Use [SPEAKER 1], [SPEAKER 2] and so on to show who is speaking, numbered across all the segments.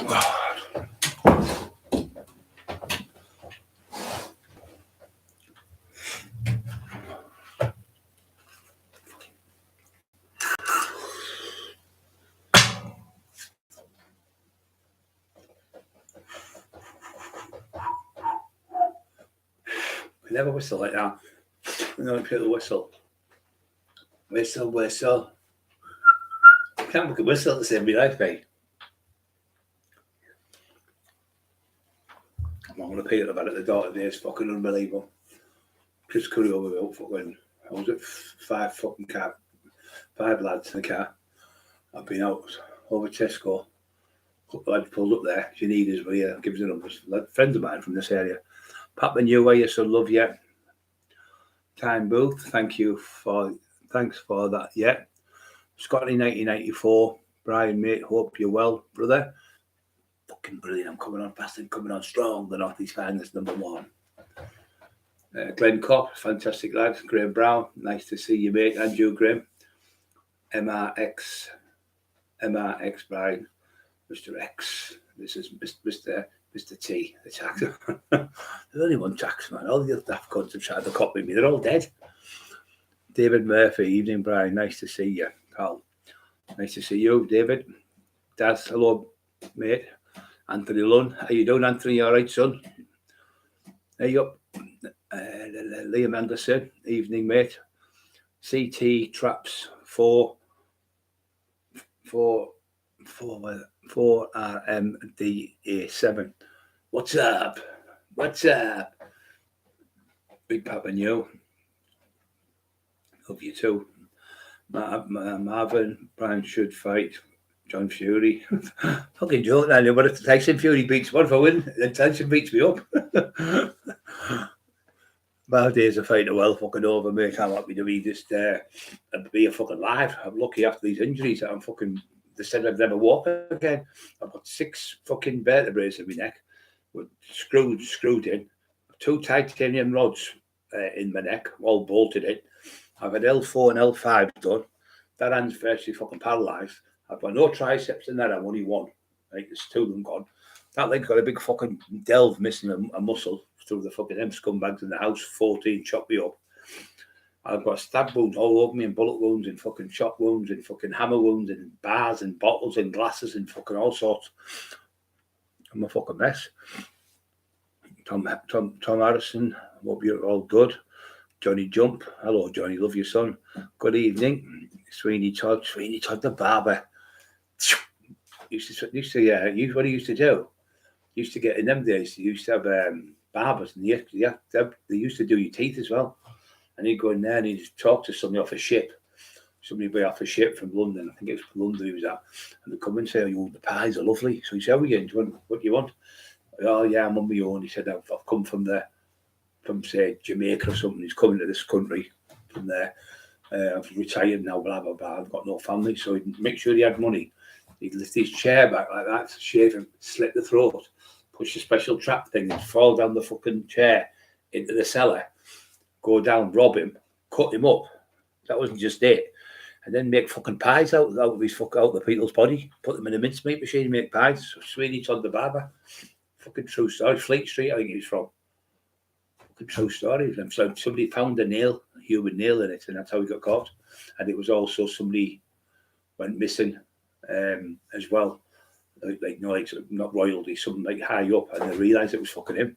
[SPEAKER 1] I never whistle like that. I don't play the whistle. Whistle, whistle. I can't make a whistle to save my life, mate. I'm not going to pay it about it the door today. It's fucking unbelievable. Chris Cockerill was out fucking. I was at five lads in the car. I've been out over Tesco. A couple of lads pulled up there. If you need us, we give us the numbers. Friends of mine from this area. Papa New Way, so love you. Time Booth, thanks for that. Yeah. Scotty 1994. Brian, mate, hope you're well, brother. Fucking brilliant. I'm coming on fast and coming on strong. The Northeast Finest #1. Glenn Copp, fantastic lad. Graham Brown, nice to see you, mate. Andrew Grimm. MRX Brian. Mr. X. This is Mr. T, the tax. There's only one tax man. All the other daft cunts have tried to copy me. They're all dead. David Murphy, evening, Brian. Nice to see you, pal. Nice to see you, David. Daz, hello, mate. Anthony Lunn, how you doing, Anthony? All right, son? There you go. Liam Anderson, evening, mate. CT Traps 4RMDA7. What's up? What's up? Big Papa New. Love you too. Marvin, Brian should fight John Fury. Fucking joke, I know, but if Tyson Fury beats one, if I win, then Tyson beats me up. My days of fighting are well fucking over, mate. I'm happy to be just be a fucking live. I'm lucky after these injuries that I'm fucking. They said I'd never walk again. I've got 6 fucking vertebrae in my neck, with screwed in. 2 titanium rods in my neck, all bolted in. I've had L4 and L5 done. That hand's virtually fucking paralysed. I've got no triceps in that. I've only one. Like, there's 2 of them gone. That leg's got a big fucking delve missing a muscle through the fucking M scumbags in the house. 14 chopped me up. I've got stab wounds all over me, and bullet wounds, and fucking shot wounds, and fucking hammer wounds, and bars, and bottles, and glasses, and fucking all sorts. I'm a fucking mess. Tom Harrison, hope you're all good. Johnny Jump, hello Johnny, love you, son. Good evening. Sweeney Todd the barber. What he used to do, used to get in them days, you used to have barbers, and they used to do your teeth as well. And he'd go in there and he'd talk to somebody off a ship. Somebody off a ship from London. I think it was from London he was at. And they'd come and say, oh, the pies are lovely. So he said, what do you want? Oh, yeah, I'm on my own. He said, I've come from say, Jamaica or something. He's coming to this country from there. I've retired now, blah, blah, blah. I've got no family. So he'd make sure he had money. He'd lift his chair back like that, shave him, slit the throat, push a special trap thing and fall down the fucking chair into the cellar. Go down, rob him, cut him up. That wasn't just it. And then make fucking pies out of the people's body. Put them in a mincemeat machine and make pies. Sweeney Todd the barber. Fucking true story. Fleet Street, I think he's from. Fucking true story. And so somebody found a human nail in it, and that's how he got caught. And it was also somebody went missing as well. Not royalty, something like high up, and they realised it was fucking him.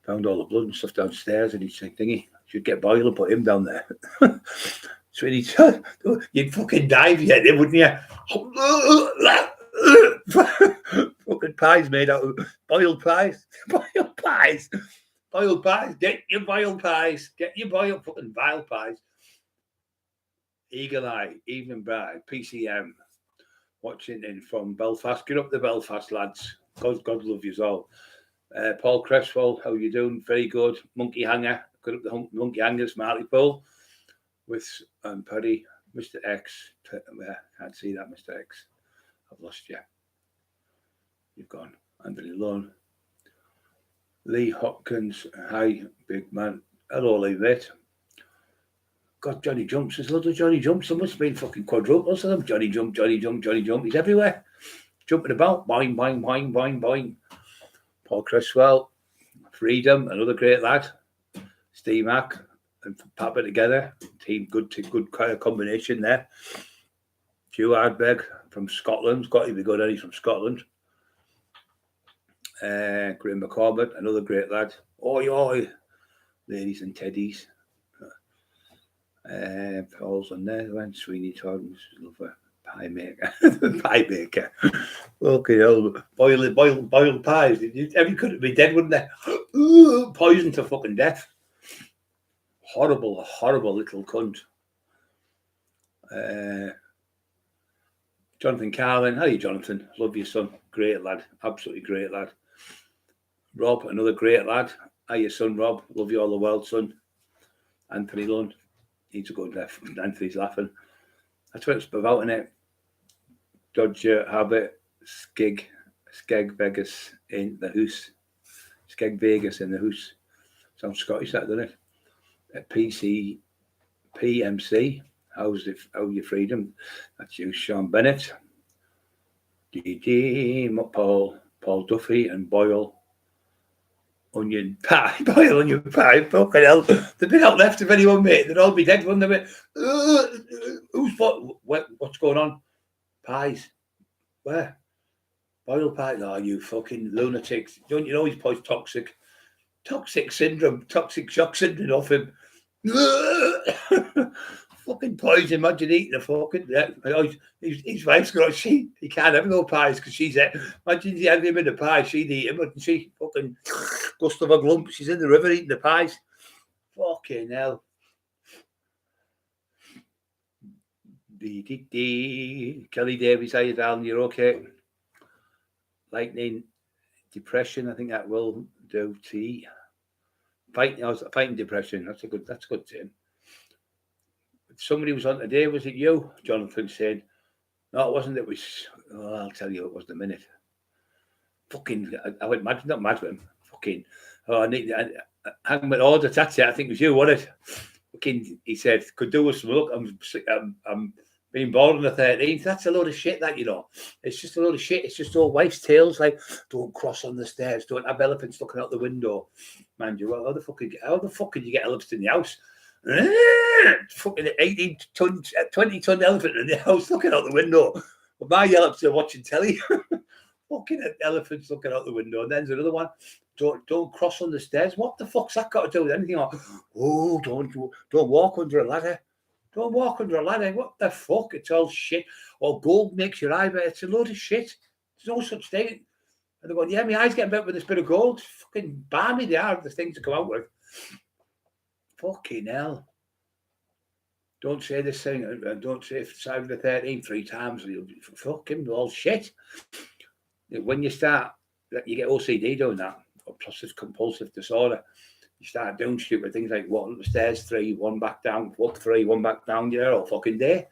[SPEAKER 1] Found all the blood and stuff downstairs, and he's like, thingy, should get Boyle and put him down there. So you'd fucking dive yet, wouldn't you? Fucking pies made out of boiled pies. Boiled pies. Boiled pies. Get your boiled pies. Get your boiled fucking vile pies. Eagle Eye, Evening Bride, PCM. Watching in from Belfast. Get up the Belfast, lads. God love you all. Paul Cresswell, how you doing? Very good. Monkey Hanger. Got up the Monkey Hangers, Marley Pool. With Paddy, Mr. X. Can't see that, Mr. X. I've lost you. You've gone. Anthony Lone. Lee Hopkins. Hi, big man. Hello, Lee, mate. God, Johnny Jumps. There's loads of Johnny Jumps. There must have been fucking quadruples of them. Johnny Jump. He's everywhere. jumping about, boing, boing, boing, boing, boing. Paul Criswell, Freedom, another great lad. Steve Mack and Papa together. Team, good kind of combination there. Hugh Hardbeg from Scotland. Got to be good, he's from Scotland. Graham McCormick, another great lad. Oi, oi. Ladies and teddies. Paul's on there. When Sweeney Todd, love her. Pie maker. Pie maker. Okay, boiled pies. Every could have been dead, wouldn't they? Poisoned to fucking death. Horrible little cunt. Jonathan Carlin. How are you, Jonathan? Love your son. Great lad. Absolutely great lad. Rob, another great lad. How you, son, Rob? Love you all the world, son. Anthony Lund. He's a good left. Anthony's laughing. That's what it's about, isn't it? Dodger, Habit, Skeg Vegas in the house. Skeg Vegas in the house. Sounds Scottish, that, doesn't it? PMC. How's your freedom? That's you, Sean Bennett. Paul Duffy and Boyle. Onion pie. Boyle onion pie. Fucking hell. They've been out left of anyone, mate. They'd all be dead, wouldn't they? What's going on? Pies. Where? Boyle pie. Oh, you fucking lunatics. Don't you know he's post toxic syndrome, toxic shock syndrome off him. Fucking poison. Imagine eating a fucking. His wife's got he can't have no pies because she's there. Imagine he had him in the pie, she'd eat him, wouldn't she? Fucking Gustav Glump. She's in the river eating the pies. Fucking hell. Kelly Davies, how you down? You're okay? Lightning, depression. I think that will do. Tea. Fighting depression. That's good thing. Somebody was on today. Was it you, Jonathan? Said no, it wasn't. It was. Oh, I'll tell you, it was the minute. Fucking, I went mad. Not mad with him. Fucking. Oh, I need. Hang with order. That's it. I think it was you. Wasn't it? Fucking. He said, "Could do with some look. I'm being born on the 13th. That's a load of shit. That, you know. It's just a load of shit. It's just all wives' tales. Like, don't cross on the stairs. Don't have elephants looking out the window. Mind you, how the fuck can you get elephants in the house? Fucking 18-ton, 20-ton elephant in the house looking out the window. But my elephants are watching telly. Fucking elephants looking out the window. And then there's another one. Don't cross on the stairs. What the fuck's that got to do with anything? Oh, don't walk under a ladder. Don't walk under a ladder. What the fuck? It's all shit. Or gold makes your eye better. It's a load of shit. There's no such thing. And they're going, yeah, my eyes getting better with this bit of gold. Fucking balmy they are, the things to come out with. Fucking hell. Don't say this thing. Don't say Friday the 13th 3 times. Fucking all shit. When you start, you get OCD doing that. Obsessive compulsive disorder. You start doing stupid things like walking up the stairs 3, 1 back down, up 3, 1 back down. You're all fucking day.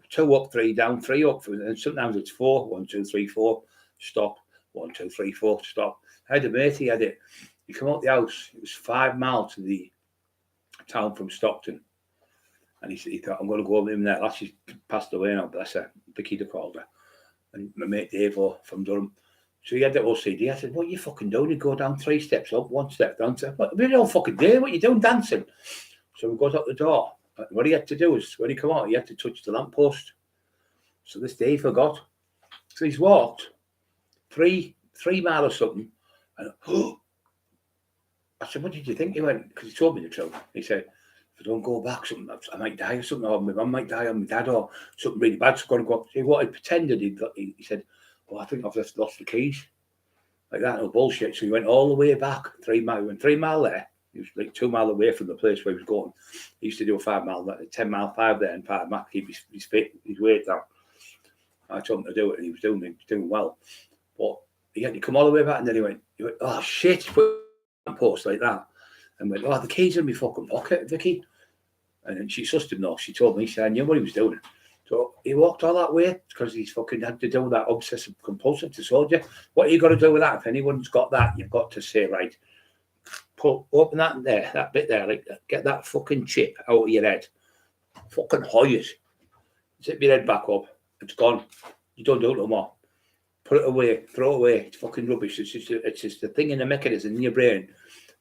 [SPEAKER 1] 2 up, 3 down, 3 up. And sometimes it's 4. 1, 2, 3, 4. Stop. 1, 2, 3, 4. Stop. I had a mate, he had it. He come out the house. It was 5 miles to the town from Stockton. And he thought, I'm going to go with him there. Last she passed away now, bless her. Vicky de called her. And my mate Dave from Durham. So he had the OCD. I said, what are you fucking doing? You go down 3 steps up, 1 step down. What are you all fucking doing? What are you doing dancing? So he goes out the door. What he had to do is, when he come out, he had to touch the lamppost. So this day he forgot. So he's walked 3 miles or something. And I said, what did you think? He went, because he told me the truth. He said, if I don't go back, I might die or something, or my mum might die, or my dad, or something really bad. So I'm going to go. See, what he pretended, he said, well, I think I've just lost the keys. Like that, no bullshit. So he went all the way back 3 miles. He went 3 miles there. He was like 2 miles away from the place where he was going. He used to do a 5 mile, 10 mile 5 there and 5 miles, keep his weight down. I told him to do it, and he was doing well. But he had to come all the way back, and then he went, oh shit, he put a post like that. And went, oh, the keys in my fucking pocket, Vicky. And then she sussed him though. She told me, I knew what he was doing. So he walked all that way because he's fucking had to do that obsessive compulsive disorder. What are you got to do with that? If anyone's got that, you've got to say, right, open that there, that bit there, like get that fucking chip out of your head. Fucking hoy it. Zip your head back up. It's gone. You don't do it no more. put it away, throw it away. It's fucking rubbish. It's just the thing in the mechanism in your brain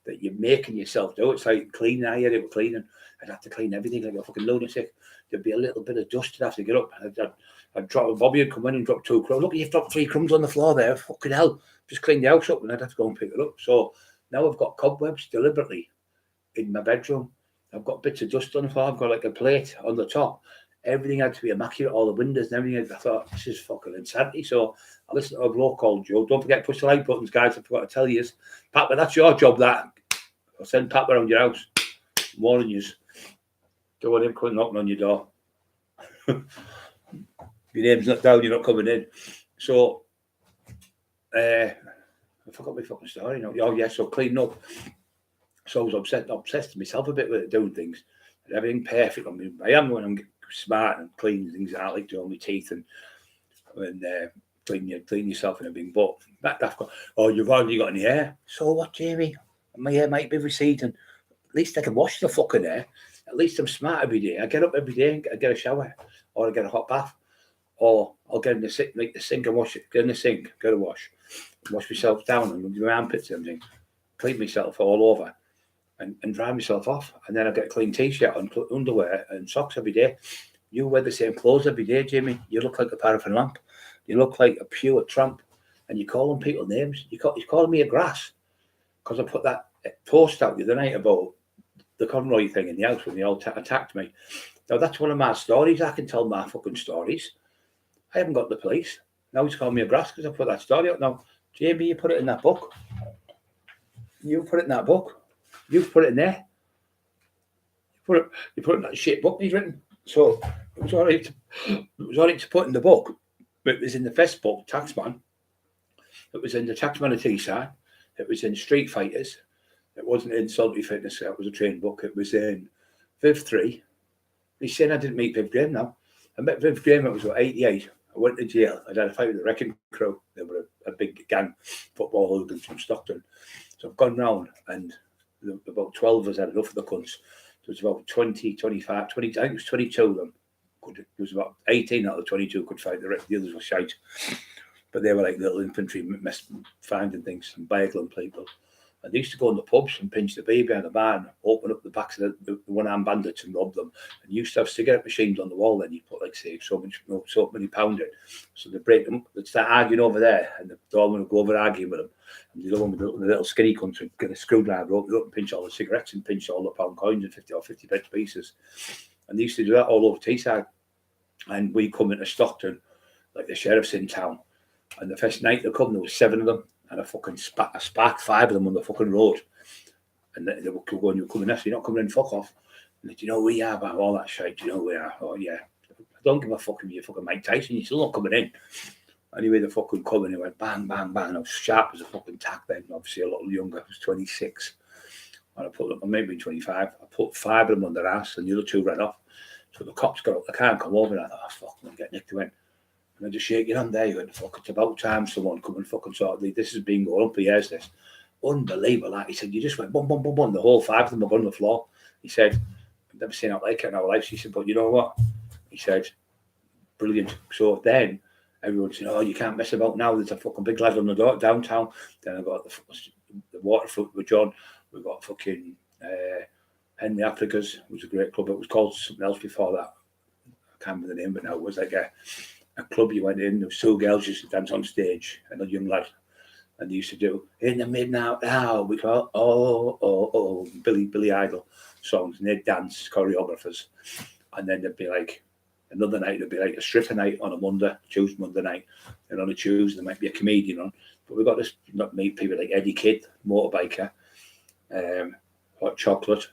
[SPEAKER 1] that you're making yourself do. It's like cleaning. I hear it with cleaning. I'd have to clean everything like a fucking lunatic. There'd be a little bit of dust. I'd have to get up. I'd drop. Bobby would come in and drop 2 crumbs. Look, you've dropped 3 crumbs on the floor there. Fucking hell. Just clean the house up, and I'd have to go and pick it up. So now I've got cobwebs deliberately in my bedroom. I've got bits of dust on the floor. I've got like a plate on the top. Everything had to be immaculate, all the windows and everything. I thought, this is fucking insanity. So I listened to a bloke called Joe. Don't forget to push the like buttons, guys. I forgot to tell you. Papa, that's your job, that. I'll send Papa around your house. Warning you. Don't want him coming knocking on your door. Your name's not down, you're not coming in. So, I forgot my fucking story now. Oh, yeah, so cleaning up. So I was obsessed with myself a bit with doing things. Everything perfect on me. I am when I'm smart and clean things. I like doing my teeth and clean yourself and everything. But back after, you've hardly got any hair. So what, Jamie? My hair might be receding. At least I can wash the fucking hair. At least I'm smart every day. I get up every day and I get a shower, or I get a hot bath, or I'll get in the sink and wash it. Get in the sink, get a wash myself down and do my armpits and everything. Clean myself all over. And dry myself off, and then I get a clean t-shirt and underwear and socks every day. You wear the same clothes every day, Jimmy. You look like a paraffin lamp. You look like a pure tramp, and you're calling people names. You're calling me a grass because I put that post out the other night about the Conroy thing in the house when they all attacked me. Now that's one of my stories. I can tell my fucking stories. I haven't got the police. Now he's calling me a grass because I put that story out. Now, Jamie, you put it in that book. You put it in that book. You put it in there. You put it in that shit book he's written. So it was all right to put in the book, but it was in the first book, Taxman. It was in the Taxman of Teesside. It was in Street Fighters. It wasn't in Salty Fitness. That was a train book. It was in Viv 3. He's saying I didn't meet Viv Graham now. I met Viv Graham. It was 88. I went to jail. I'd had a fight with the Wrecking Crew. They were a big gang, football hooligans from Stockton. So I've gone round and about 12 of us had enough of the cunts. So it was about 20, 25, 20, I think it was 22 of them. It was about 18 out of the 22 could fight. The others were shite. But they were like little infantry finding things and bagling people. And they used to go in the pubs and pinch the beer behind the bar and open up the backs of the one-armed bandits and rob them. And used to have cigarette machines on the wall. Then you put like say so many pound in. So they break them. They'd start arguing over there, and the doorman would go over arguing with them. And the other one with the little skinny cunt would get a screwdriver, open it up and pinch all the cigarettes and pinch all the pound coins and 50 pence pieces. And they used to do that all over Teesside. And we come into Stockton, like the sheriff's in town. And the first night they come, there was 7 of them. And I fucking sparked 5 of them on the fucking road. And they were going, you're coming in, so you're not coming in, fuck off. And do you know who we are about all that shit? Do you know who we are? Oh, yeah. I don't give a fuck if you're fucking Mike Tyson, you're still not coming in. Anyway, they fucking come and he went bang, bang, bang. I was sharp as a fucking tack then, obviously a little younger. I was 26. And I put them, maybe 25. I put 5 of them on their ass and the other 2 ran off. So the cops got up, they can't come over. And I thought, oh, fuck, I'm going to get nicked away. And I just shake your hand there. You went, fuck, it's about time someone come and fucking sort of, this has been going on for years, this. Unbelievable. Like he said, you just went boom, boom, boom, boom. The whole 5 of them were on the floor. He said, I've never seen that like it in our lives. He said, but you know what? He said, brilliant. So then everyone said, oh, you can't mess about now. There's a fucking big lad on the door downtown. Then I got the Waterfront with John. We got fucking Henry Africa's. It was a great club. It was called something else before that. I can't remember the name, but now it was like a club you went in. There was 2 girls used to dance on stage and a young lad. And they used to do in the midnight hour, we call Billy Idol songs, and they'd dance choreographers. And then there'd be like another night, there'd be like a stripper night on a Monday night, and on a Tuesday there might be a comedian on. But we got this not meet people like Eddie Kidd, motorbiker, Hot Chocolate,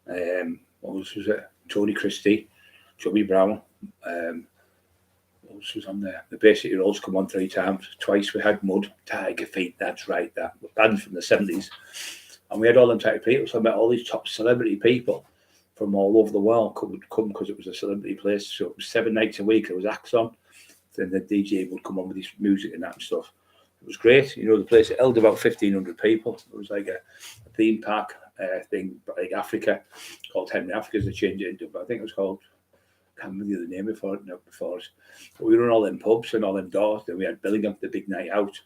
[SPEAKER 1] what else was it? Tony Christie, Chubby Brown. What else was on there? The Basic Heroes come on 3 times. Twice we had Mud, Tiger Feet, that's right, that bands from the 70s. And we had all them type of people. So I met all these top celebrity people from all over the world come because it was a celebrity place. So it was 7 nights a week. There was acts on. Then the DJ would come on with his music and that and stuff. It was great. You know, the place held about 1,500 people. It was like a theme park thing, like Africa, called Henry Africa's. They changed it into, but I think it was called can't remember the name before us. But we were in all them pubs and all them doors. Then we had Billingham, the big night out.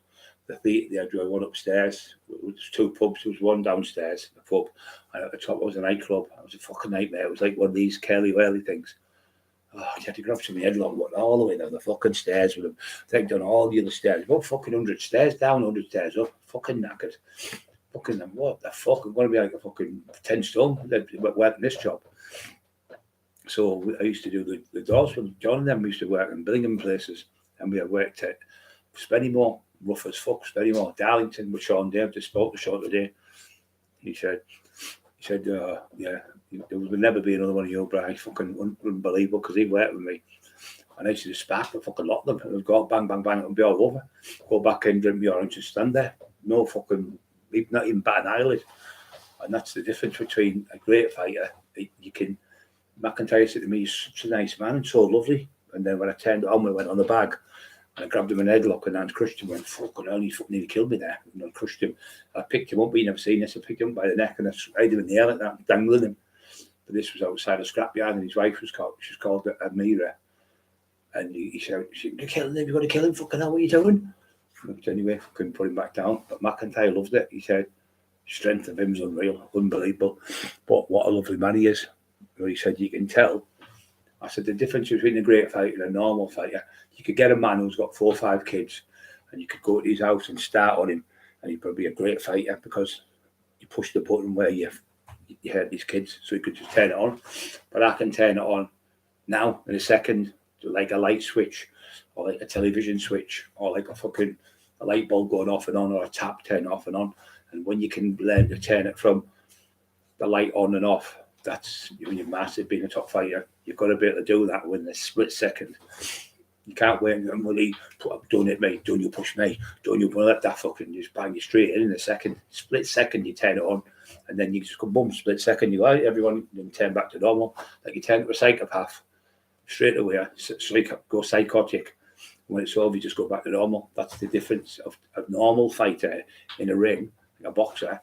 [SPEAKER 1] The theatre, they had one upstairs. There was two pubs. There was one downstairs, the pub, and at the top was a nightclub. It was a fucking nightmare. It was like one of these curly-whirly things. Oh, you had to grab some headlong, but all the way down the fucking stairs with them. Take down all the other stairs. About fucking 100 stairs down, 100 stairs up. Fucking knackered. Fucking, what the fuck? I'm going to be like a fucking 10 stone working this job. So I used to do the doors with John and them. We used to work in Billingham places. And we had worked at Spennymoor, rough as fuck, Spennymoor, Darlington with Sean Dave. Just spoke to Sean today. He said, yeah, there will never be another one of your brides. Fucking unbelievable, because he worked with me. And I used to just spark the fucking lot of them. And I'd go bang, bang, bang, and be all over. Go back in, drink my orange and stand there. No fucking, not even bat an eyelid. And that's the difference between a great fighter. You can, McIntyre said to me, he's such a nice man and so lovely. And then when I turned on, we went on the bag. And I grabbed him in a headlock and I crushed him. Went, fucking hell, he fucking nearly killed me there. And I crushed him. I picked him up, but you never seen this. I picked him up by the neck and I had him in the air like that, dangling him. But this was outside a scrapyard and his wife was called, she was called Amira. And he said, you're killing him, you've got to kill him, fucking hell, what are you doing? But anyway, couldn't put him back down. But McIntyre loved it. He said, strength of him's unreal, unbelievable. But what a lovely man he is. He said, you can tell. I said, the difference between a great fighter and a normal fighter, you could get a man who's got 4 or 5 kids and you could go to his house and start on him and he'd probably be a great fighter because you push the button where you hurt his kids, so you could just turn it on. But I can turn it on now in a second, like a light switch or like a television switch or like a light bulb going off and on or a tap turn off and on. And when you can learn to turn it from the light on and off, that's when you're massive being a top fighter. You've got to be able to do that within a split second. You can't wait and really don't hit me, don't you push me, don't you let that fucking just bang you straight in a second. Split second you turn it on and then you just go boom, split second you go out, everyone then turn back to normal. Like you turn to a psychopath straight away, so like go psychotic. When it's over you just go back to normal. That's the difference of a normal fighter in a ring, like a boxer.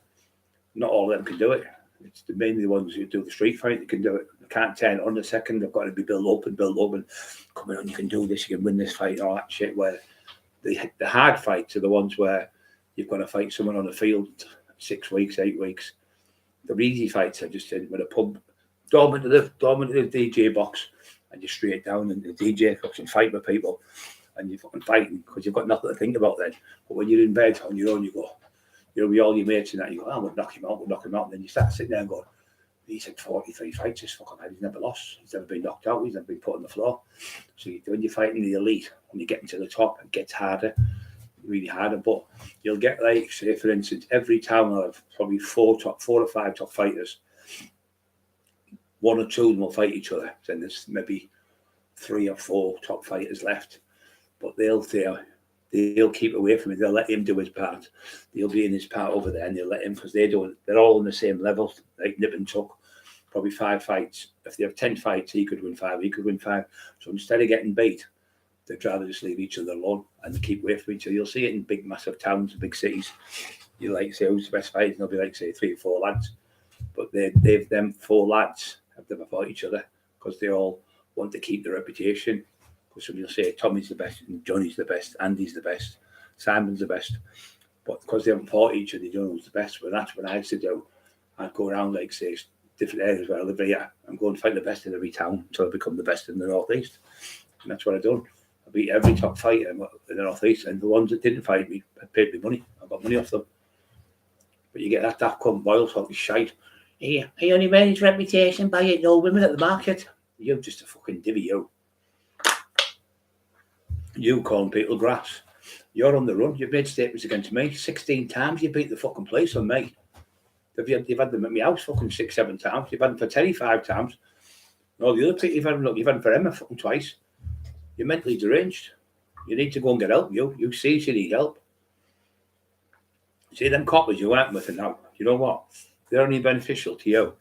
[SPEAKER 1] Not all of them can do it. It's mainly the ones who do the street fight that can do it. They can't turn it on a second. They've got to be built up and come on, you can do this, you can win this fight and all that shit. Where the hard fights are the ones where you've got to fight someone on the field 6 weeks, 8 weeks. The easy fights are just in with a pub, dorm into the DJ box and you're straight down and the DJ fucking fight with people and you're fucking fighting because you've got nothing to think about then. But when you're in bed on your own, you go, you'll be all your mates and that, you go, I'm going to knock him out, and then you start sitting there and going, he's had 43 fights, this fucking head, he's never lost, he's never been knocked out, he's never been put on the floor. So when you're fighting the elite, when you get to the top, it gets harder, really harder, but you'll get like, say for instance, every town will have probably 4 or 5 top fighters. 1 or 2 of them will fight each other, then there's maybe 3 or 4 top fighters left, but they'll keep away from it. They'll let him do his part. He'll be in his part over there, and they'll let him because they're all on the same level. Like Nip and Tuck, probably 5 fights. If they have 10 fights, he could win 5. He could win 5. So instead of getting beat, they'd rather just leave each other alone and keep away from each other. You'll see it in big, massive towns, big cities. You like say who's the best fighter, and they'll be like say 3 or 4 lads, but them 4 lads have never fought each other because they all want to keep their reputation. Some will say Tommy's the best, and Johnny's the best, Andy's the best, Simon's the best. But because they haven't fought each other, they don't know who's the best. But that's what I used to do. I'd go around, like, say, different areas where I live here and go and fight the best in every town until I become the best in the Northeast. And that's what I've done. I beat every top fighter in the Northeast, and the ones that didn't fight me, I paid me money. I got money off them. But you get that daft cunt Boyle talking shite. He only made his reputation by getting old women at the market. You're just a fucking divvy, you. You calling people grass. You're on the run. You've made statements against me 16 times. You beat the fucking place on me. You've had them at my house fucking 6, 7 times. You've had them for Terry 5 times. And all the other people you've had them for Emma fucking twice. You're mentally deranged. You need to go and get help. You see you need help. See them coppers you're working with now. You know what? They're only beneficial to you.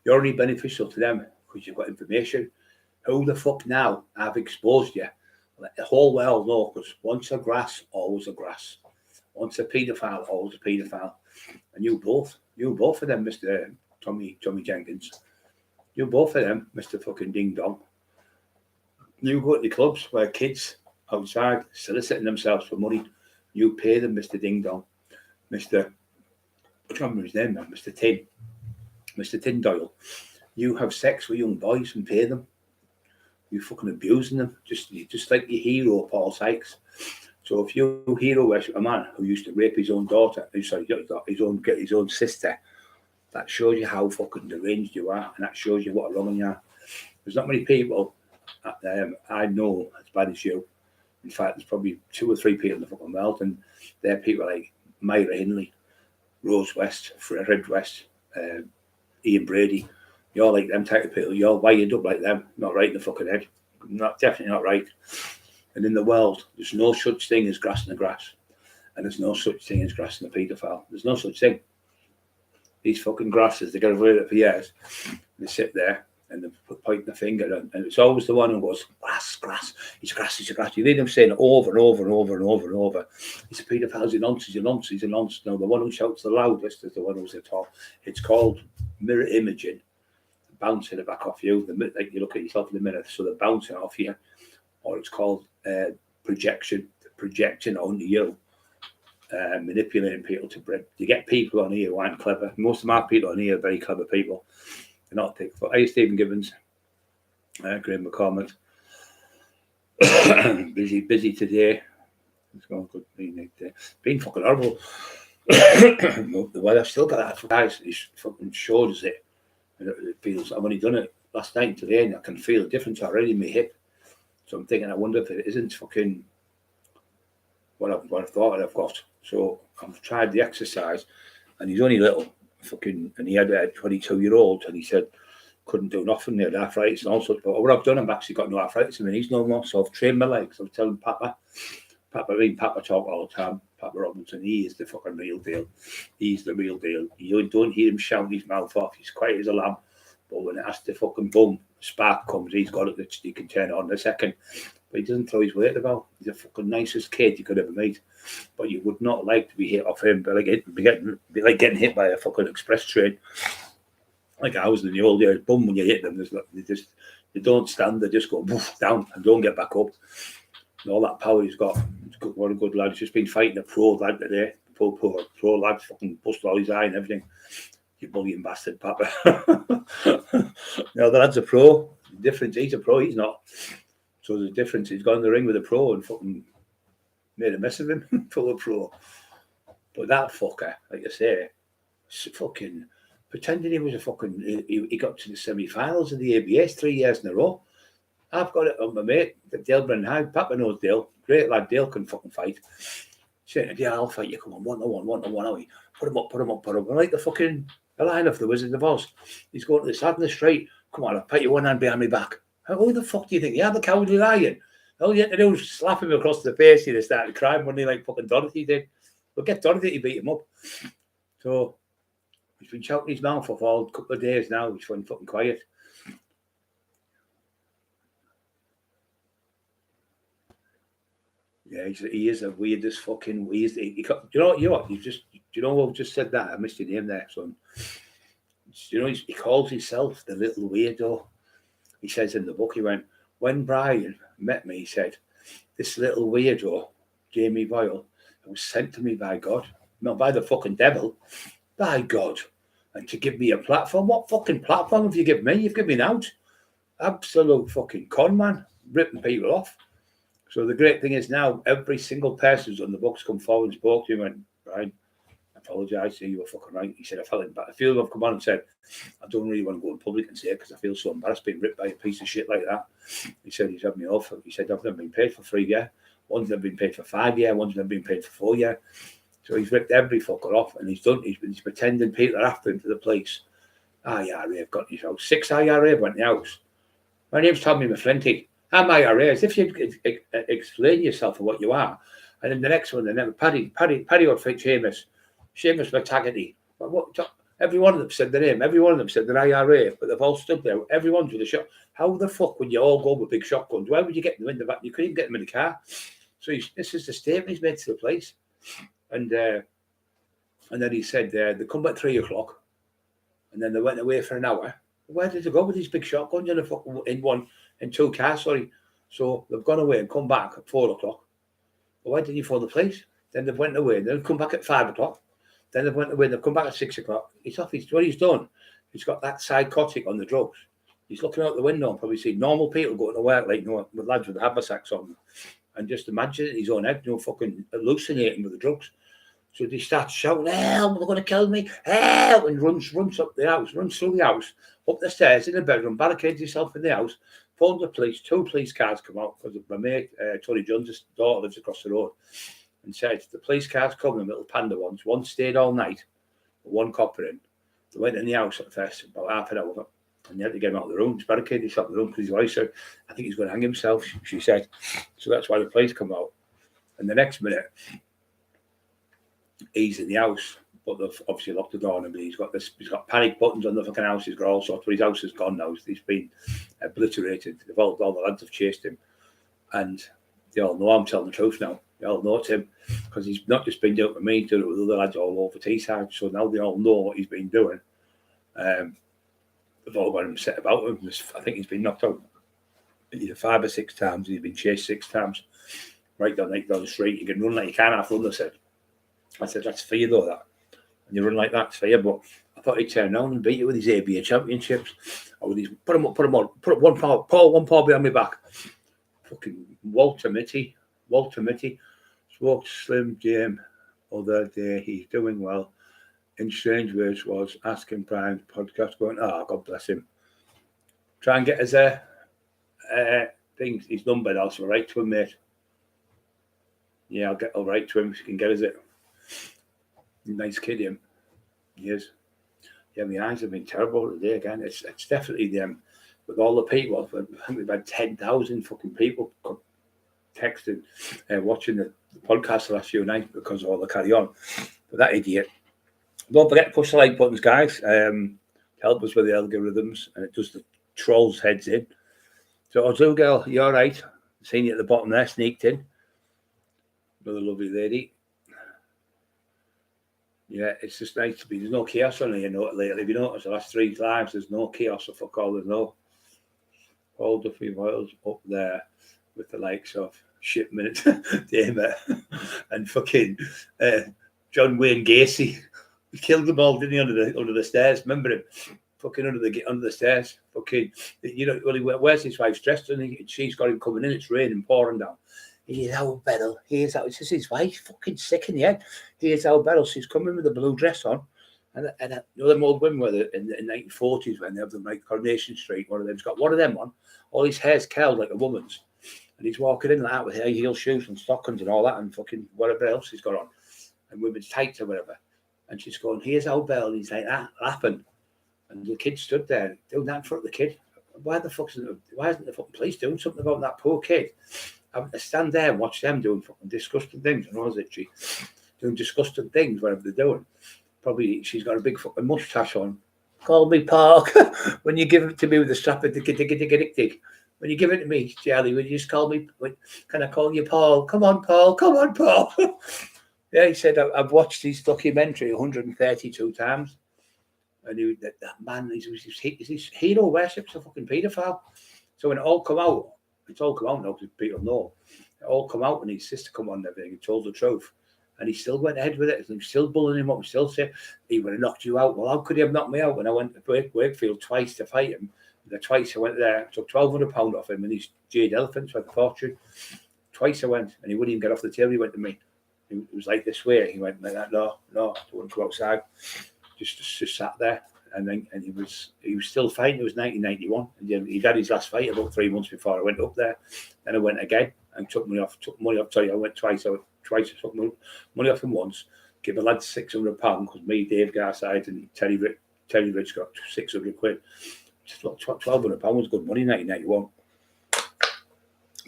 [SPEAKER 1] You're only beneficial to them because you've got information. Who the fuck now I've exposed you? Let the whole world know, because once a grass, always a grass. Once a paedophile, always a paedophile. And you both of them, Mr. Tommy Jenkins. You both of them, Mr. fucking Ding Dong. You go to the clubs where kids outside soliciting themselves for money. You pay them, Mr. Ding Dong, Mr. I can't remember his name now, Mr. Tin Doyle. You have sex with young boys and pay them. You fucking abusing them, just like your hero Paul Sykes. So if your hero was a man who used to rape his own daughter, his own sister, that shows you how fucking deranged you are, and that shows you what a wrong you are. There's not many people I know as bad as you. In fact, there's probably 2 or 3 people in the fucking world, and they're people like Myra Hindley, Rose West, Fred West, Ian Brady. You're like them type of people. You're wired up like them. Not right in the fucking head. Definitely not right. And in the world, there's no such thing as grass in the grass. And there's no such thing as grass in the paedophile. There's no such thing. These fucking grasses, they get away with it for years. They sit there and they point the finger, and it's always the one who goes, grass, it's grass. You hear them saying it over and over and over and over and over. He's a paedophile, he's a nonce. No, the one who shouts the loudest is the one who's at top. It's called mirror imaging, bouncing it back off you. Like you look at yourself in the mirror, so they're bouncing off you. Or it's called projection, projecting onto you, manipulating people to get people on here who aren't clever. Most of my people on here are very clever people. They're not thick. But hey, Stephen Gibbons, Graham McCormick, busy today. It's going good. Been fucking horrible. The weather still got that for guys. It's fucking shows it. It feels. I've only done it last night and today, and I can feel a difference already in my hip. So I'm thinking, I wonder if it isn't fucking what I thought I've got. So I've tried the exercise, and he's only little, fucking, and he had a 22-year-old, and he said couldn't do nothing. He had arthritis and all sorts. But what I've done, I've actually got no arthritis in my knees no more. So I've trained my legs. I was telling Papa talk all the time. Papa Robinson, he is the fucking real deal. He's the real deal. You don't hear him shouting his mouth off. He's quiet as a lamb. But when it has to fucking boom, spark comes, he's got it that he can turn it on in a second. But he doesn't throw his weight about. He's the fucking nicest kid you could ever meet. But you would not like to be hit off him. But be like getting hit by a fucking express train. Like I was in the old days, boom, when you hit them, they don't stand, they just go down and don't get back up. And all that power he's got. What a good lad. He's just been fighting a pro lad today. Pro lad, fucking busted all his eye and everything. You bullying bastard, Papa. No, the lad's a pro. The difference, he's a pro, he's not. So there's a difference. He's gone in the ring with a pro and fucking made a mess of him for a pro. But that fucker, like I say, fucking pretending he was a fucking. He got to the semi-finals of the ABS 3 years in a row. I've got it on my mate, Dale Brennan. Papa knows Dale. Great lad. Dale can fucking fight. Saying, yeah, I'll fight you. Come on, 1-on-1, are we? Put him up. I'm like the fucking line of the Wizard of Oz. He's going to the side in the street. Come on, I'll put you one hand behind my back. Who the fuck do you think? You have the cowardly lion. All you had to do was slap him across the face. He'd have started crying when he like fucking Dorothy did. But get Dorothy to beat him up. So he's been shouting his mouth off all a couple of days now. He's been fucking quiet. Yeah, he is a weirdest fucking weird. You know what? You know what? Just said that. I missed your name there, son. You know, he calls himself the little weirdo. He says in the book, he went, when Brian met me, he said, this little weirdo, Jamie Boyle, was sent to me by God, not by the fucking devil, by God, and to give me a platform. What fucking platform have you given me? You've given me an out. Absolute fucking con man, ripping people off. So the great thing is now, every single person who's on the books come forward and spoke to him and went, Brian, I apologise, you were fucking right. He said, I felt it, but I feel I've come on and said, I don't really want to go in public and say it because I feel so embarrassed being ripped by a piece of shit like that. He said, he's had me off. He said, I've never been paid for 3 years. One's never been paid for 5 years. One's never been paid for 4 years. So he's ripped every fucker off, and he's pretending people are after him to the police. IRA have got his house. 6 IRA went in the house. My name's Tommy McFlinty. I'm IRA. As if you explain yourself for what you are. And then the next one, then Paddy would fight Seamus McTaggarty. But every one of them said their name. Every one of them said their IRA, but they've all stood there. Everyone's with a shot. How the fuck would you all go with big shotguns? Why would you get them in the back? You couldn't even get them in the car. So this is the statement he's made to the police. And then he said they come back at 3 o'clock, and then they went away for an hour. Where did they go with these big shotguns in 2 cars? Sorry, So they've gone away and come back at 4 o'clock. Well, why didn't you phone the police? Then they've went away and they've come back at 5 o'clock. Then they've went away and they've come back at 6 o'clock. He's off. What he's done, he's got that psychotic on the drugs. He's looking out the window and probably seeing normal people going to work, like, with lads with haversacks on them. And just imagine in his own head, fucking hallucinating with the drugs. So he starts shouting, help, they're going to kill me, help, and runs up the house, runs through the house, up the stairs in the bedroom, barricades himself in the house, phones the police. 2 police cars come out because my mate, Tony Jones' daughter lives across the road, and said, the police cars come, the little panda ones. One stayed all night, one Cockerill. They went in the house at first, about half an hour, and they had to get him out of the room. He's barricaded himself in the room because his wife said, I think he's going to hang himself, she said. So that's why the police come out. And the next minute, he's in the house, but they've obviously locked the door on him. He's got panic buttons on the fucking house. He's got all sorts, but his house is gone now. He's been obliterated. All the lads have chased him, and they all know I'm telling the truth now. They all know it's him because he's not just been doing it with me, doing it with other lads all over Teesside. So now they all know what he's been doing. They've all got him set about him. I think he's been knocked out either 5 or 6 times. He's been chased 6 times. Right down the street. You can run like you can't half run, they said. I said, that's for you though, that. And you run like that, it's for you. But I thought he'd turn around and beat you with his ABA championships. Or with his, put him up on, put up one paw behind my back. Fucking Walter Mitty. Spoke to Slim Jim other day. He's doing well. In strange words was asking Brian's podcast going, God bless him. Try and get his his number. I'll write to him, mate. Yeah, I'll write to him if you can get us it. Nice kid, him. He is. Yeah, my eyes have been terrible today again. It's definitely them. With all the people, I think we've had 10,000 fucking people texting, watching the podcast the last few nights because of all the carry on. But that idiot. Don't forget to push the like buttons, guys. Help us with the algorithms, and it does the trolls' heads in. So, Ozu girl, you all right? Seen you at the bottom there, sneaked in. Another lovely lady. Yeah, it's just nice to be. There's no chaos on here lately. If you notice the last 3 lives, there's no chaos or fuck all. There's no Paul Duffy Boyles up there with the likes of Shipment, Damer, and fucking John Wayne Gacy. He killed them all, didn't he, under the stairs? Remember him? Fucking under the stairs. Fucking, well, he wears his wife's dress, and she's got him coming in. It's raining, pouring down. Here's our Beryl. Here's how it's his wife. Fucking sick in the head. Here's our Beryl. She's coming with a blue dress on. And them old women were in the 1940s when they have them like Coronation Street. One of them's got one of them on. All his hair's curled like a woman's. And he's walking in like that with high heel shoes and stockings and all that and fucking whatever else he's got on. And women's tights or whatever. And she's going, here's our Beryl. And he's like that, laughing. And the kid stood there doing that in front of the kid. Why isn't the fucking police doing something about that poor kid? Having to stand there and watch them doing fucking disgusting things. And was it she doing disgusting things, whatever they're doing. Probably she's got a big fucking mustache on. Call me Paul. When you give it to me with the strap of the when you give it to me, Charlie, will you just call me? Can I call you Paul? Come on, Paul. Come on, Paul. Yeah, he said, I've watched his documentary 132 times. And that man, his hero worships a fucking paedophile. So when it all come out, it's all come out now because people know. It all come out and his sister come on and everything and told the truth. And he still went ahead with it. And still bullying him up. Still saying, he would have knocked you out. Well, how could he have knocked me out when I went to Wakefield twice to fight him? The twice I went there, took £1,200 off him and these jade elephants worth a fortune. Twice I went and he wouldn't even get off the table. He went to me. It was like this way. He went like that. No, I don't want to come outside. Just sat there. And he was still fighting. It was 1991. And he'd had his last fight about 3 months before I went up there. Then I went again and took money off. Sorry, I went twice. I took money off him once. Gave the lads £600 because me, Dave Garside, and Terry Rich got 600 quid. £1,200 was good money in 1991.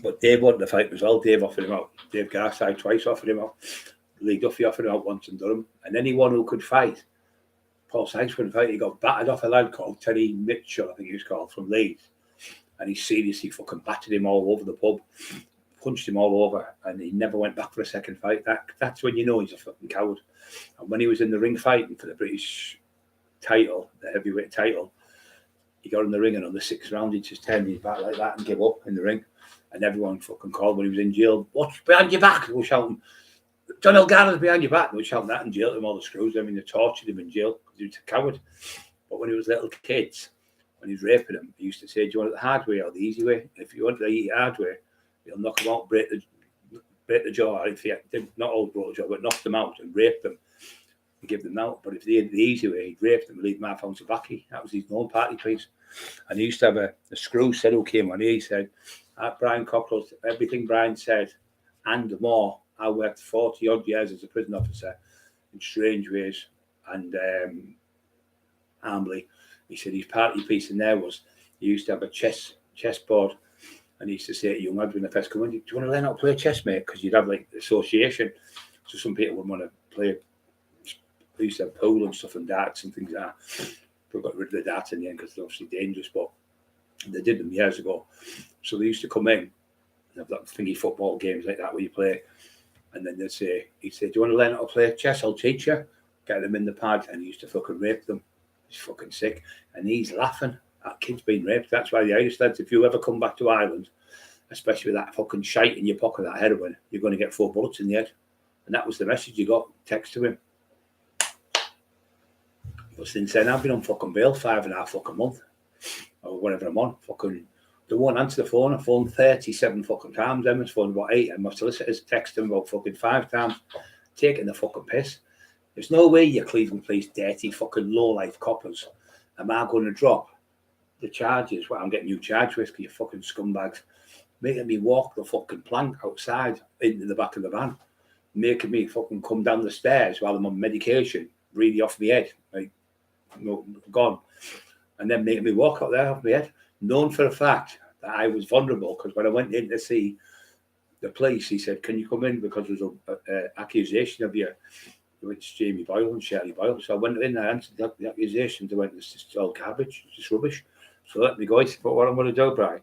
[SPEAKER 1] But Dave wanted to fight as well. Dave offered him out. Dave Garside twice offered him out. Lee Duffy offered him out once in Durham. And anyone who could fight. Paul Sykes wouldn't fight. He got battered off a lad called Terry Mitchell, I think he was called, from Leeds. And he seriously fucking battered him all over the pub, punched him all over, and he never went back for a second fight. That's when you know he's a fucking coward. And when he was in the ring fighting for the British title, the heavyweight title, he got in the ring and on the 6th round he just turned his back like that and gave up in the ring. And everyone fucking called when he was in jail. What's behind your back? They were shouting, John Elgarra's behind your back. They were shouting that in jail to him, all the screws. I mean, they tortured him in jail because he was a coward. But when he was little kids, when he was raping them, he used to say, do you want it the hard way or the easy way? And if you want the hard way, he'll knock them out, break the jaw. If he not all broke the jaw, but knocked them out and raped them and give them out. But if they had the easy way, he'd rape them and leave them half ounce of tobacco. That was his known party piece. And he used to have a screw said who came on here. He said, Brian Cockerill, everything Brian said and more. I worked 40 odd years as a prison officer in strange ways and Armley. He said his party piece in there was he used to have a chessboard, and he used to say to young lads when they first come in, do you want to learn how to play chess, mate? Because you'd have like association. So some people would want to play. They used to have pool and stuff and darts and things like that. But got rid of the darts in the end because they're obviously dangerous, but they did them years ago. So they used to come in and have that thingy football games like that where you play. And then he'd say, do you want to learn how to play chess? I'll teach you. Get them in the pad, and he used to fucking rape them. He's fucking sick. And he's laughing at kids being raped. That's why the Irish lads, if you ever come back to Ireland, especially with that fucking shite in your pocket, that heroin, you're going to get 4 bullets in the head. And that was the message you got, text to him. But since then, I've been on fucking bail 5.5 fucking month. Or whatever I'm on. Fucking, they won't answer the phone. I phoned 37 fucking times. Emma's phoned about 8. And my solicitors texted them about fucking 5 times. Taking the fucking piss. There's no way you Cleveland Police dirty fucking low-life coppers am I going to drop the charges, what I'm getting you charged with, because you fucking scumbags, making me walk the fucking plank outside into the back of the van, making me fucking come down the stairs while I'm on medication, really off my head, like, gone, and then making me walk out there off my head, known for a fact that I was vulnerable, because when I went in to see the police, he said, can you come in because there's an accusation of you. It's Jamie Boyle and Shirley Boyle. So I went in, I answered the accusations. I went, this is all garbage, it's just rubbish. So let me go. I said, but what I'm going to do, Brian,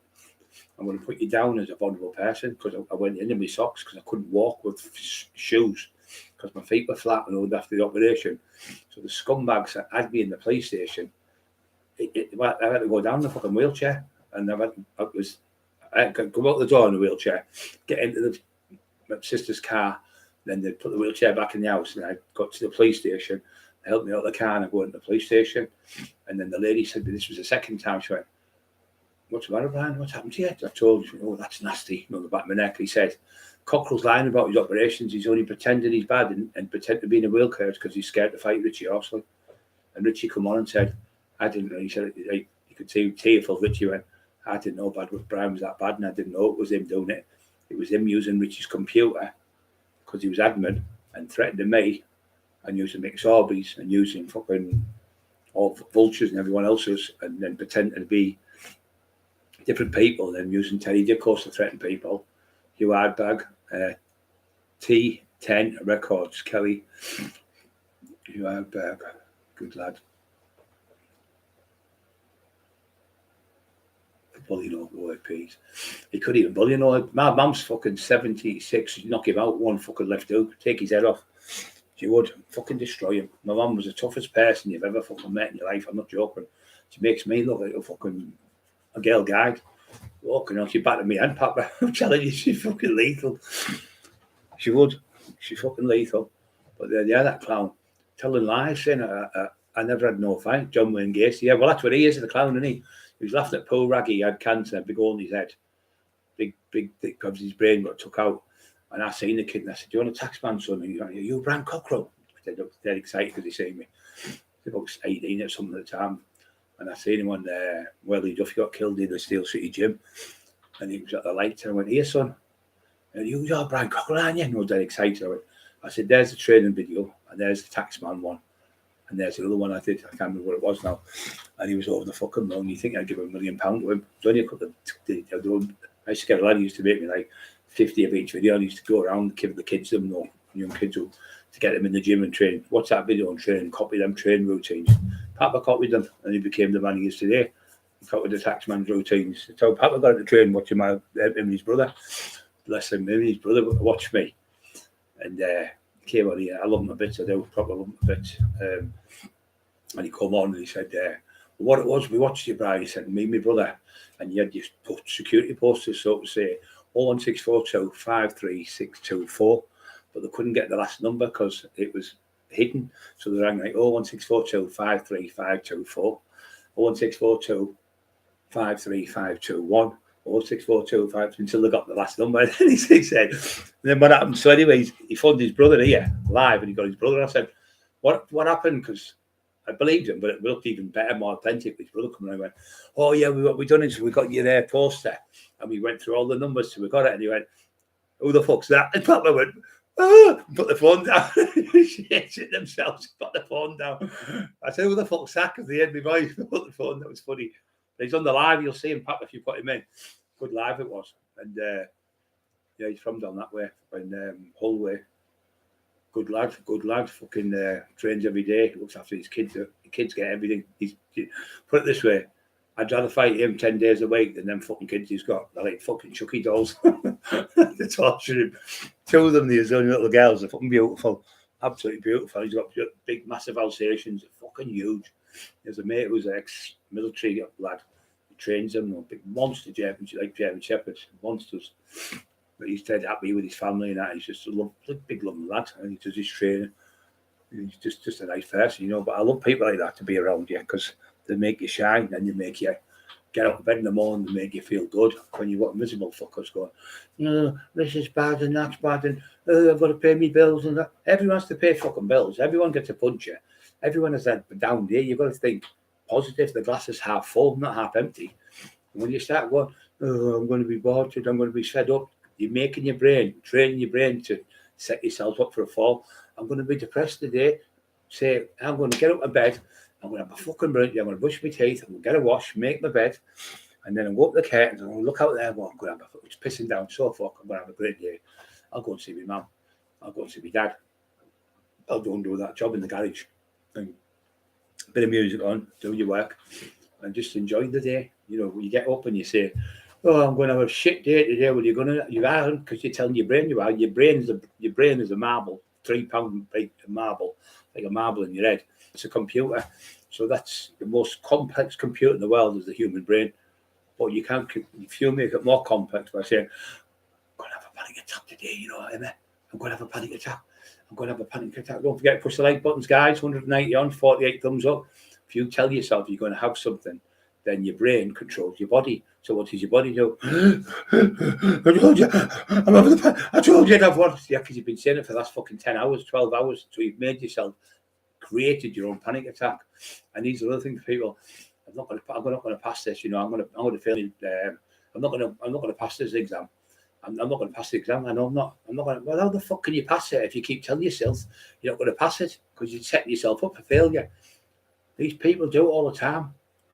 [SPEAKER 1] I'm going to put you down as a vulnerable person, because I went in my socks because I couldn't walk with shoes because my feet were flat and all after the operation. So the scumbags that had me in the police station, I had to go down the fucking wheelchair, and I could go out the door in a wheelchair, get into my sister's car. Then they put the wheelchair back in the house, and I got to the police station. They helped me out of the car and I go into the police station. And then the lady said, this was the second time. She went, what's the matter, Brian? What's happened to you? I told you, oh, that's nasty. On the back of my neck. He said, Cockerill's lying about his operations. He's only pretending he's bad and pretend to be in a wheelchair because he's scared to fight Richie Horsley. And Richie come on and said, I didn't know. He said, you could see tearful. Richie went, I didn't know Brian was that bad, and I didn't know it was him doing it. It was him using Richie's computer, because he was adamant and threatening me, and using McSorby's and using fucking all vultures and everyone else's, and then pretending to be different people, and then using Teddy Dickos to threaten people. Hugh Hardbag, T10 Records, Kelly. Hugh Hardbag, good lad. Bully no OAPs. He could even bully no. My mum's fucking 76. You'd knock him out one fucking left hook, take his head off. She would fucking destroy him. My mum was the toughest person you've ever fucking met in your life. I'm not joking. She makes me look like a girl guide. Walking on, she battered me and Papa. I'm telling you, she's fucking lethal. She would. She's fucking lethal. But yeah, that clown telling lies, saying I never had no fight. John Wayne Gacy. Yeah, well, that's what he is, the clown, isn't he? He was laughing at Paul Raggy. He had cancer, big hole in his head. Big, thick, because his brain got took out. And I seen the kid and I said, do you want a taxman, son? And he went, you Brian Cockerill? They looked dead excited because he seen me. He was 18 or something at the time. And I seen him on there. Well, he got killed in the Steel City gym. And he was at the light and I went, here, son. And you're Brian Cockerill, aren't you? And he was dead excited. I said, there's the training video and there's the taxman one. And there's another one I did. I can't remember what it was now. And he was over the fucking moon. You think I'd give him £1 million to him? It's only a couple of... I used to get a lad who used to make me like 50 of each video. I used to go around, give the kids them, young kids, to get them in the gym and train. Watch that video and train, copy them train routines. Papa copied them and he became the man he is today. He copied the taxman's routines. So Papa got into train watching him and his brother. Bless him, him and his brother watched me. And came on here. I love him a bit. I do probably love him a bit. And he come on and he said, what it was, we watched you, Brian. He said, me and my brother, and you had your security posters, so to say, 01642 53624, but they couldn't get the last number because it was hidden. So they rang like 01642 53524, 01642 53521, 06425 until they got the last number. And he said, and then what happened? So, anyways, he phoned his brother here live, and he got his brother. I said, what happened? Because I believed him, but it looked even better, more authentic. His brother coming around and went, oh, yeah, we done it. So we got you there poster. And we went through all the numbers, so we got it. And he went, who the fuck's that? And Papa went, put the phone down. Shit themselves, put the phone down. I said, who the fuck's that? Because they had me voice. Put the phone. That was funny. But he's on the live. You'll see him, Papa, if you put him in. Good live it was. And yeah, he's from down that way, in Hull way. Good lad. Fucking trains every day. Looks after his kids. The kids get everything. Put it this way, I'd rather fight him 10 days a week than them fucking kids he's got. They're like fucking Chucky dolls. They're torturing him. Two of them, the only little girls, are fucking beautiful. Absolutely beautiful. He's got big, massive Alsatians. They're fucking huge. There's a mate who's an ex-military lad. He trains them. Big monster German, like German Shepherds. Monsters. But he's dead happy with his family and that. He's just a big loving lad. And he does his training. He's just a nice person, you know. But I love people like that to be around you because they make you shine and they make you get out of bed in the morning and make you feel good when you've got miserable fuckers going, you know, this is bad and that's bad and I've got to pay me bills and that. Everyone has to pay fucking bills. Everyone gets a punch you. Everyone has that down day. You've got to think positive. The glass is half full, not half empty. And when you start going, oh, I'm going to be bored, I'm going to be fed up, you're making your brain, training your brain to set yourself up for a fall. I'm going to be depressed today. Say, I'm going to get up in bed. I'm going to have a fucking brilliant. I'm going to brush my teeth. I'm going to get a wash, make my bed, and then I'll go up the curtains and I'll look out there. Well, I'm going to have it's pissing down. So fuck. I'm going to have a great day. I'll go and see my mum. I'll go and see my dad. I'll go and do that job in the garage. And a bit of music on, do your work, and just enjoy the day. You know, when you get up and you say, oh, I'm going to have a shit day today. Well, you aren't, because you're telling your brain you are. Your brain is a marble, 3 pound big marble, like a marble in your head. It's a computer. So that's the most complex computer in the world is the human brain. But you can't, if you make it more complex by saying, I'm going to have a panic attack today, you know what I mean? I'm going to have a panic attack. I'm going to have a panic attack. Don't forget to push the like buttons, guys. 190 on, 48 thumbs up. If you tell yourself you're going to have something, then your brain controls your body. So what does your body do? I told you, I'm having the panic. I told you I'd have one. Yeah, because you've been saying it for the last fucking 10 hours, 12 hours. So you've made yourself, created your own panic attack. And these are other things, people. I'm not going to pass this. You know, I'm going to fail. I'm not going to pass this exam. I'm not going to pass the exam. I know I'm not going to. Well, how the fuck can you pass it if you keep telling yourself you're not going to pass it because you're setting yourself up for failure? These people do it all the time.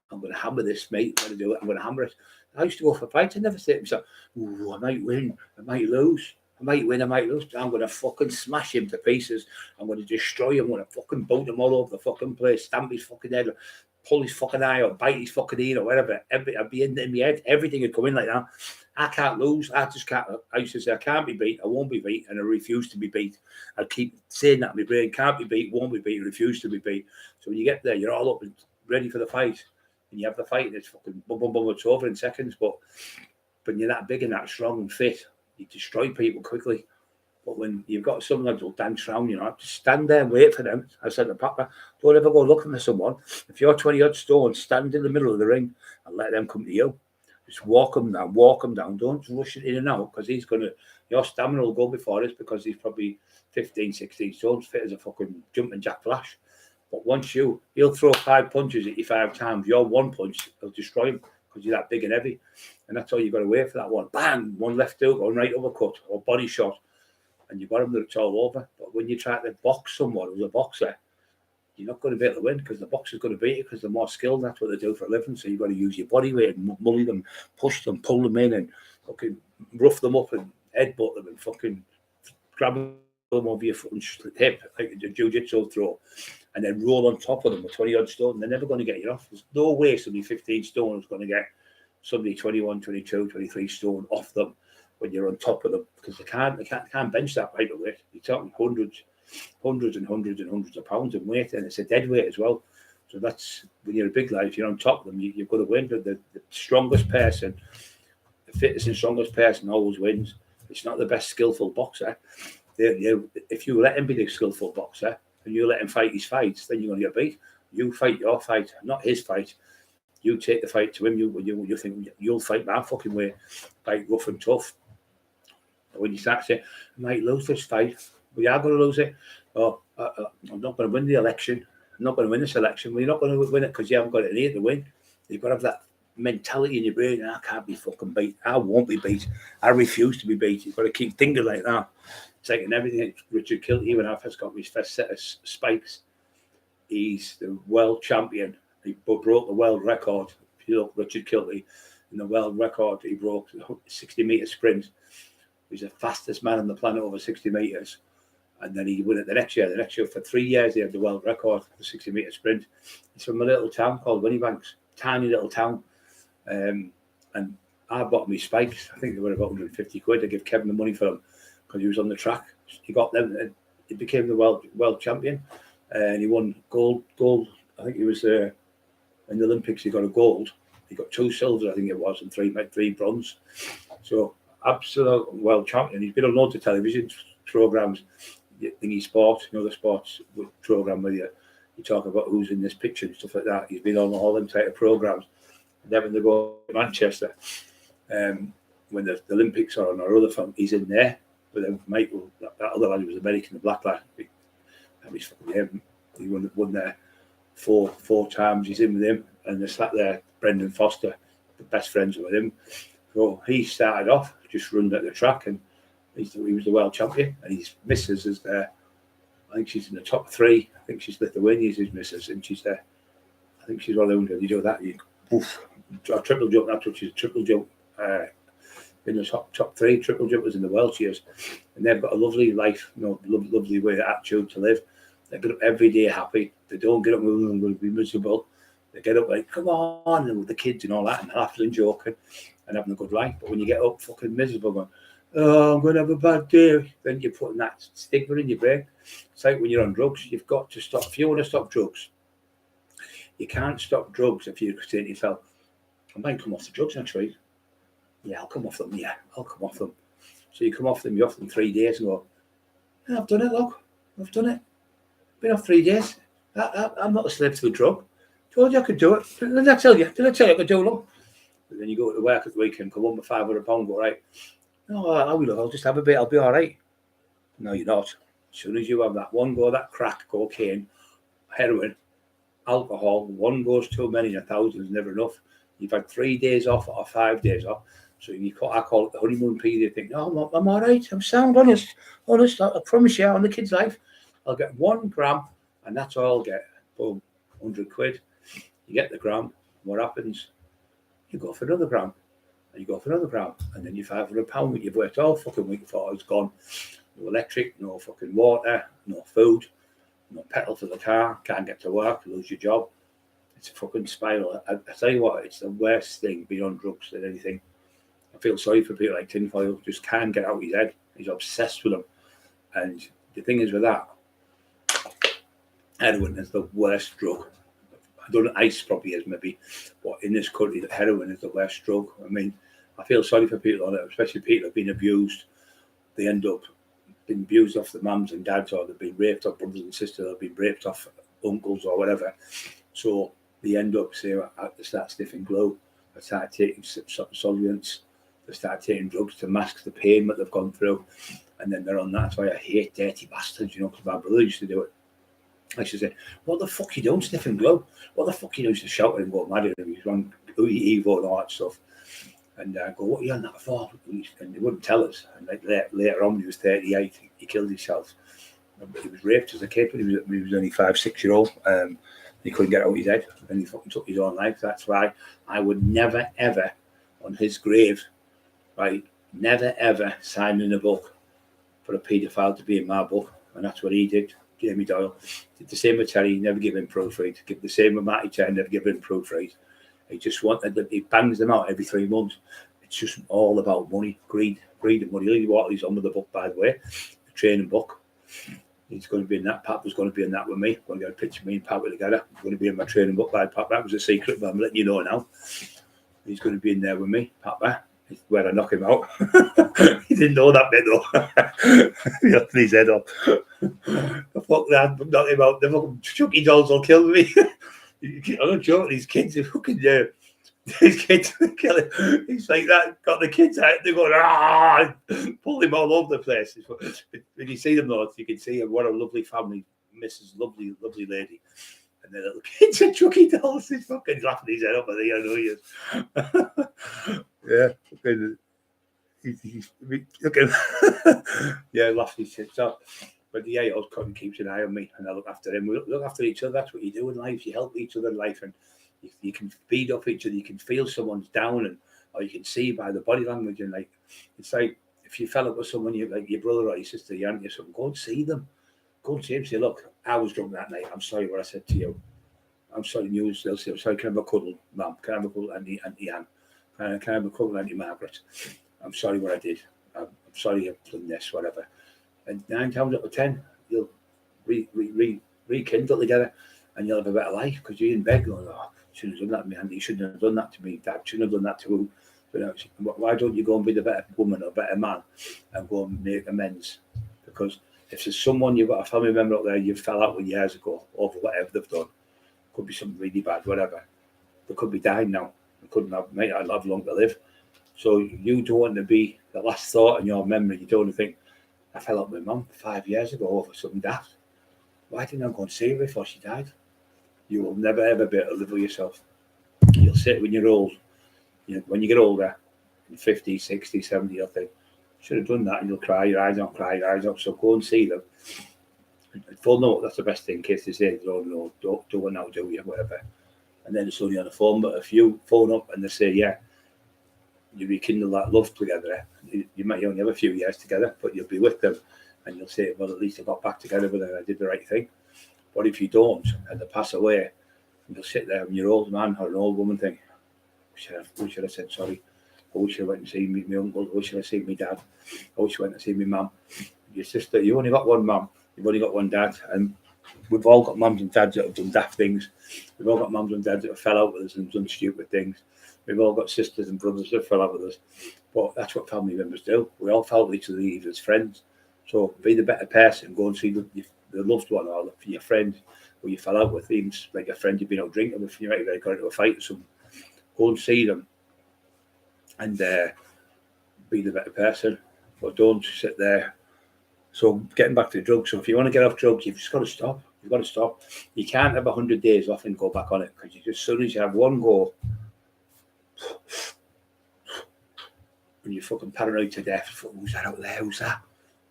[SPEAKER 1] I'm going to hammer this, mate. I'm going to do it. I'm going to hammer it. I used to go for fights. I never say to myself, ooh, I might win. I might lose. I might win. I might lose. I'm going to fucking smash him to pieces. I'm going to destroy him. I'm going to fucking boat him all over the fucking place, stamp his fucking head, pull his fucking eye or bite his fucking ear or whatever. I'd be in my head. Everything would come in like that. I can't lose. I just can't. I used to say I can't be beat. I won't be beat, and I refuse to be beat. I keep saying that in my brain. Can't be beat. Won't be beat. Refuse to be beat. So when you get there, you're all up and ready for the fight, and you have the fight, and it's fucking boom, boom, boom. It's over in seconds. But when you're that big and that strong and fit, you destroy people quickly. But when you've got someone that will dance around, you know, just stand there and wait for them. I said to Papa, don't ever go looking for someone. If you're 20 odd stone, stand in the middle of the ring and let them come to you. Just walk them down. Don't rush it in and out because your stamina will go before this because he's probably 15, 16 stones, fit as a fucking jumping jack flash. But once he'll throw 5 punches at you 5 times. Your one punch will destroy him because you're that big and heavy. And that's all you've got to wait for that one. Bang! One left hook or right uppercut or body shot. And you've got him that it's all over. But when you try to box someone who's a boxer, you're not going to be able to win because the boxer's going to beat you because they're more skilled. That's what they do for a living. So you've got to use your body weight and mully them, push them, pull them in and fucking rough them up and headbutt them and fucking grab them over your fucking hip like a jiu-jitsu throw and then roll on top of them with 20 odd stone. They're never going to get you off. There's no way somebody 15 stone is going to get somebody 21, 22, 23 stone off them when you're on top of them because they can't bench that weight of weight. You're talking hundreds of pounds of weight, and it's a dead weight as well. So that's when you're a big lad. If you're on top of them, you've got to win. The strongest person, The fittest and strongest person always wins. It's not the best skillful boxer. If you let him be the skillful boxer and you let him fight his fights, then you're going to get beat. You fight your fight, not his fight. You take the fight to him. You think you'll fight my fucking way, fight rough and tough. But when you start saying, I might lose this fight, we are going to lose it. Or I'm not going to win the election. I'm not going to win this election. Well, you're not going to win it because you haven't got it in here to win. You've got to have that mentality in your brain. I can't be fucking beat. I won't be beat. I refuse to be beat. You've got to keep thinking like that. It's like in everything. Richard Kilty, when I first got his first set of spikes, he's the world champion. He broke the world record. If you look, Richard Kilty, in the world record, he broke 60-metre sprint. He's the fastest man on the planet over 60 metres. And then he won it the next year. The next year, for 3 years, he had the world record for the 60-metre sprint. He's from a little town called Winniebanks, tiny little town. And I bought me spikes. I think they were about 150 quid. I gave Kevin the money for them because he was on the track. He got them. And he became the world champion. And he won gold. I think he was in the Olympics. He got a gold. He got 2 silvers, I think it was, and 3 bronze. So absolute world champion. He's been on loads of television programs. Thingy Sport, the sports program where you talk about who's in this picture and stuff like that. He's been on all them type of programs. And then when they go to Manchester, when the Olympics are on or other film, he's in there. But then Michael, that other lad who was American, the black lad, he won there four times. He's in with him, and they sat there. Brendan Foster, the best friends with him. So he started off just running at the track, and he was the world champion. And his missus is there. I think she's in the top 3. I think she's Lithuania's his missus, and she's there. I think she's one of them. You do that, you a triple jump. That's what she's a triple jump. In the top 3 triple jumpers in the world, she is. And they've got a lovely life, lovely way of attitude to live. They get up every day happy. They don't get up and will be miserable. They get up like, come on, and with the kids and all that, and laughing and joking and having a good life. But when you get up fucking miserable, going, oh, I'm going to have a bad day, then you're putting that stigma in your brain. It's like when you're on drugs, you've got to stop. If you want to stop drugs, you can't stop drugs if you're saying to yourself, I might come off the drugs next week. Yeah, I'll come off them. Yeah, I'll come off them. So you come off them, you're off them 3 days and go, yeah, I've done it, look. I've done it. Been off 3 days. I'm not a slave to a drug. Told you I could do it. Did I tell you I could do it? Look. And then you go to work at the weekend, come home with £500, go, right. No, I will. I'll just have a bit. I'll be all right. No, you're not. As soon as you have that one go, that crack, cocaine, heroin, alcohol, one goes too many, 1,000 is never enough. You've had 3 days off or 5 days off. So I call it the honeymoon period. You think, no, I'm all right. I'm sound, honest. I promise you, on the kid's life, I'll get 1 gram, and that's all I'll get. Boom, 100 quid. You get the gram. What happens? You go for another gram. And you go for another gram, and then your £500 that you've worked all fucking week for is gone. No electric, no fucking water, no food, no petrol for the car, can't get to work, lose your job. It's a fucking spiral. I tell you what, it's the worst thing being on drugs than anything. I feel sorry for people like Tinfoil, just can't get out of his head. He's obsessed with them. And the thing is with that, heroin is the worst drug. I don't know, ice probably is maybe, but in this country, the heroin is the worst drug. I mean, I feel sorry for people on it, especially people who have been abused. They end up being abused off the mums and dads, or they've been raped off brothers and sisters, they've been raped off uncles or whatever. So they end up saying, they start sniffing glue, they start taking solvents, they start taking drugs to mask the pain that they've gone through. And then they're on that. That's why I hate dirty bastards, because my brother used to do it. I used to say, what the fuck you doing sniffing glue? What the fuck you doing? He used to shout and go mad at him. He's on Evo and all that stuff. And I go, what are you on that for? And they wouldn't tell us. And like later on, when he was 38, he killed himself. He was raped as a kid when he was only 5, 6 year old. He couldn't get out of his head. And he fucking took his own life. That's why I would never, ever, on his grave, right, never, ever sign in a book for a paedophile to be in my book. And that's what he did. Jamie Doyle did the same with Terry, never give him proofread. Give the same with Matty Chen, never give him proofread. He just wanted he bangs them out every 3 months. It's just all about money, greed and money. Lee Watley's on with the book, by the way, the training book. He's going to be in that. Pat was going to be in that with me. Going to get a picture of me and Pat together. He's going to be in my training book by Pat. That was a secret, but I'm letting you know now. He's going to be in there with me, Papa. Where I knock him out. He didn't know that bit though. He knocked his head off. Fuck that, knock him out. The fucking Chucky dolls will kill me. I'm not joking, these kids are fucking these kids are killing. He's like that, got the kids out, they're going, ah, pull him all over the place. When you see them though, you can see what a lovely family, Mrs. Lovely, lovely lady. And the little kids are Chucky dolls. He's fucking laughing his head up. I know he is. Yeah. He's looking. Yeah, laughing his tits off. But yeah, he always keeps an eye on me, and I look after him. We look after each other. That's what you do in life. You help each other in life, and you can feed off each other. You can feel someone's down, and or you can see by the body language. And like, it's like if you fell up with someone, you like your brother or your sister, your aunt, or something, go and see them. Go and see him. Say, look, I was drunk that night. I'm sorry what I said to you. I'm sorry, news. They'll say, I'm sorry. Can I have a cuddle, Mum? Can I have a cuddle, Auntie Anne? Can I have a cuddle, Auntie Margaret? I'm sorry what I did. I'm sorry I've done this, whatever. And 9 times out of 10, you'll rekindle together, and you'll have a better life because you're in bed going, oh, shouldn't have done that to me, Andy. You shouldn't have done that to me, Dad. Shouldn't have done that to who? But why don't you go and be the better woman or better man and go and make amends? Because if there's someone, you've got a family member out there you fell out with years ago over whatever they've done, could be something really bad, whatever. They could be dying now. They couldn't have, mate, I'd have long to live. So you don't want to be the last thought in your memory. You don't want to think, I fell out with my mum 5 years ago over something daft. Why didn't I go and see her before she died? You will never ever be able to live with yourself. You'll sit when you're old. When you get older, 50, 60, 70, you'll think, should have done that, and you'll cry your eyes out, So go and see them. Full note, that's the best thing. In case they say, don't do it now, do you, whatever. And then it's only on the phone. But if you phone up and they say, yeah, you rekindle that love together, you might only have a few years together, but you'll be with them, and you'll say, well, at least I got back together with her, I did the right thing. But if you don't, and they pass away, you'll sit there and your old man or an old woman think, we should have said sorry. I wish I went and seen my uncle. I wish I had seen my dad. I wish I went and seen my mum. Your sister, you only got one mum. You've only got one dad. And we've all got mums and dads that have done daft things. We've all got mums and dads that have fell out with us and done stupid things. We've all got sisters and brothers that fell out with us. But that's what family members do. We all fell with each other even as friends. So be the better person. Go and see the loved one or your friend who you fell out with. Even like a friend you've been out drinking with. You might have got into a fight or something. Go and see them and be the better person. But don't sit there. So getting back to the drugs. So if you want to get off drugs, you've just got to stop. You've got to stop. You can't have 100 days off and go back on it, because as soon as you have one go, when you're fucking paranoid to death, who's that out there? Who's that?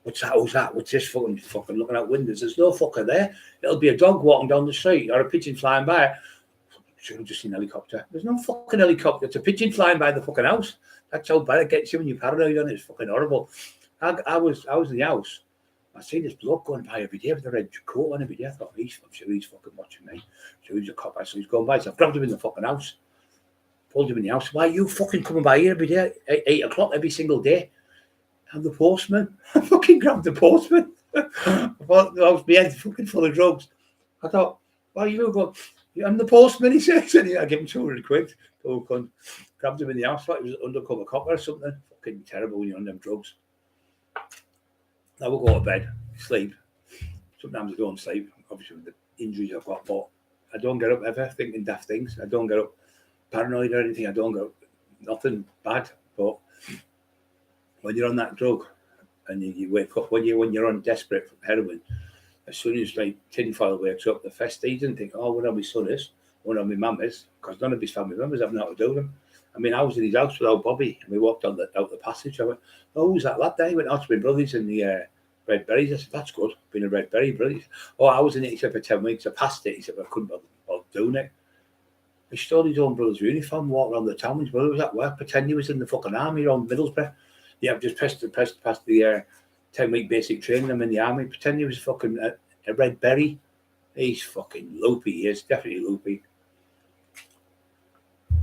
[SPEAKER 1] What's that? Who's that? What's this fucking looking out windows? There's no fucker there. It'll be a dog walking down the street or a pigeon flying by. Should have just seen a helicopter. There's no fucking helicopter. It's a pigeon flying by the fucking house. That's how bad it gets you when you're paranoid on it. It's fucking horrible. I was in the house. I seen this bloke going by every day with a red coat on every day. I thought, I'm sure he's fucking watching me. So he's a cop. So he's going by. So I've grabbed him in the fucking house. Pulled him in the house. Why are you fucking coming by here every day? 8 o'clock every single day. I'm the postman. I fucking grabbed the postman. I thought I was behind fucking full of drugs. I thought, why are you going? I'm the postman, he says. And I give him 200 quid. Oh, cunt. Grabbed him in the house. Thought he was an undercover cop or something. Fucking terrible when you're on them drugs. I will go to bed, sleep. Sometimes I don't sleep, obviously with the injuries I've got, but I don't get up ever thinking daft things. I don't get up paranoid or anything. I don't get up, nothing bad. But when you're on that drug and you wake up, when you're on desperate heroin, as soon as like tinfoil wakes up, the first day you didn't think, oh, I wonder how my son is, I wonder how my mum is, because none of his family members have nothing to do with him. I mean, I was in his house without Bobby, and we walked out the passage. I went, oh, who's that lad there? He went out to my brothers in the Red Berries. I said, that's good, being a Red Berry, brothers. Oh, I was in it, he said, for 10 weeks. I passed it. He said, I couldn't bother doing it. He stole his own brother's uniform, walked around the town. His brother was at work, pretend he was in the fucking army around Middlesbrough. Yeah, I've just passed the 10-week basic training. I'm in the army. Pretend he was fucking a Red Berry. He's fucking loopy. He is definitely loopy.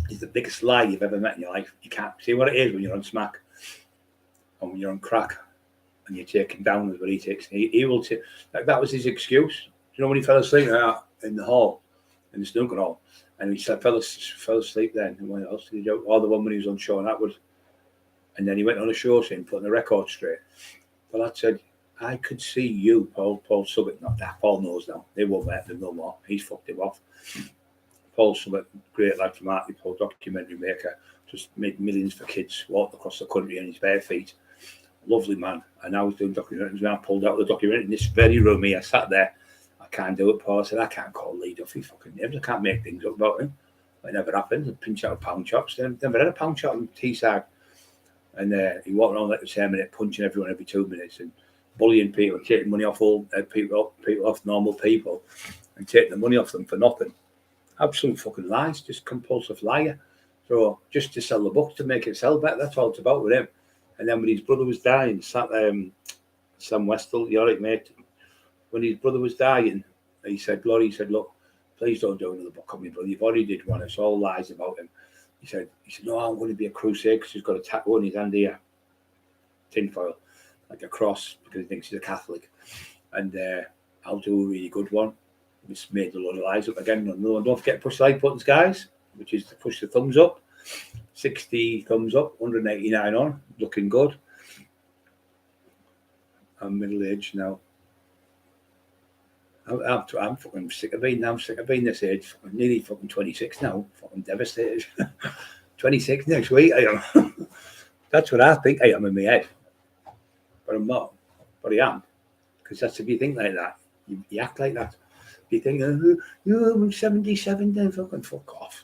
[SPEAKER 1] He's the biggest lie you've ever met in your life. You can't see what it is when you're on smack and when you're on crack and you're taking down with what he takes. He will take, like, that was his excuse. You know, when he fell asleep in the hall, in the snooker hall, and he said, fell asleep then. And what else did he do? Oh, the one when he was on show and that was. And then he went on a show saying, putting the record straight. The lad said, I could see you, Paul Subbott, not that, Paul knows now. They won't let them no more. He's fucked him off. Paul Subbott, great lad from Hartlepool, documentary maker, just made millions for kids, walked across the country on his bare feet. Lovely man. And I was doing documentaries and I pulled out the documentary in this very room here. I sat there. I can't do it, Paul. I said, I can't call Lee Duffy fucking names. I can't make things up about him. It never happened. I'd pinch out pound chops. Never had a pound chop in Teesside. And he walked around like the same minute, punching everyone every 2 minutes and bullying people, taking money off all people off normal people and taking the money off them for nothing. Absolute fucking lies, just compulsive liar. So just to sell the books to make it sell better, that's all it's about with him. And then when his brother was dying, Sam Westall, you're right, mate. When his brother was dying, he said, look, please don't do another book on me, brother. You've already did one. It's all lies about him. He said, no, I'm going to be a crusade because he's got a tattoo on his hand here, tinfoil, like a cross, because he thinks he's a Catholic. And I'll do a really good one. Just made a lot of lies up again. No, don't forget to push the like buttons, guys, which is to push the thumbs up. 60 thumbs up, 189 on, looking good. I'm middle-aged now. I'm fucking sick of being this age. I'm nearly fucking 26 now. Fucking devastated. 26 next week, I am. That's what I think I am in my head. But I'm not. But I am. Because that's if you think like that, you act like that. If you think, I'm 77, then fucking fuck off.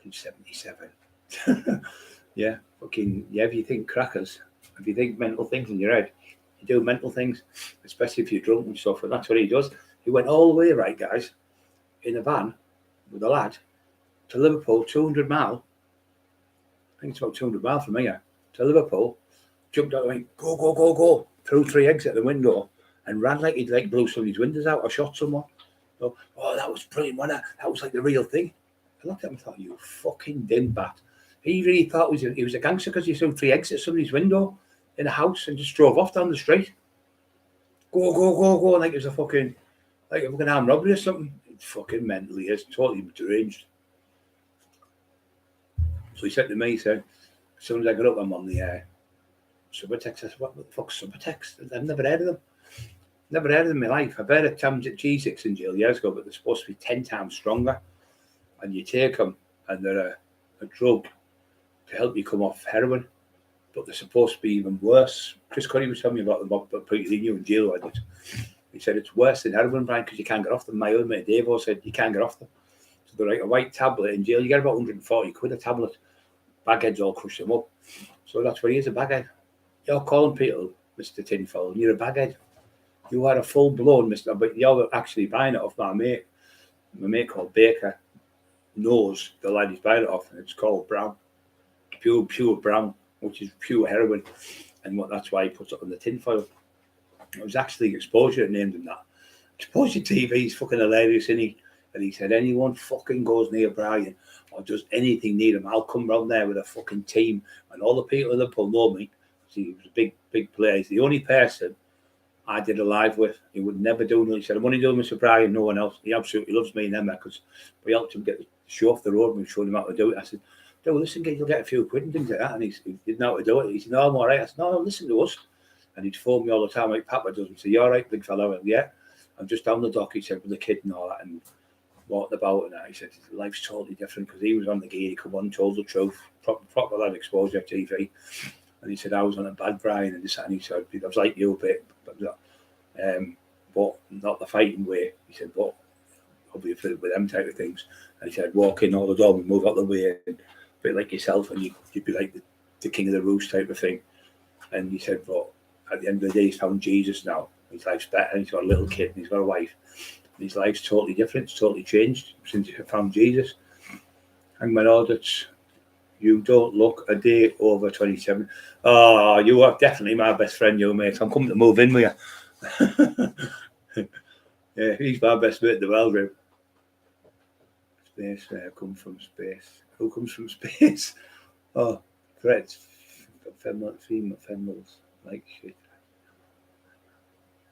[SPEAKER 1] I'm 77. Yeah, if you think crackers, if you think mental things in your head, you do mental things, especially if you're drunk and stuff, and that's what he does. He went all the way, right, guys, in a van with a lad to Liverpool, 200 mile. I think it's about 200 miles from here to Liverpool. Jumped out and went, go, threw 3 eggs at the window and ran like he'd blew somebody's windows out or shot someone. So, that was brilliant, wasn't it? That was like the real thing. I looked at him and thought, you fucking dimbat. He really thought he was a gangster because he threw 3 eggs at somebody's window in a house and just drove off down the street. Go, like it was a fucking armed robbery or something. It's fucking mental, he is, totally deranged. So he said to me, as soon as I got up, I'm on the Subutex. I said, what the fuck's Subutex? I've never heard of them. Never heard of them in my life. I've heard of G6 in jail years ago, but they're supposed to be 10 times stronger. And you take them, and they're a drug to help you come off heroin. But they're supposed to be even worse. Chris Curry was telling me about them, but Peter knew in jail. He said it's worse than heroin, Brian, because you can't get off them. My old mate Dave said you can't get off them. So they're like a white tablet in jail. You get about 140 quid a tablet. Bagheads all crush them up. So that's what he is, a baghead. You're calling people Mr. Tinfoil, and you're a baghead. You are a full-blown Mr. But you're actually buying it off my mate. My mate called Baker knows the lad he's buying it off, and it's called Brown. Pure Brown, which is pure heroin. And that's why he puts it on the tinfoil. It was actually Exposure that named him that. Exposure TV is fucking hilarious, isn't he? And he said, anyone fucking goes near Brian or does anything near him, I'll come round there with a fucking team. And all the people in Liverpool know me. See, he was a big player. He's the only person I did a live with. He would never do it. He said, I'm only doing Mr. Brian, no one else. He absolutely loves me and Emma because we helped him get the show off the road and we showed him how to do it. I said, no, listen, you'll get a few quid and things like that. And he didn't know how to do it. He said, no, I'm all right. I said, no, listen to us. And he'd phone me all the time like Papa does and say, you all right, big fella? And yeah, I'm just down the dock, he said, with the kid and all that, and walked about and that. He said, life's totally different because he was on the gear, he come on, told the truth, proper lad Exposure TV. And he said, I was on a bad Brian and this, and he said, I was like you a bit, but not the fighting way. He said, but obviously with them type of things. And he said, walk in all the door and move out the way, and a bit like yourself, and you'd be like the king of the roost type of thing. And he said, but at the end of the day, he's found Jesus now. His life's better. He's got a little kid and he's got a wife. And his life's totally different. It's totally changed since he found Jesus. And my audits, you don't look a day over 27. Oh, you are definitely my best friend, you mate. I'm coming to move in with you. Yeah, he's my best mate in the world, Rim. Space, come from space. Who comes from space? Oh, threats. Female females like shit.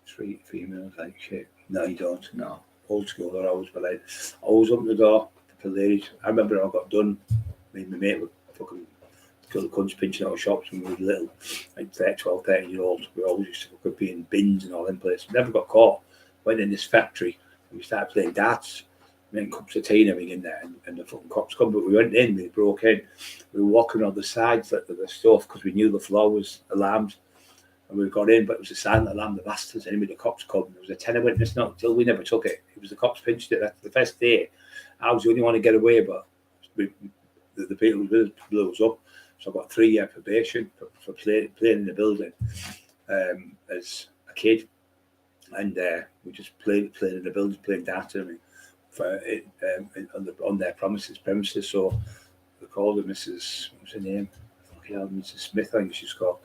[SPEAKER 1] Street females like shit. No, you don't. No. Old school, I always polite. Always open the door. The ladies. I remember I got done. Me and my mate were fucking Till the cunts pinching out of shops when we were little, like 12, 13-year-olds. We always used to be in bins and all them places. Never got caught. Went in this factory and we started playing darts. We had cups of tea and everything in there, and the fucking cops come. But we went in, we broke in. We were walking on the sides of the stuff because we knew the floor was alarmed. And we got in, but it was a silent alarm, the bastards. Anyway, the cops come. There was a tenner witness not until we never took it. It was the cops pinched it. That's the first day. I was the only one to get away, but the people who blew us up. So I got 3-year probation for playing in the building as a kid. And we just played in the building, playing darts on their premises. So they called her Mrs. What's her name? Mrs. Smith, I think she's called.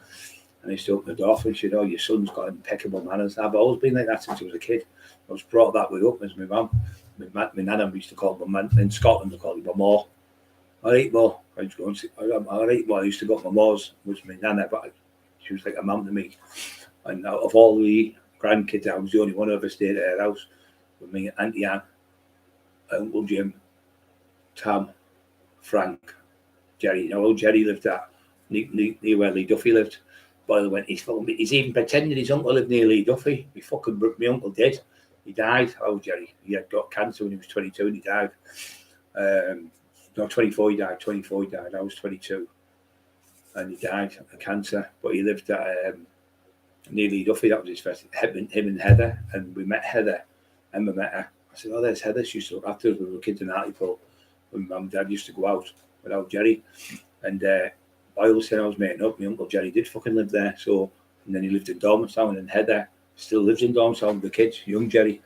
[SPEAKER 1] And I used to open the door and she said, "Oh, your son's got impeccable manners." I've always been like that since I was a kid. I was brought that way up as my mum. My nana used to call my mum. In Scotland, they called her my ma. I eat more. I used to go and see, I eat more. I used to go to my ma's, was my nana, but she was like a mum to me. And out of all the grandkids, I was the only one who ever stayed at her house with me, Auntie Anne, Uncle Jim, Tom, Frank, Jerry. You know, old Jerry lived at near where Lee Duffy lived. By the way, he's even pretending his uncle lived near Lee Duffy. My uncle did. He died. Oh, Jerry. He had got cancer when he was 22 and he died. No, 24 he died. 24 he died. I was 22. And he died of cancer. But he lived at near Lee Duffy. That was his first. Him and Heather. And we met Heather. And we met her. I said, "Oh, there's Heather." She used to look after us when we were kids in Hartlepool. When Mum and Dad used to go out without Jerry. And I always said I was making up. My Uncle Jerry did fucking live there. So, and then he lived in Dormanstown, and Heather still lives in Dormanstown with the kids, young Jerry.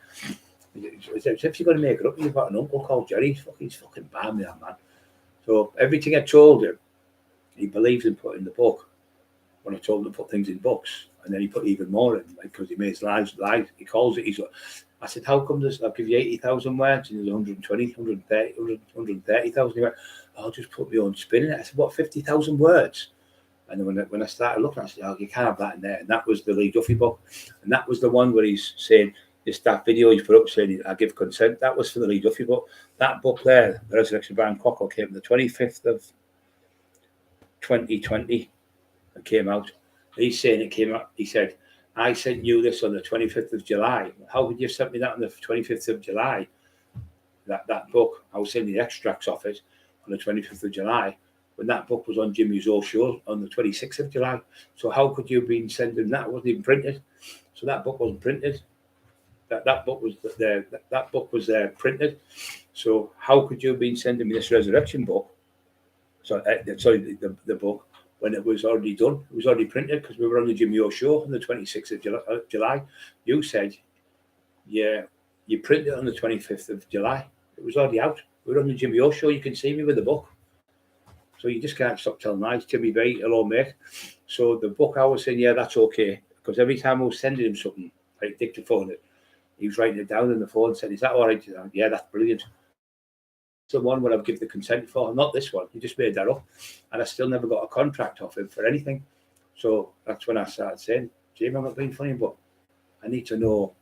[SPEAKER 1] If you're going to make it up, you've got an uncle called Jerry. He's fucking balmy, that man. So everything I told him, he believes in putting in the book. When I told him to put things in books, and then he put even more in, because he makes lies. He calls it. I said, "How come I'll give you 80,000 words and there's 120, 130, 130,000? He went, "I'll just put my own spin in it." I said, "What, 50,000 words?" And then when I started looking, I said, "Oh, you can't have that in there." And that was the Lee Duffy book. And that was the one where he's saying, that video he's put up saying, "I give consent." That was for the Lee Duffy book. That book there, The Resurrection of Brian Cockerill, came the 25th of 2020. It came out. He's saying it came out. He said, "I sent you this on the 25th of July. How would you have sent me that on the 25th of July? That book, I was sending the extracts of it on the 25th of July, when that book was on Jimmy's old show on the 26th of July. So how could you have been sending that? It wasn't even printed. So that book wasn't printed. That book was there. That book was there printed. So how could you have been sending me this resurrection book? So the book, when it was already done, it was already printed, because we were on the Jimmy O show on the 26th of July. You said, yeah, you printed it on the 25th of July. It was already out. We were on the Jimmy O show. You can see me with the book. So you just can't stop telling lies. Jimmy B, hello, mate. So the book, I was saying, yeah, that's okay. Because every time I was sending him something, like dictaphone it, he was writing it down on the phone and said, "Is that all right?" "Yeah, that's brilliant." It's the one where I've given the consent for, not this one. He just made that up. And I still never got a contract off him for anything. So that's when I started saying, "Jim, I'm not being funny, but I need to know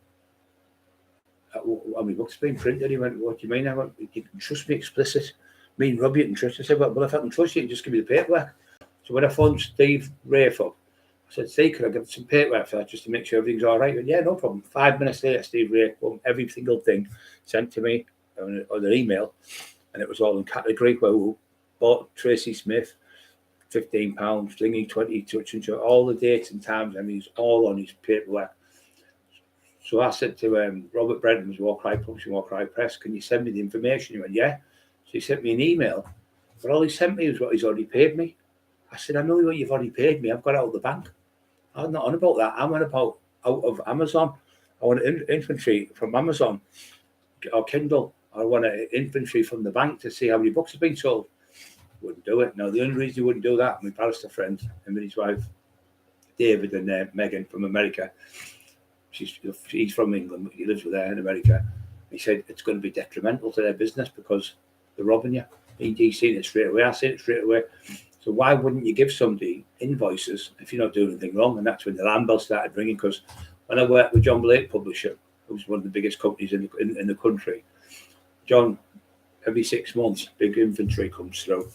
[SPEAKER 1] how many books being printed." He went, "What do you mean?" I went, "You can trust me explicit. Me and Robbie, you can trust." I said, "Well, if I can trust you, just give me the paperwork." So when I phoned Steve Rafe up, I said, "Steve, can I get some paperwork for that just to make sure everything's all right?" He went, "Yeah, no problem." 5 minutes later, Steve Rafe, every single thing sent to me on an email, and it was all in category where we bought Tracy Smith, £15, Slingy 20, touch and show, all the dates and times, and he's all on his paperwork. So I said to Robert Brenton, who's War Cry Publishing, War Cry Press, "Can you send me the information?" He went, "Yeah." So he sent me an email, but all he sent me was what he's already paid me. I said, "I know what you've already paid me. I've got it out of the bank. I'm not on about that. I'm on about out of Amazon. I want inventory from Amazon or Kindle. I want an inventory from the bank to see how many books have been sold." Wouldn't do it. Now, the only reason he wouldn't do that, my barrister friend, him and his wife, David and Megan from America, he's from England, he lives with her in America. He said it's going to be detrimental to their business because they're robbing you. He's seen it straight away. I seen it straight away. So why wouldn't you give somebody invoices if you're not doing anything wrong? And that's when the alarm bell started ringing, because when I worked with John Blake Publisher, who's one of the biggest companies in the country, John, every 6 months, big inventory comes through.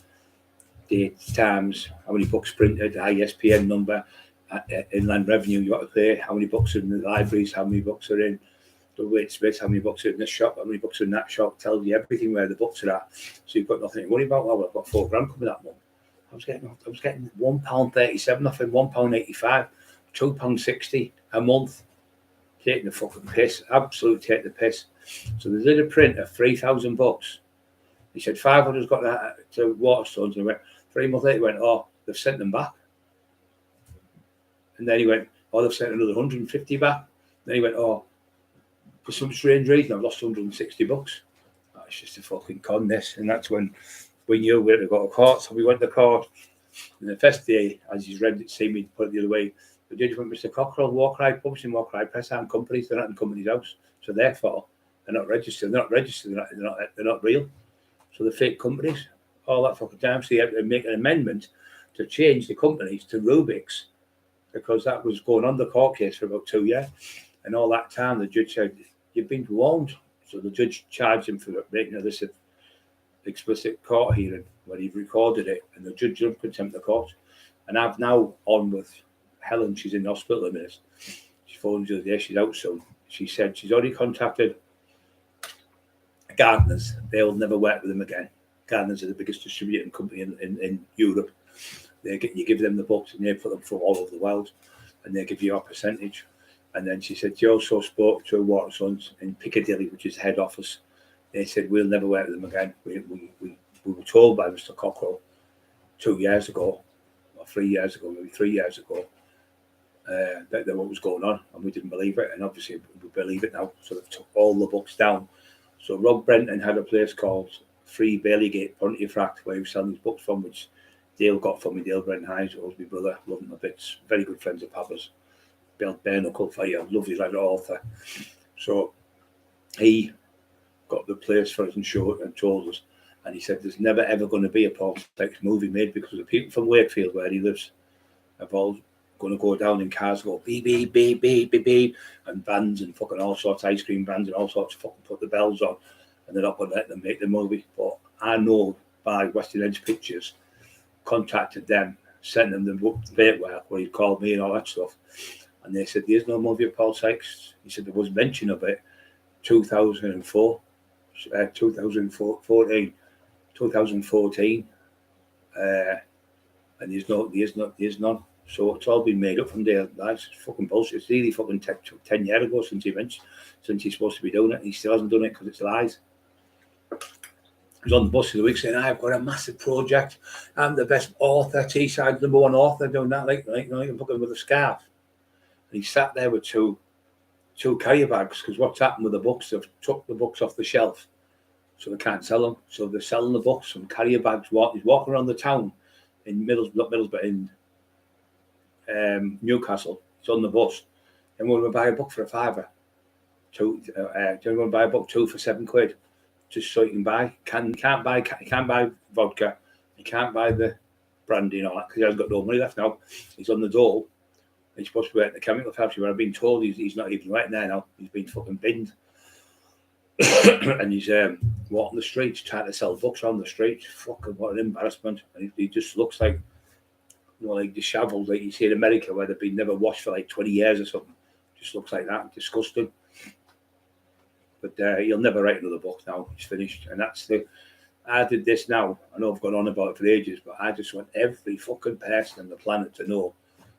[SPEAKER 1] dates, times, how many books printed, ISBN number, inland revenue you got to pay, how many books are in the libraries, how many books are in the Waitsmiths, how many books are in this shop, how many books are in that shop, tells you everything where the books are at. So you've got nothing to worry about. Well, I've got $4 grand coming that month. I was getting £1.37 off him, £1.85, £2.60 a month. Taking the fucking piss, absolutely taking the piss. So they did a print of 3,000 books. He said 500's got that to Waterstones, and I went 3 months later. He went, oh, they've sent them back. And then he went, oh, they've sent another 150 back. Then he went, oh, for some strange reason, I've lost 160 books. That's just a fucking con, this. And that's when we knew we had to go to court. So we went to court. And the first day, as he's read it, see me put it the other way, the judge went, Mr. Cockerill, Warcry Publishing, Warcry Press aren't companies, they're not in company's house. So therefore, they're not registered. They're not registered. They're not real. So they're fake companies all that fucking time. So you had to make an amendment to change the companies to Rubik's, because that was going on the court case for about 2 years. And all that time, the judge said, you've been warned. So the judge charged him for making this explicit court hearing where he recorded it, and the judge jumped contempt of court. And I've now on with Helen, she's in the hospital in a minute. She phoned the other day, she's out soon. She said she's already contacted Gardeners. They'll never work with them again. Gardeners are the biggest distributing company in Europe. You give them the books and they put them from all over the world, and they give you a percentage. And then she said she also spoke to Waterstones in Piccadilly, which is head office. They said we'll never work with them again. We were told by Mr. Cockerill 2 years ago, or 3 years ago, maybe 3 years ago, that what was going on, and we didn't believe it. And obviously we believe it now. So they've took all the books down. So Rob Brenton had a place called 3 Bailey Pontefract where he was selling his books from, which Dale got for me. Dale Brenton Hines, who was my brother, loved him a bit. Very good friends of Papa's. Built bare knuckle for you, lovely like author. So he got the place for us and showed and told us, and he said there's never ever going to be a Paul Sykes movie made because the people from Wakefield where he lives have all going to go down in cars, go beep beep beep beep beep beep, and bands and fucking all sorts of ice cream brands and all sorts of fucking put the bells on, and they're not going to let them make the movie. But I know by Western Edge Pictures contacted them, sent them the paperwork where he called me and all that stuff. And they said, there's no movie of Paul Sykes. He said there was mention of it 2004, 2014, and there's none. So it's all been made up from there. That's fucking bullshit. It's really fucking 10 years ago since he's supposed to be doing it. He still hasn't done it because it's lies. He was on the bus the week saying, I've got a massive project. I'm the best author, Teesside #1 author, doing that like fucking with a scarf. And he sat there with two carrier bags, because what's happened with the books, they've took the books off the shelf, so they can't sell them. So they're selling the books from carrier bags. He's walking around the town in Newcastle. He's on the bus. And we're going to buy a book for £5. Do you want to buy a book 2 for £7? Just so you can buy. Can't buy vodka. You can't buy the brandy and all that because he hasn't got no money left now. He's on the dole. He's supposed to be at the chemical factory where I've been told he's not even right there now. He's been fucking binned. And he's walking the streets trying to sell books on the street. Fucking what an embarrassment. And he just looks like, like disheveled, like you see in America where they've been never washed for like 20 years or something. Just looks like that. Disgusting. But he'll never write another book now. He's finished. And I did this now. I know I've gone on about it for ages, but I just want every fucking person on the planet to know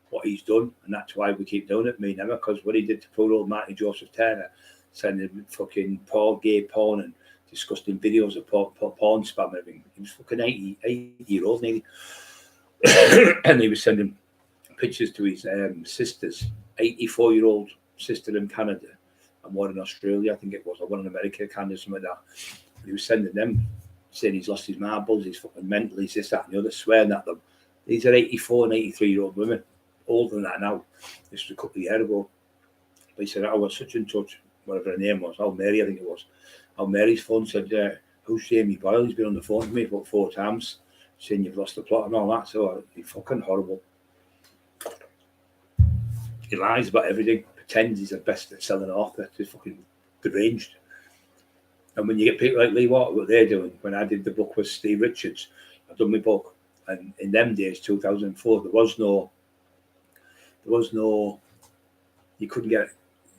[SPEAKER 1] what he's done, and that's why we keep doing it, me and Emma, because what he did to poor old Marty Joseph Turner, sending fucking gay porn and disgusting videos of porn spam and everything. He was fucking 80-year-old nearly. And he was sending pictures to his sisters, 84-year-old sister in Canada and one in Australia, I think it was, or one in America, Canada, something like that. And he was sending them, saying he's lost his marbles, he's fucking mental, he's this, that, and the other, swearing at them. These are 84 and 83-year-old women. Older than that now. This was a couple of years ago. But he said, I was such in touch, whatever her name was, Mary, I think it was. Mary's phone said, who's Jamie Boyle? He's been on the phone to me about 4 times, saying you've lost the plot and all that. So he's fucking horrible. He lies about everything, pretends he's the best at selling author. He's fucking deranged. And when you get people like Lee Water, what they're doing, when I did the book with Steve Richards, I've done my book, And in them days, 2004, there was no, you couldn't get,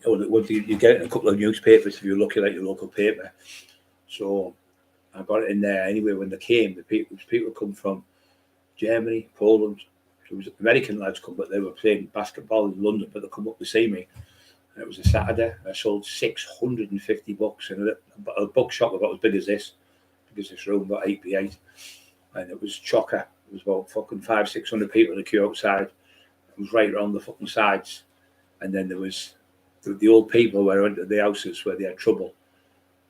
[SPEAKER 1] you get a couple of newspapers if you're lucky, like your local paper. So I got it in there anyway. When they came, the people come from Germany, Poland. It was American lads come, but they were playing basketball in London, but they come up to see me. And it was a Saturday. I sold $650 in a bookshop about as big as this room, about 8x8. And it was chocker. It was about fucking 500-600 people in the queue outside. It was right around the fucking sides. And then there was the old people where I went to the houses where they had trouble.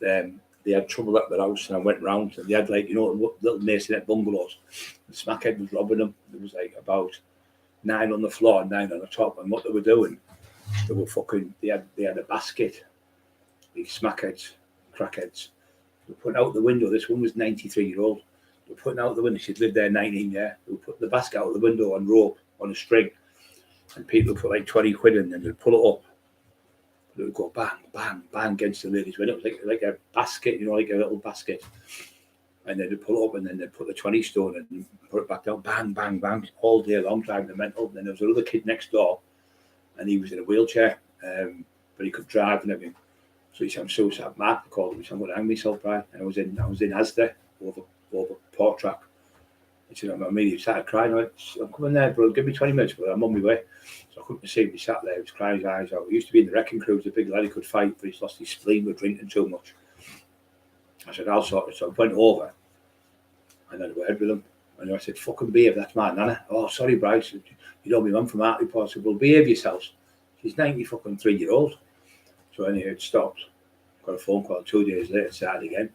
[SPEAKER 1] They had trouble at their house, and I went round, and they had, like, little masonette bungalows. The smackhead was robbing them. There was like about 9 on the floor and 9 on the top. And what they were doing, they had a basket, these smackheads, crackheads. They were putting out the window. This one was 93-year-old. They were putting out the window. She'd lived there 19 years. They were putting the basket out the window on rope, on a string. And people put like 20 quid in, and they'd pull it up. It would go bang, bang, bang against the lady's window. It was like a basket, like a little basket. And then they'd pull it up, and then they'd put the 20 stone in and put it back down. Bang, bang, bang, all day long, driving the mental. And then there was another kid next door, and he was in a wheelchair, but he could drive and everything. So he said, "I'm so sad, Mark," called him. He said, "I'm going to hang myself, Brian." And I was in Asda over Port Track. He said, he started crying. I went, "I'm coming there, bro. Give me 20 minutes, but I'm on my way." So I couldn't see him. He sat there. He was crying his eyes out. He used to be in the wrecking crew. He was a big lad. He could fight, but he's lost his spleen with drinking too much. I said, "I'll sort it." So I went over, and then I went with him. And I said, "Fucking behave. That's my nana." "Oh, sorry, Bryce. You know my mum from Art Report." I said, "Well, behave yourselves." She's 93-year-old. So anyway, it stopped. Got a phone call 2 days later, started again.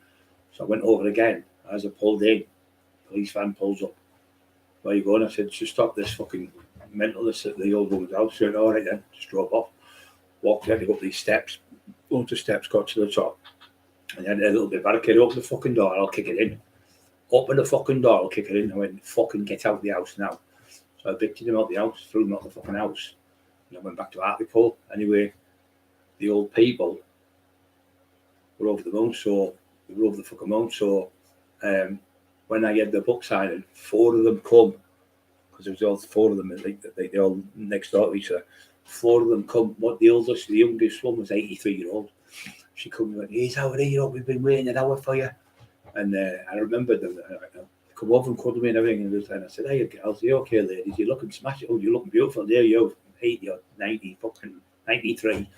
[SPEAKER 1] So I went over again. As I pulled in, police van pulls up. "Where you going?" I said, "Just stop this fucking mentalness at the old woman's house." She went, "All right then." Just drove off. Walked up these steps. Loads of steps, got to the top. And then a little bit barricade. Open the fucking door, I'll kick it in. Open the fucking door, I'll kick it in. I went, "Fucking get out of the house now." So I evicted him out the house, threw him out the fucking house. And I went back to Hartlepool. Anyway, the old people were over the moon, so they were over the fucking moon. So when I had the book signing, 4 of them come, because there was all 4 of them, they all next door to each other. 4 of them come. What the youngest one was 83-year-old. She come and went, "He's out here, we've been waiting an hour for you." And I remembered them. Come over and cuddle me and everything. And I said, "Hey, girls, you okay, ladies? You're looking smashing. Oh, you're looking beautiful. There you're 80 or 90, fucking 93.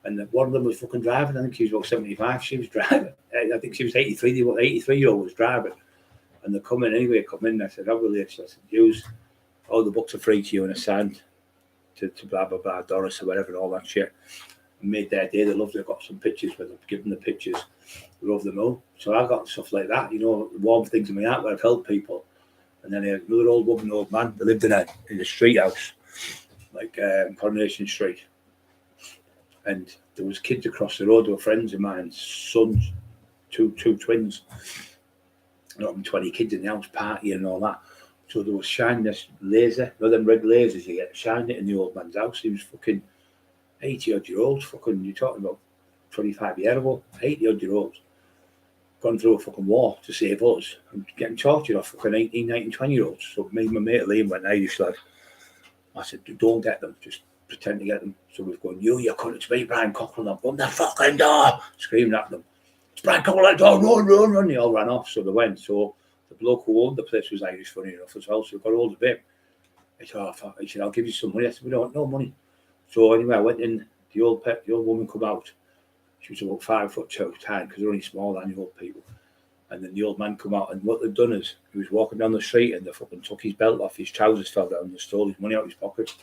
[SPEAKER 1] And one of them was fucking driving. I think she was about 75. She was driving. I think she was 83. The 83-year-old was driving. And they come in anyway. I said, "How will they?" So I said, "Use all the books are free to you and a sand to blah, blah, blah, Doris or whatever, and all that shit." And made their day. They loved it. I got some pictures with them, given the pictures. They loved them all. So I got stuff like that, warm things in my heart where I've helped people. And then I had another old woman, old man. They lived in a street house, like Coronation Street. And there was kids across the road. They were friends of mine, sons, two twins. 20 kids in the house partying and all that. So they were shining this laser, them red lasers you get, shining it in the old man's house. He was fucking 80-odd-year-old. Fucking, you're talking about 25 years ago, 80-odd-year-olds. Gone through a fucking war to save us and getting tortured off fucking 18, 19, 20-year-olds. So me and my mate Liam went, "Irish lad." I said, "Don't get them, just pretend to get them." So we've gone, you cunt, it's me, Brian Cockerill. Open the fucking door, screaming at them. "It's Brian Cockerill, door, run. They all ran off. So they went. So the bloke who owned the place was Irish, funny enough, as well. So we got hold of him. He said, "Oh, fuck." He said, "I'll give you some money." I said, "We don't want no money." So anyway, I went in. The old woman come out. She was about 5'2", tiny, because they're only small than the old people. And then the old man come out, and what they'd done is he was walking down the street, and they fucking took his belt off, his trousers fell down, and stole his money out of his pocket.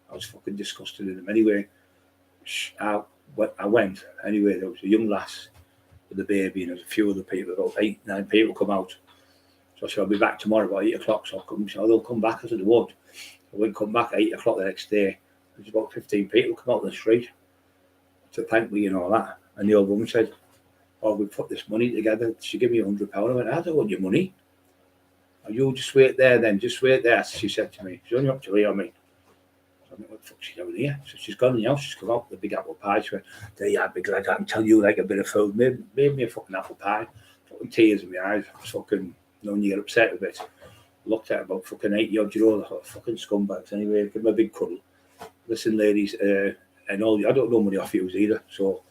[SPEAKER 1] I was fucking disgusted in him. Anyway, I went. Anyway, there was a young lass with a baby, and there was a few other people, about 8, 9 people come out. So I said, "I'll be back tomorrow about 8 o'clock. So they'll come back. I said, "They won't." I wouldn't come back at 8 o'clock the next day. There's about 15 people come out on the street to thank me and all that. And the old woman said, "Oh, we put this money together. She gave me £100. I went, "I don't want your money." "Oh, you just wait there then, just wait there," she said to me. "She's only up to here on me." So I went, "What the fuck's she doing here?" So she's gone in the house, she's come out with a big apple pie. She went, "There you are, big lad, I can tell you like a bit of food." Made me a fucking apple pie. Fucking tears in my eyes. Fucking, when you get upset a bit. Looked at about fucking 80-odd-year-old fucking scumbags anyway. Give them a big cuddle. Listen, ladies, and all, I don't know money off you either, so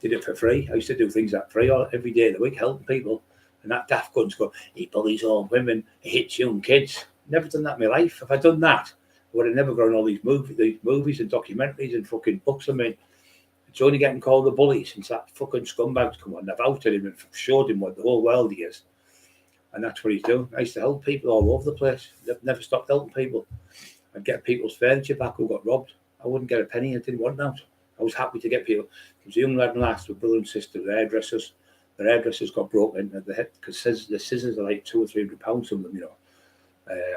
[SPEAKER 1] did it for free. I used to do things that free every day of the week, helping people. And that daft gun's go, he bullies old women, he hits young kids. Never done that in my life. If I'd done that, I would have never grown all these movies and documentaries and fucking books. I mean, it's only getting called the bully since that fucking scumbag's come on. They've outed him and showed him what the whole world he is. And that's what he's doing. I used to help people all over the place. They've never stopped helping people. I'd get people's furniture back who got robbed. I wouldn't get a penny. I didn't want that. I was happy to get people. There was a young lad and lass with brother and sister, their hairdressers. Their hairdressers got broken at the head because the scissors are like £200 or £300, some of them, you know.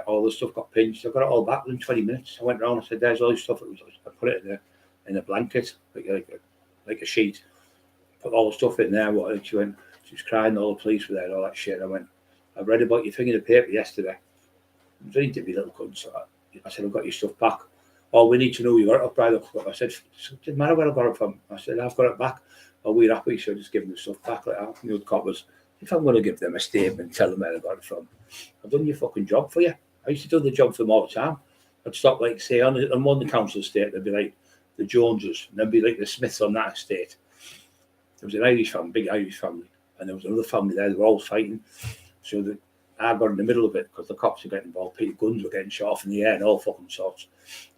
[SPEAKER 1] All the stuff got pinched. I got it all back within 20 minutes. I went round and said, there's all this stuff. I put it in a blanket, like a sheet. Put all the stuff in there. She was crying, all the police were there and all that shit. I went, I read about your thing in the paper yesterday. I was reading to me little cunt, so I said, I've got your stuff back. Oh, we need to know you got it up by the club. I said, it didn't matter where I got it from. I said, I've got it back. Oh, we're happy, so just give them the stuff back like that. The coppers, if I'm going to give them a statement, tell them where I got it from. I've done your fucking job for you. I used to do the job for them all the time. I'd stop, like, say, on one of the council estate, there'd be like the Joneses, and there'd be like the Smiths on that estate. There was an Irish family, big Irish family, and there was another family there. They were all fighting. So I got in the middle of it because the cops were getting involved. People, guns were getting shot off in the air and all fucking sorts.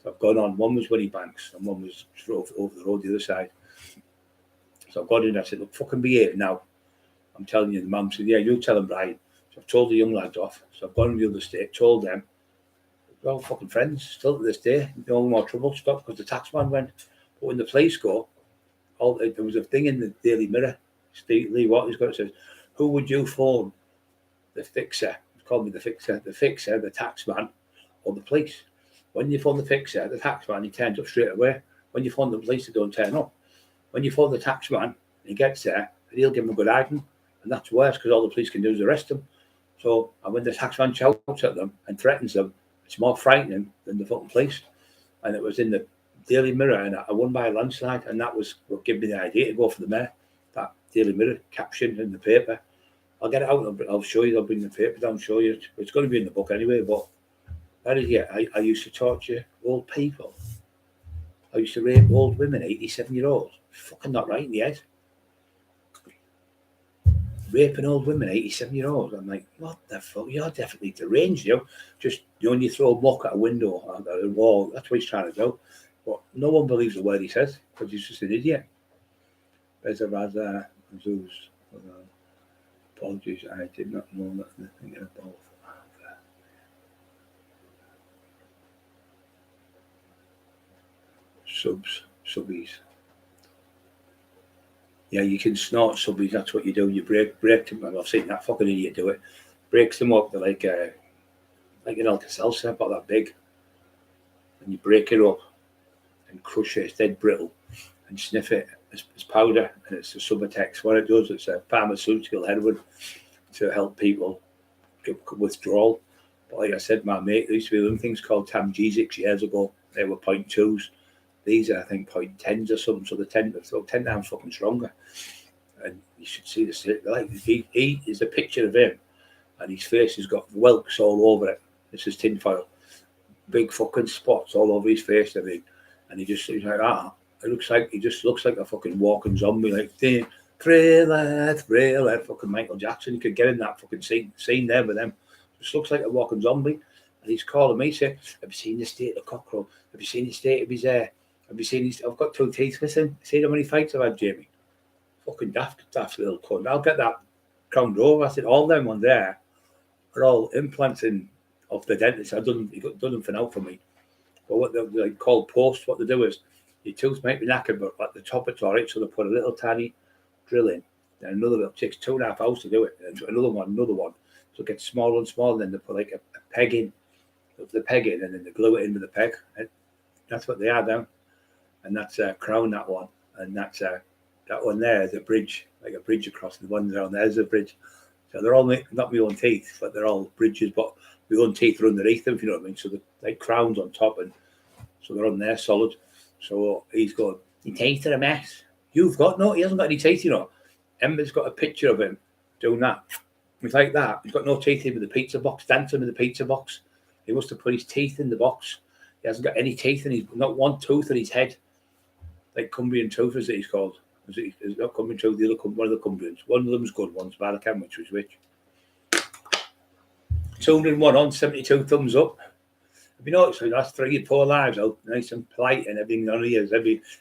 [SPEAKER 1] So I've gone on. One was Winnie Banks and one was over the road the other side. So I've got in. I said, look, fucking behave now. I'm telling you. The mum said, yeah, you tell him, Brian. So I've told the young lads off. So I've gone to the other state, told them. We're all fucking friends still to this day. No more trouble. Stop because the taxman went. But when the police go, there was a thing in the Daily Mirror. Steve Lee Watley's got it, says, who would you phone? The fixer, called me the fixer, the taxman, or the police. When you phone the fixer, the taxman, he turns up straight away. When you phone the police, they don't turn up. When you phone the taxman, he gets there, and he'll give him a good hiding. And that's worse, because all the police can do is arrest him. So, and when the taxman shouts at them and threatens them, it's more frightening than the fucking police. And it was in the Daily Mirror, and I won by a landslide, and that was what gave me the idea to go for the mayor. That Daily Mirror caption in the paper. I'll get it out and I'll show you. I'll bring the paper down and show you. It's going to be in the book anyway, but that is, yeah, I used to torture old people. I used to rape old women, 87-year-olds. Fucking not right in the head. Raping old women, 87-year-olds. I'm like, what the fuck? You're definitely deranged, you know. Just, you know, when you throw a muck at a window or a wall, that's what he's trying to do. But no one believes a word he says because he's just an idiot. Apologies, I did not know that the thing about subbies. Yeah, you can snort subbies, that's what you do. You break them. I've seen that fucking idiot do it. Breaks them up, they're like an Alka-Seltzer, about that big. And you break it up and crush it, it's dead brittle, and sniff it. It's powder, and it's a Subutex. What it does, it's a pharmaceutical heroin to help people get withdrawal. But like I said, my mate, there used to be them things called Tamgesics years ago. They were 0.2s. These are, I think, 0.10s or something. So they're 10 times fucking stronger. And you should see this. Like he is a picture of him, and his face has got whelks all over it. This is tinfoil, big fucking spots all over his face. I mean, and he's like he just looks like a fucking walking zombie, like thriller, fucking Michael Jackson. You could get in that fucking scene there with them. Just looks like a walking zombie. And he's calling me, saying, have you seen the state of Cockerill? Have you seen the state of his hair? Have you seen his, I've got 2 teeth missing. See how many fights I've had, Jamie? Fucking daft little cunt. I'll get that crowned over. I said, all them ones there are all implants of the dentist. I've done them for now for me. But what they're like called posts, what they do is, your tooth might be knackered, but at the top it's all right. So they put a little tiny drill in. Then another, it takes 2.5 hours to do it. And another one. So it gets smaller and smaller. Then they put like a peg in. The peg in, and then they glue it in with the peg. And that's what they are down. And that's a crown, that one. And that's that one there is a bridge, like a bridge across. The one down there is a bridge. So they're all not my own teeth, but they're all bridges. But my own teeth are underneath them, if you know what I mean. So they're like crowns on top, and so they're on there solid. So he's going, your teeth are a mess. You've got no, he hasn't got any teeth, you know. Emma's got a picture of him doing that. He's like that. He's got no teeth in with the pizza box, dancing with the pizza box. He must have put his teeth in the box. He hasn't got any teeth, and he's not one tooth in his head. Like Cumbrian tooth, as it's called. It's not Cumbrian tooth, one of the Cumbrians. One of them's good ones, but I can't which was which. 201 on, 72 thumbs up. Have you noticed the last 3 or 4 lives out nice and polite and everything on ears,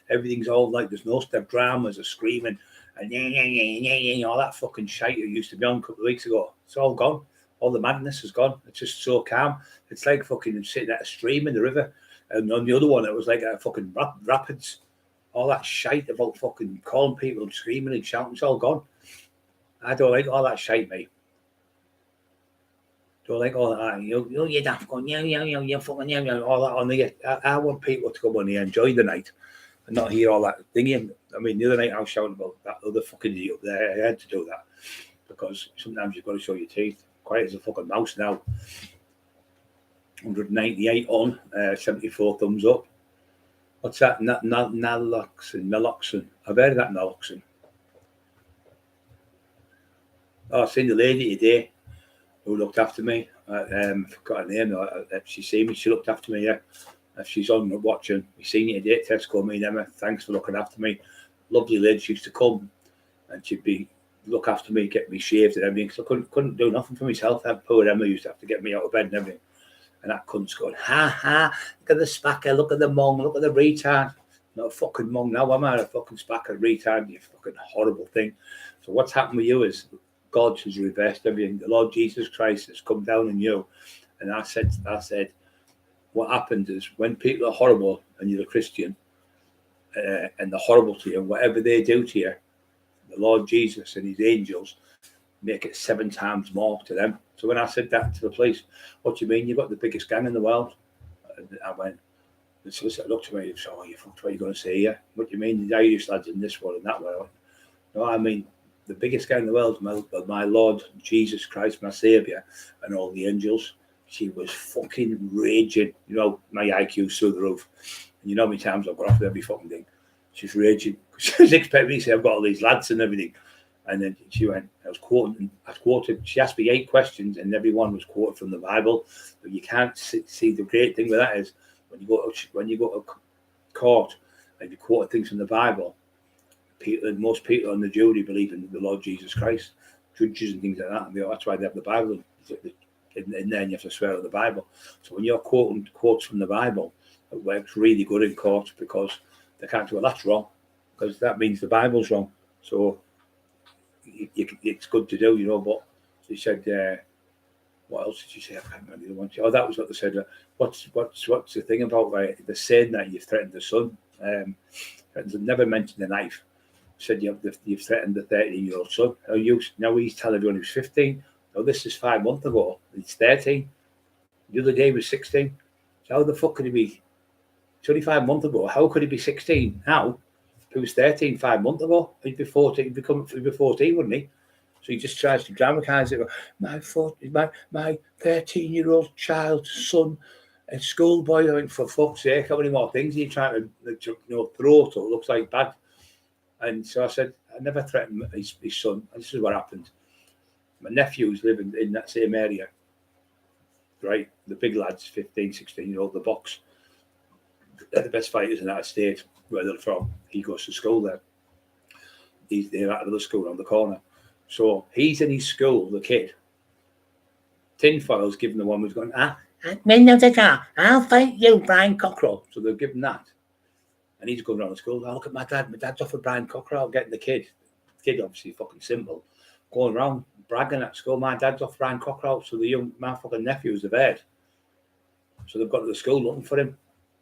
[SPEAKER 1] everything's all like there's no step dramas or screaming and all that fucking shite that used to be on a couple of weeks ago. It's all gone. All the madness is gone. It's just so calm. It's like fucking sitting at a stream in the river. And on the other one, it was like a fucking rapids. All that shite about fucking calling people and screaming and shouting, it's all gone. I don't like all that shite, mate. Don't like all that. You're daft going, you're fucking, all that on the. I want people to come on here and enjoy the night and not hear all that thingy. I mean, the other night I was shouting about that other fucking idiot up there. I had to do that because sometimes you've got to show your teeth. Quiet as a fucking mouse now. 198 on, 74 thumbs up. What's that? Naloxone. I've heard of that naloxone. Oh, I've seen the lady today who looked after me. I forgot her name. She seen me. She looked after me. Yeah, if she's on watching, we seen you today. Tesco, me and Emma. Thanks for looking after me. Lovely lady. She used to come and she'd be look after me, get me shaved and everything. So I couldn't do nothing for myself. That poor Emma used to have to get me out of bed and everything. And that cunt's going, ha ha, look at the spacker, look at the mong, look at the retard. Not a fucking mong now, am I? A fucking spacker retard, you fucking horrible thing. So what's happened with you is God has reversed everything. The Lord Jesus Christ has come down on you. And I said, what happened is when people are horrible and you're a Christian and they're horrible to you, whatever they do to you, the Lord Jesus and his angels make it 7 times more to them. So when I said that to the police, what do you mean? You've got the biggest gang in the world. And I went, the solicitor looked at me and said, oh, you fucked, what are you going to say here? What do you mean? The Irish lads in this one and that one. I went, no, I mean, the biggest gang in the world is my Lord Jesus Christ, my Saviour, and all the angels. She was fucking raging. You know, my IQ's through the roof. And you know how many times I've got off with every fucking thing. She's raging. She was expecting me to say, I've got all these lads and everything. And then she went, I quoted, she asked me 8 questions and every one was quoted from the Bible. But you can't see the great thing with that is when you go to court and you quote things from the Bible, most people on the jury believe in the Lord Jesus Christ, judges and things like that. And that's why they have the Bible in there and you have to swear at the Bible. So when you're quoting quotes from the Bible, it works really good in court because they can't say, well, that's wrong, because that means the Bible's wrong. So it's good to do, you know. But she said, what else did she say? I can't remember the one. Oh, that was what they said. What's the thing about the saying that you've threatened the son? Never mentioned the knife. Said you've threatened the 13-year-old son. Now he's telling everyone he was 15. Oh, this is 5 months ago. He's 13. The other day he was 16. So how the fuck could he be? 25 months ago. How could he be 16 now? If he was 13 5 months ago, he'd be 14. He'd be 14, wouldn't he? So he just tries to dramatise it. My 13-year-old child's son, a schoolboy. I mean, for fuck's sake, how many more things are you trying to throw to? It looks like bad. And so I said, I never threatened his son. And this is what happened. My nephews live in that same area, right? The big lads, 15, 16-year-old, the box. They're the best fighters in that state, where they're from. He goes to school there. They're at another school on the corner. So he's in his school, the kid. Tinfoil's giving the one who's going, I'll fight you, Brian Cockerill. So they've given that. And he's going around the school, look at my dad. My dad's offered Brian Cockerill, getting the kid. The kid, obviously, fucking simple. Going around, bragging at school, my dad's off Brian Cockerill. So my fucking nephews have heard. So they've got to the school looking for him,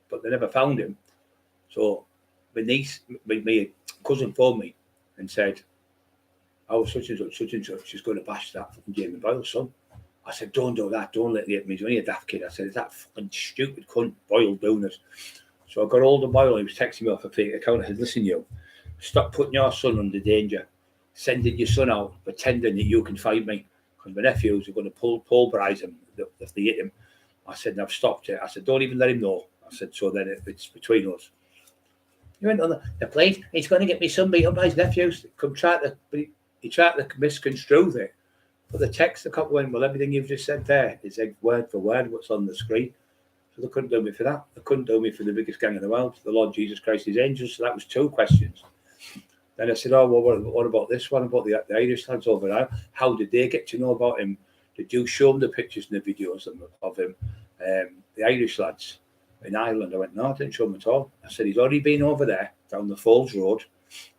[SPEAKER 1] but they never found him. So my cousin phoned me and said, oh, such and such, she's going to bash that fucking Jamie Boyle's son. I said, don't do that. Don't let it get me. He's only a daft kid. I said, is that fucking stupid cunt Boyle doing this? So I got hold of Boyle. He was texting me off a fake account. I said, listen, you, stop putting your son under danger. Sending your son out, pretending that you can fight me. Because my nephews are going to pulverize him if they hit him. I said, and I've stopped it. I said, don't even let him know. I said, so then it's between us. He went on the plate. He's going to get me son beat up by his nephews. He tried to misconstrue it. But the text, the cop went, well, everything you've just said there is like word for word what's on the screen. So they couldn't do me for that. They couldn't do me for the biggest gang in the world, the Lord Jesus Christ, his angels. So that was 2 questions. Then I said, oh, well, what about this one, about the Irish lads over there? How did they get to know about him? Did you show them the pictures and the videos of him, the Irish lads in Ireland? I went, no, I didn't show them at all. I said, he's already been over there, down the Falls Road,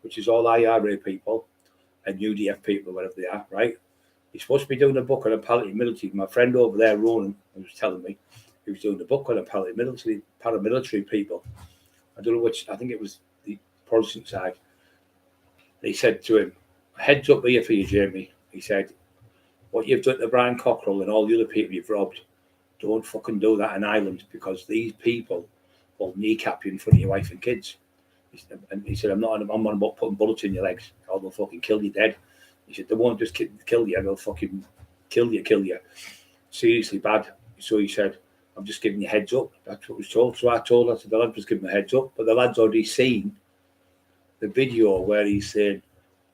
[SPEAKER 1] which is all IRA people and UDF people, whatever they are, right? He's supposed to be doing a book on a paramilitary. My friend over there, Ronan, was telling me he was doing a book on a paramilitary people. I don't know which, I think it was the Protestant side. He said to him, heads up here for you, Jamie. He said, what you've done to Brian Cockerill and all the other people you've robbed, don't fucking do that in Ireland, because these people will kneecap you in front of your wife and kids. And he said, I'm not on about putting bullets in your legs, or they'll fucking kill you dead. He said, they won't just kill you, they'll fucking kill you. Seriously bad. So he said, I'm just giving you heads up. That's what was told. So I told her, the lad was giving me a heads up, but the lad's already seen the video where he's saying,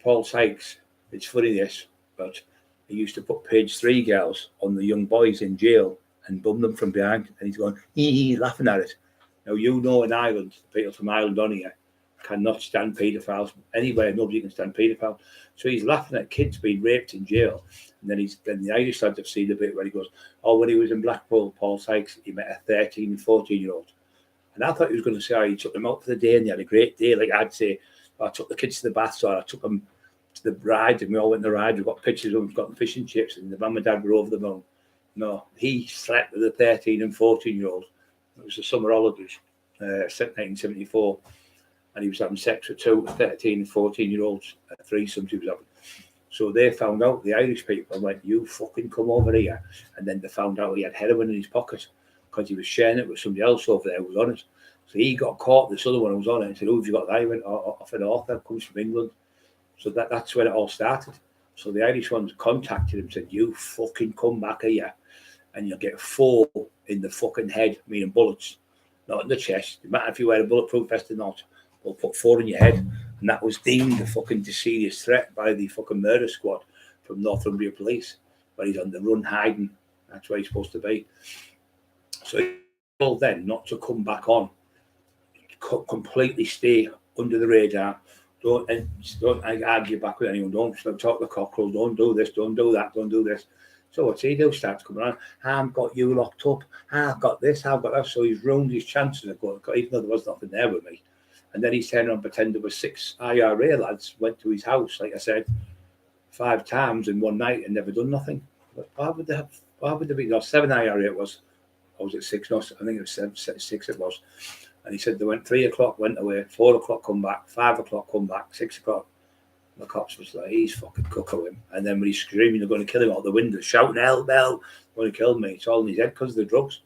[SPEAKER 1] Paul Sykes, it's funny this, but he used to put page 3 girls on the young boys in jail and bum them from behind, and he's going, laughing at it. Now, you know, in Ireland, people from Ireland on here cannot stand paedophiles. Anywhere, nobody can stand paedophiles. So he's laughing at kids being raped in jail. And then the Irish lads have seen a bit where he goes, oh, when he was in Blackpool, Paul Sykes, he met a 13 and 14-year-old. And I thought he was going to say, oh, he took them out for the day and they had a great day. Like I'd say, I took the kids to the baths, or I took them to the ride, and we all went on the ride. We've got pictures of them, we've got fish and chips, and the mum and dad were over the moon. No, he slept with a 13 and 14-year-old. It was the summer holidays, 1974. And he was having sex with 2 13 and 14-year-olds, threesomes he was having. So they found out, the Irish people, and went, you fucking come over here. And then they found out he had heroin in his pocket because he was sharing it with somebody else over there who was on it. So he got caught, this other one who was on it, and said, oh, have you got that? He went, off an author, comes from England. So that's when it all started. So the Irish ones contacted him, said, you fucking come back here and you'll get 4 in the fucking head, meaning bullets, not in the chest. No matter if you wear a bulletproof vest or not, they'll put 4 in your head. And that was deemed a fucking serious threat by the fucking murder squad from Northumbria Police, where he's on the run hiding. That's where he's supposed to be. So he told them not to come back on, completely stay under the radar. Don't argue back with anyone. Don't talk to Cockerill. Don't do this. Don't do that. Don't do this. So what's he do? Starts coming on. I've got you locked up. I've got this. I've got that. So he's ruined his chances of going, even though there was nothing there with me. And then he's turned around and pretended there were 6 IRA lads went to his house, like I said, 5 times in one night and never done nothing. But why would there be? No, 7 IRA it was. Or was it 6? No, I think it was 6 it was. And he said they went 3 o'clock, went away, 4 o'clock, come back, 5 o'clock, come back, 6 o'clock. The cops was like, he's fucking cooking him. And then when he's screaming, they're going to kill him out the window, shouting, help, help, going to kill me. It's all in his head because of the drugs.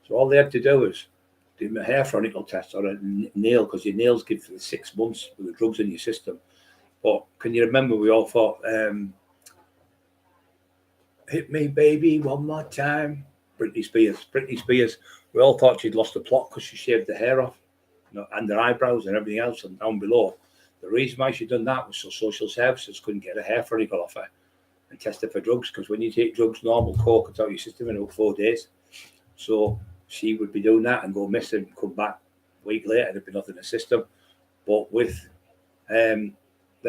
[SPEAKER 1] So all they had to do was do a hair follicle test or a nail, because your nails give for 6 months with the drugs in your system. But can you remember we all thought, hit me, baby, one more time. Britney Spears. We all thought she'd lost the plot because she shaved the hair off, and her eyebrows and everything else, and down below. The reason why she'd done that was so social services couldn't get a hair follicle off her and test her for drugs, because when you take drugs, normal coke, it's out of your system in about 4 days. So she would be doing that and go missing, come back a week later, there'd be nothing in the system. But with the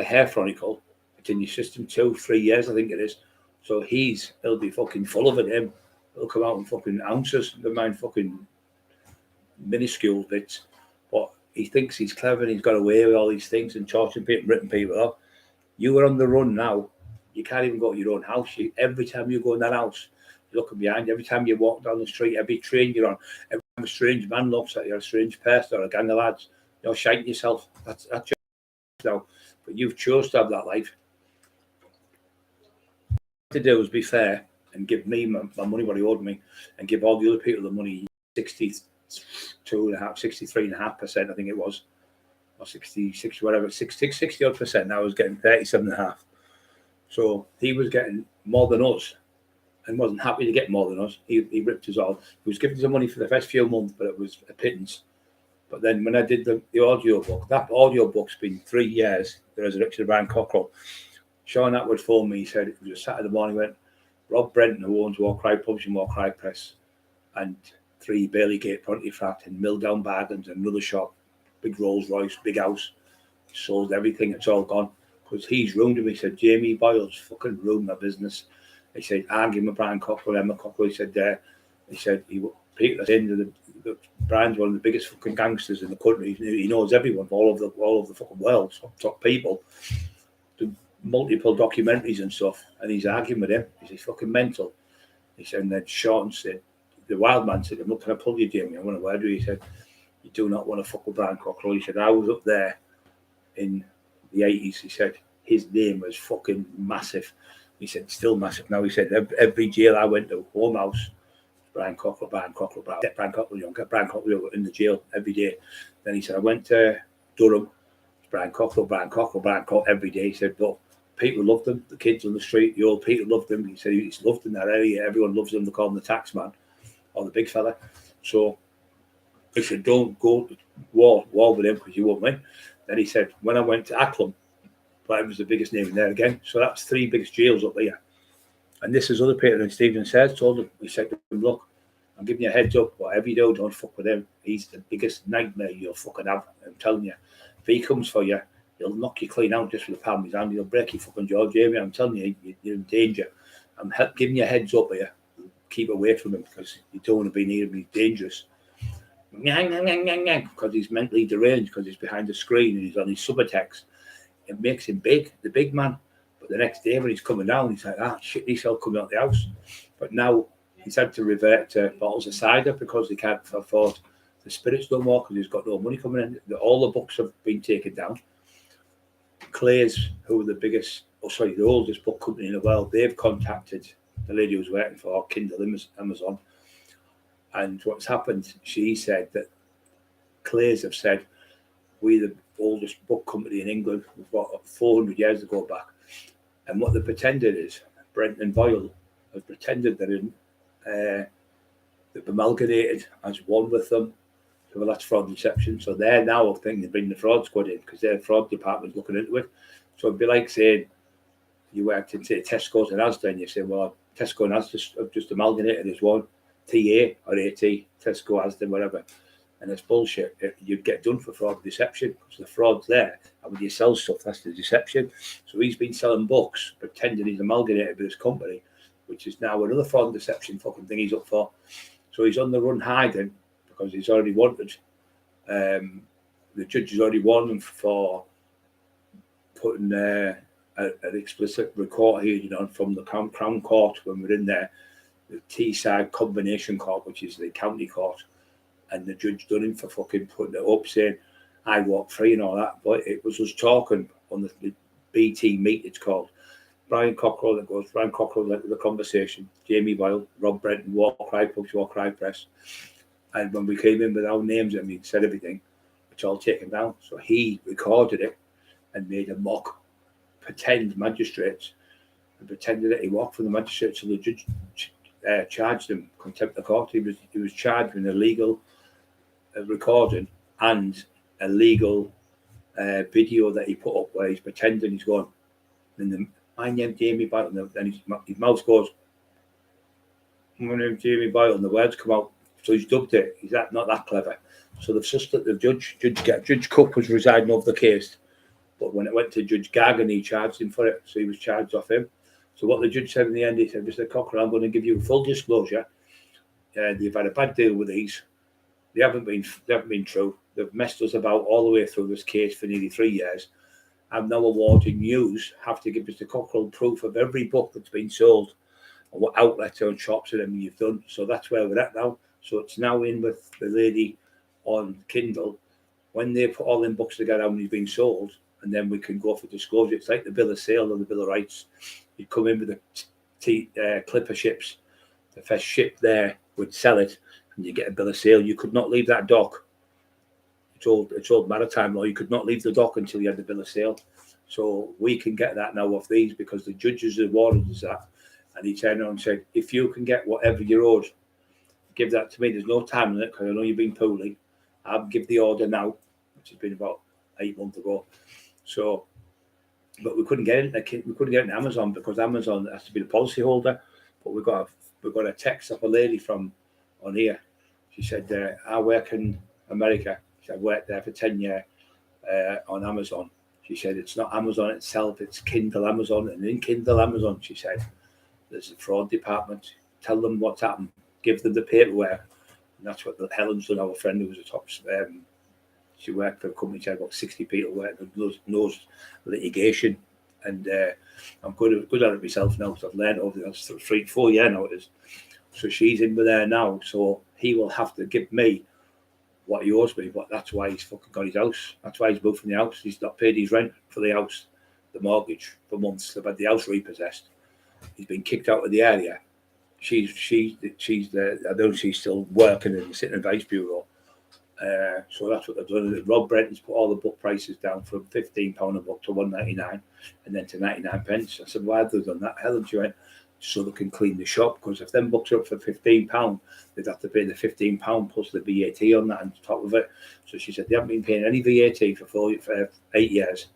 [SPEAKER 1] hair follicle, it's in your system 2-3 years, I think it is. So he'll be fucking full of it, him. He'll come out in fucking ounces, never mind fucking minuscule bits. But he thinks he's clever and he's got away with all these things and torturing people and ripping people off. You are on the run now. You can't even go to your own house. Every time you go in that house, you're looking behind. Every time you walk down the street, every train you're on, every time a strange man looks at you, a strange person or a gang of lads, you're shiting yourself. That's your now. But you've chosen to have that life. What to do is be fair and give me my money, what he owed me, and give all the other people the money, 63.5%, I think it was, or 66, whatever, 60 odd percent. Now I was getting 37.5. So he was getting more than us and wasn't happy to get more than us. He ripped us all. He was giving us the money for the first few months, but it was a pittance. But then when I did the audio book, that audio book's been 3 years, The Resurrection of Brian Cockerill. Sean Atwood phoned me. He said it was a Saturday morning. He went, Rob Brenton, who owns War Cry Pubs and War Cry Press, and 3 Bailey Gate Pontefract and Milldown Bargains and another shop, big Rolls Royce, big house, sold everything. It's all gone because he's ruined him. He said Jamie Boyle's fucking ruined my business. He said arguing with Brian Cockerill, Emma Cockerill. He said Peter saying that Brian's one of the biggest fucking gangsters in the country. He knows everyone, all of the fucking world, top people. Do multiple documentaries and stuff, and he's arguing with him. He's fucking mental. He said, and then Sean said, the wild man said, "Look, can I pull you, Jamie? I want to word you." He said, "You do not want to fuck with Brian Cockerill." He said, "I was up there in the 80s." He said, "His name was fucking massive." He said, "Still massive now." He said, "Every jail I went to, home house, Brian Cockerill, Brian Cockerill in the jail every day." Then he said, "I went to Durham, Brian Cockerill every day." He said, "But people loved him. The kids on the street, the old people loved him." He said he's loved in that area. Everyone loves him. They call him the tax man or the big fella. So he said, "Don't go to war with him because you won't win." Then he said, "When I went to Acklam, Brian was the biggest name in there again." So that's 3 biggest jails up there. And this is other Peter and Stephen says, told him, he said to him, "Look, I'm giving you a heads up, whatever you do, don't fuck with him. He's the biggest nightmare you'll fucking have. I'm telling you, if he comes for you, he'll knock you clean out just with the palm of his hand. He'll break your fucking jaw, Jamie. I'm telling you, you're in danger. I'm giving you a heads up here. Keep away from him because you don't want to be near him. He's dangerous." Because he's mentally deranged, because he's behind the screen and he's on his Subutex. It makes him big, the big man. But the next day when he's coming down, he's like, shit, he's all coming out the house. But now he's had to revert to bottles of cider because he can't afford the spirits no more because he's got no money coming in. All the books have been taken down. Clay's, who are the oldest book company in the world, they've contacted the lady who's working for Kindle Amazon. And what's happened, she said that Clay's have said, "We're the oldest book company in England. We've got 400 years to go back." And what they pretended is, Brent and Boyle have pretended that they've amalgamated as one with them. So well, that's fraud and deception. So they're now thinking they bring the fraud squad in because their fraud department's looking into it. So it'd be like saying you worked in, say, Tesco's and Asda, and you say, "Well, Tesco and Asda have just amalgamated as one. TA or AT, Tesco, Asda, whatever." And it's bullshit. You'd get done for fraud and deception because the fraud's there. And when you sell stuff, that's the deception. So he's been selling books, pretending he's amalgamated with his company, which is now another fraud and deception fucking thing he's up for. So he's on the run hiding because he's already wanted. The judge has already warned him for putting an explicit record here, from the Crown Court when we're in there, the Teesside Combination Court, which is the county court. And the judge done him for fucking putting it up, saying, "I walk free" and all that. But it was us talking on the BT meet, it's called. Brian Cockerill led the conversation. Jamie Boyle, Rob Brenton, War Cry Pubs, War Cry Press. And when we came in with our names and we said everything, it's all taken down. So he recorded it and made a mock pretend magistrates and pretended that he walked from the magistrate. So the judge charged him contempt of court. He was charged with illegal recording and a legal video that he put up where he's pretending he's going, and my name Jamie Boyle, and then his mouth goes, "My name Jamie Boyle," and the words come out. So he's dubbed it. He's not that clever. So they've suspected the Judge Cook was residing over the case, but when it went to Judge Gagan, he charged him for it. So he was charged off him. So what the judge said in the end, he said, "Mr. Cockerill, I'm going to give you full disclosure. You've had a bad deal with these. They haven't been true. They've messed us about all the way through this case for nearly 3 years. I'm now awarding yous have to give Mr. Cockerill proof of every book that's been sold and what outlets and shops and everything you've done." So that's where we're at now. So it's now in with the lady on Kindle. When they put all them books together, how many's been sold, and then we can go for disclosure. It's like the bill of sale and the bill of rights. You come in with the clipper ships. The first ship there would sell it, and you get a bill of sale. You could not leave that dock. It's old maritime law. You could not leave the dock until you had the bill of sale. So we can get that now off these because the judges have warned us that. And he turned around and said, "If you can get whatever you're owed, give that to me. There's no time limit because I know you've been pooling. I'll give the order now," which has been about 8 months ago. So but we couldn't get it. We couldn't get it in Amazon because Amazon has to be the policy holder. But we got a text off a lady from on here. She said, "I work in America." She said, "I worked there for 10 years on Amazon." She said, "It's not Amazon itself; it's Kindle Amazon, and in Kindle Amazon," she said, "there's a fraud department. Tell them what's happened. Give them the paperwork." And that's what Helen's done. Our friend who was a top. She worked for a company. She had about 60 people working. Knows litigation, and I'm good at it myself now. So I've learned over the last 3-4 years now. It is. So she's in with there now. So he will have to give me what he owes me. But that's why he's fucking got his house. That's why he's moved from the house. He's not paid his rent for the house, the mortgage for months. They've had the house repossessed. He's been kicked out of the area. She's the. I don't know if she's still working in the City Advice Bureau. So that's what they've done. Rob Brenton's put all the book prices down from £15 a book to £1.99 and then to 99p. I said, why have they done that? Helen, she went, so they can clean the shop, because if them books are up for £15, they'd have to pay the £15 plus the VAT on that on top of it. So she said they haven't been paying any VAT for 8 years.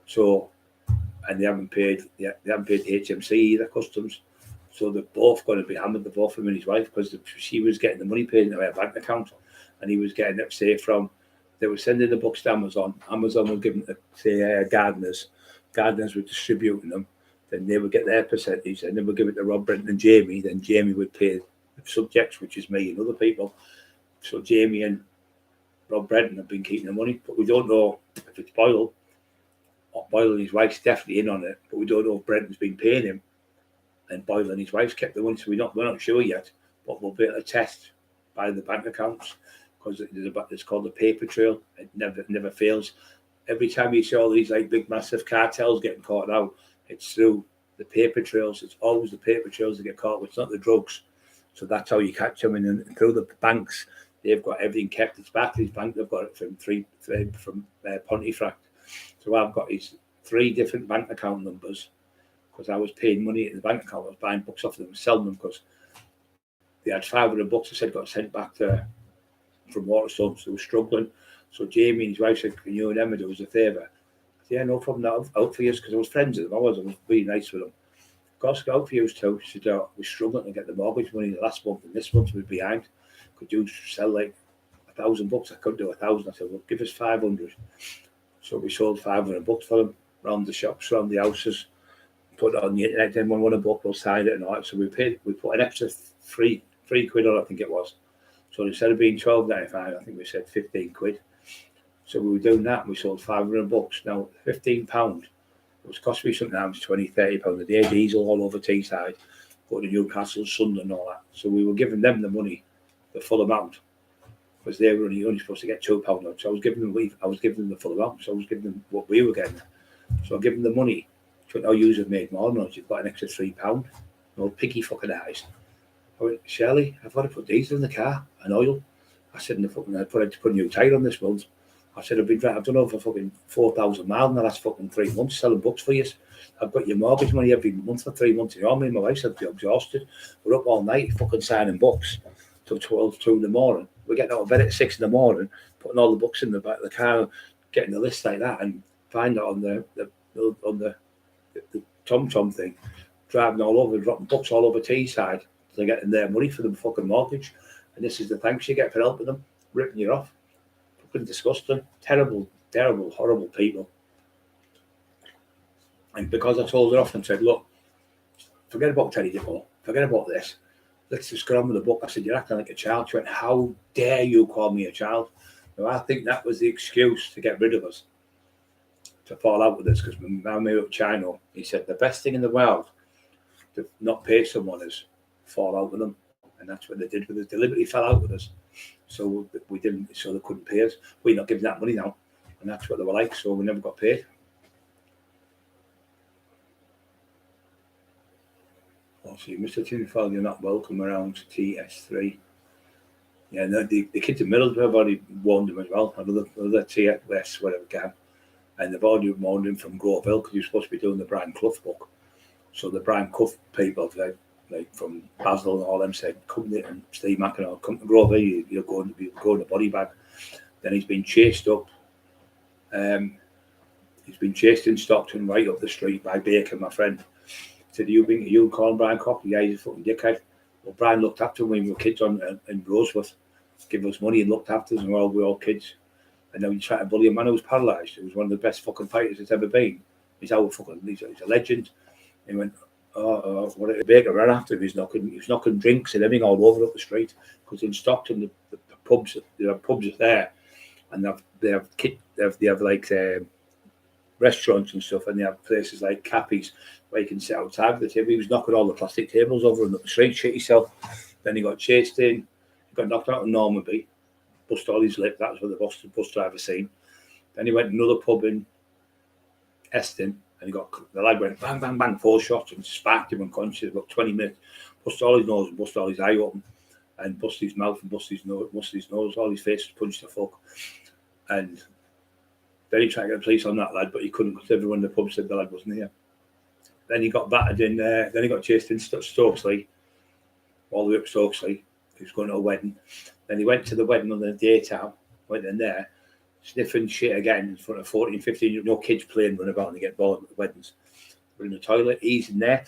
[SPEAKER 1] So, and they haven't paid the HMC either, customs. So they're both going to be hammered, the both of him and his wife, because she was getting the money paid into her bank account, and he was getting it, say, they were sending the books to Amazon. Amazon was giving it to, say, gardeners. Gardeners were distributing them. Then they would get their percentage, and then we'd give it to Rob Brenton and Jamie. Then Jamie would pay the subjects, which is me and other people. So Jamie and Rob Brenton have been keeping the money, but we don't know if it's Boyle. Boyle and his wife's definitely in on it, but we don't know if Brenton's been paying him. And Boyle and his wife's kept the money, so we're not sure yet. But we'll be able to test by the bank accounts, because it's called the paper trail. It never fails. Every time you see all these like big massive cartels getting caught out, it's through the paper trails. It's always the paper trails that get caught. It's not the drugs. So that's how you catch them. And through the banks, they've got everything kept. It's Barclays Bank. They've got it from Pontefract. So I've got his 3 different bank account numbers, because I was paying money in the bank account. I was buying books off them and selling them, because they had 500 books. I said got sent back from Waterstone, so they were struggling. So Jamie and his wife said, "Can you and Emma do us a favour?" "Yeah, no problem. Out for you," because I was friends with them. I was really nice with them. "Of course, out for you too." She said, "We're struggling to get the mortgage money the last month, and this month we're behind. Could you sell like 1,000 books?" I couldn't do 1,000. I said, "Well, give us 500. So we sold 500 books for them, around the shops, around the houses, put it on the internet. Then when one a book, we'll sign it and all that. So we put an extra three quid on, I think it was. So instead of being £12.95, I think we said 15 quid. So we were doing that, and we sold 500 books. Now, £15, it was cost me sometimes £20-30 a day, diesel all over Teesside, go to Newcastle, Sunderland and all that. So we were giving them the money, the full amount, because they were only supposed to get £2 on. So I was giving them the full amount. So I was giving them what we were getting. So I gave them the money. So now you have made more money. You've got an extra £3. No piggy fucking eyes. I went, "Shirley, I've got to put diesel in the car and oil." I said, I put a new tyre on this month. I said, I've done over fucking 4,000 miles in the last fucking 3 months selling books for you. I've got your mortgage money every month for 3 months. You know, me and my wife said, "Be exhausted. We're up all night fucking signing books till 2 in the morning. We're getting out of bed at 6 in the morning, putting all the books in the back of the car, getting the list like that, and find it on the TomTom thing, driving all over, dropping books all over Teesside. They're getting their money for the fucking mortgage. And this is the thanks you get for helping them, ripping you off. Fucking disgusting. Terrible, horrible people. And because I told her off and said, "Look, forget about Teddy Dippo, forget about this. Let's just get on with the book." I said, "You're acting like a child." She went, "How dare you call me a child?" Now, I think that was the excuse to get rid of us, to fall out with us, because my mate up China, he said the best thing in the world to not pay someone is fall out with them. And that's what they did with us. Deliberately fell out with us. So we didn't, so they couldn't pay us. We're not giving that money now. And that's what they were like. So we never got paid. Also, Mr. Tinfoil, you're not welcome around to TS3. Yeah, no, the kids in Middlesbrough have already warned him as well. Another TS, whatever can. And they've already warned him from Grove Hill, because he was supposed to be doing the Brian Clough book. So the Brian Clough people, like from Basel and all them, said, "Come there," and Steve McIntyre, "Come to Grove Hill, you're going to be going to body bag." Then he's been chased up. he's been chased in Stockton right up the street by Baker, my friend. He said, you calling Brian Cockerill? Yeah, he's a fucking dickhead. Well, Brian looked after him when we were kids in Rosewood. Give us money and looked after us, and we were all kids. And now he's trying to bully a man who was paralysed. He was one of the best fucking fighters that's ever been. He's a legend. He went, what a Baker ran after him. He was knocking drinks and everything all over up the street. Because in Stockton, the pubs, there are pubs there, and they have like restaurants and stuff, and they have places like Cappy's where you can sit outside with the table. He was knocking all the plastic tables over and up the street, shit himself. Then he got chased in. He got knocked out in Normanby. Bust all his lip. That's what the bus driver seen. Then he went to another pub in Eston, and the lad went bang, bang, bang, 4 shots and sparked him unconscious about 20 minutes. Bust all his nose and bust all his eye open, and bust his mouth and bust his nose. All his face was punched the fuck. And then he tried to get the police on that lad, but he couldn't because everyone in the pub said the lad wasn't here. Then he got battered in. Then he got chased in Stokesley, all the way up Stokesley. He was going to a wedding. Then he went to the wedding on the daytime, went in there, sniffing shit again in front of 14, 15, no kids playing, running about and they get bored at the weddings. We're in the toilet, he's in there,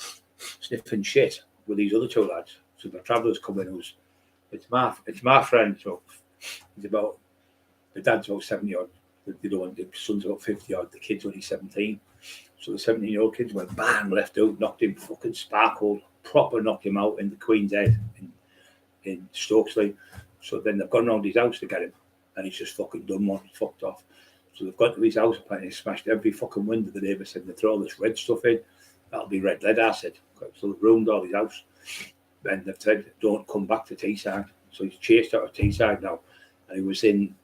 [SPEAKER 1] sniffing shit with these other 2 lads. So the travellers come in, it's my friend, so he's about, the dad's about 70 odd, the son's about 50 odd, the kid's only 17. So the 17-year-old kids went bang, left out, knocked him, fucking sparkled, proper knocked him out in the Queen's Head in Stokesley. So then they've gone round his house to get him, and he's just fucking done one, fucked off. So they've gone to his house apparently, smashed every fucking window. The neighbour said they throw all this red stuff in. That'll be red lead acid. So they've ruined all his house. Then they've said, don't come back to Teesside. So he's chased out of Teesside now. And he was in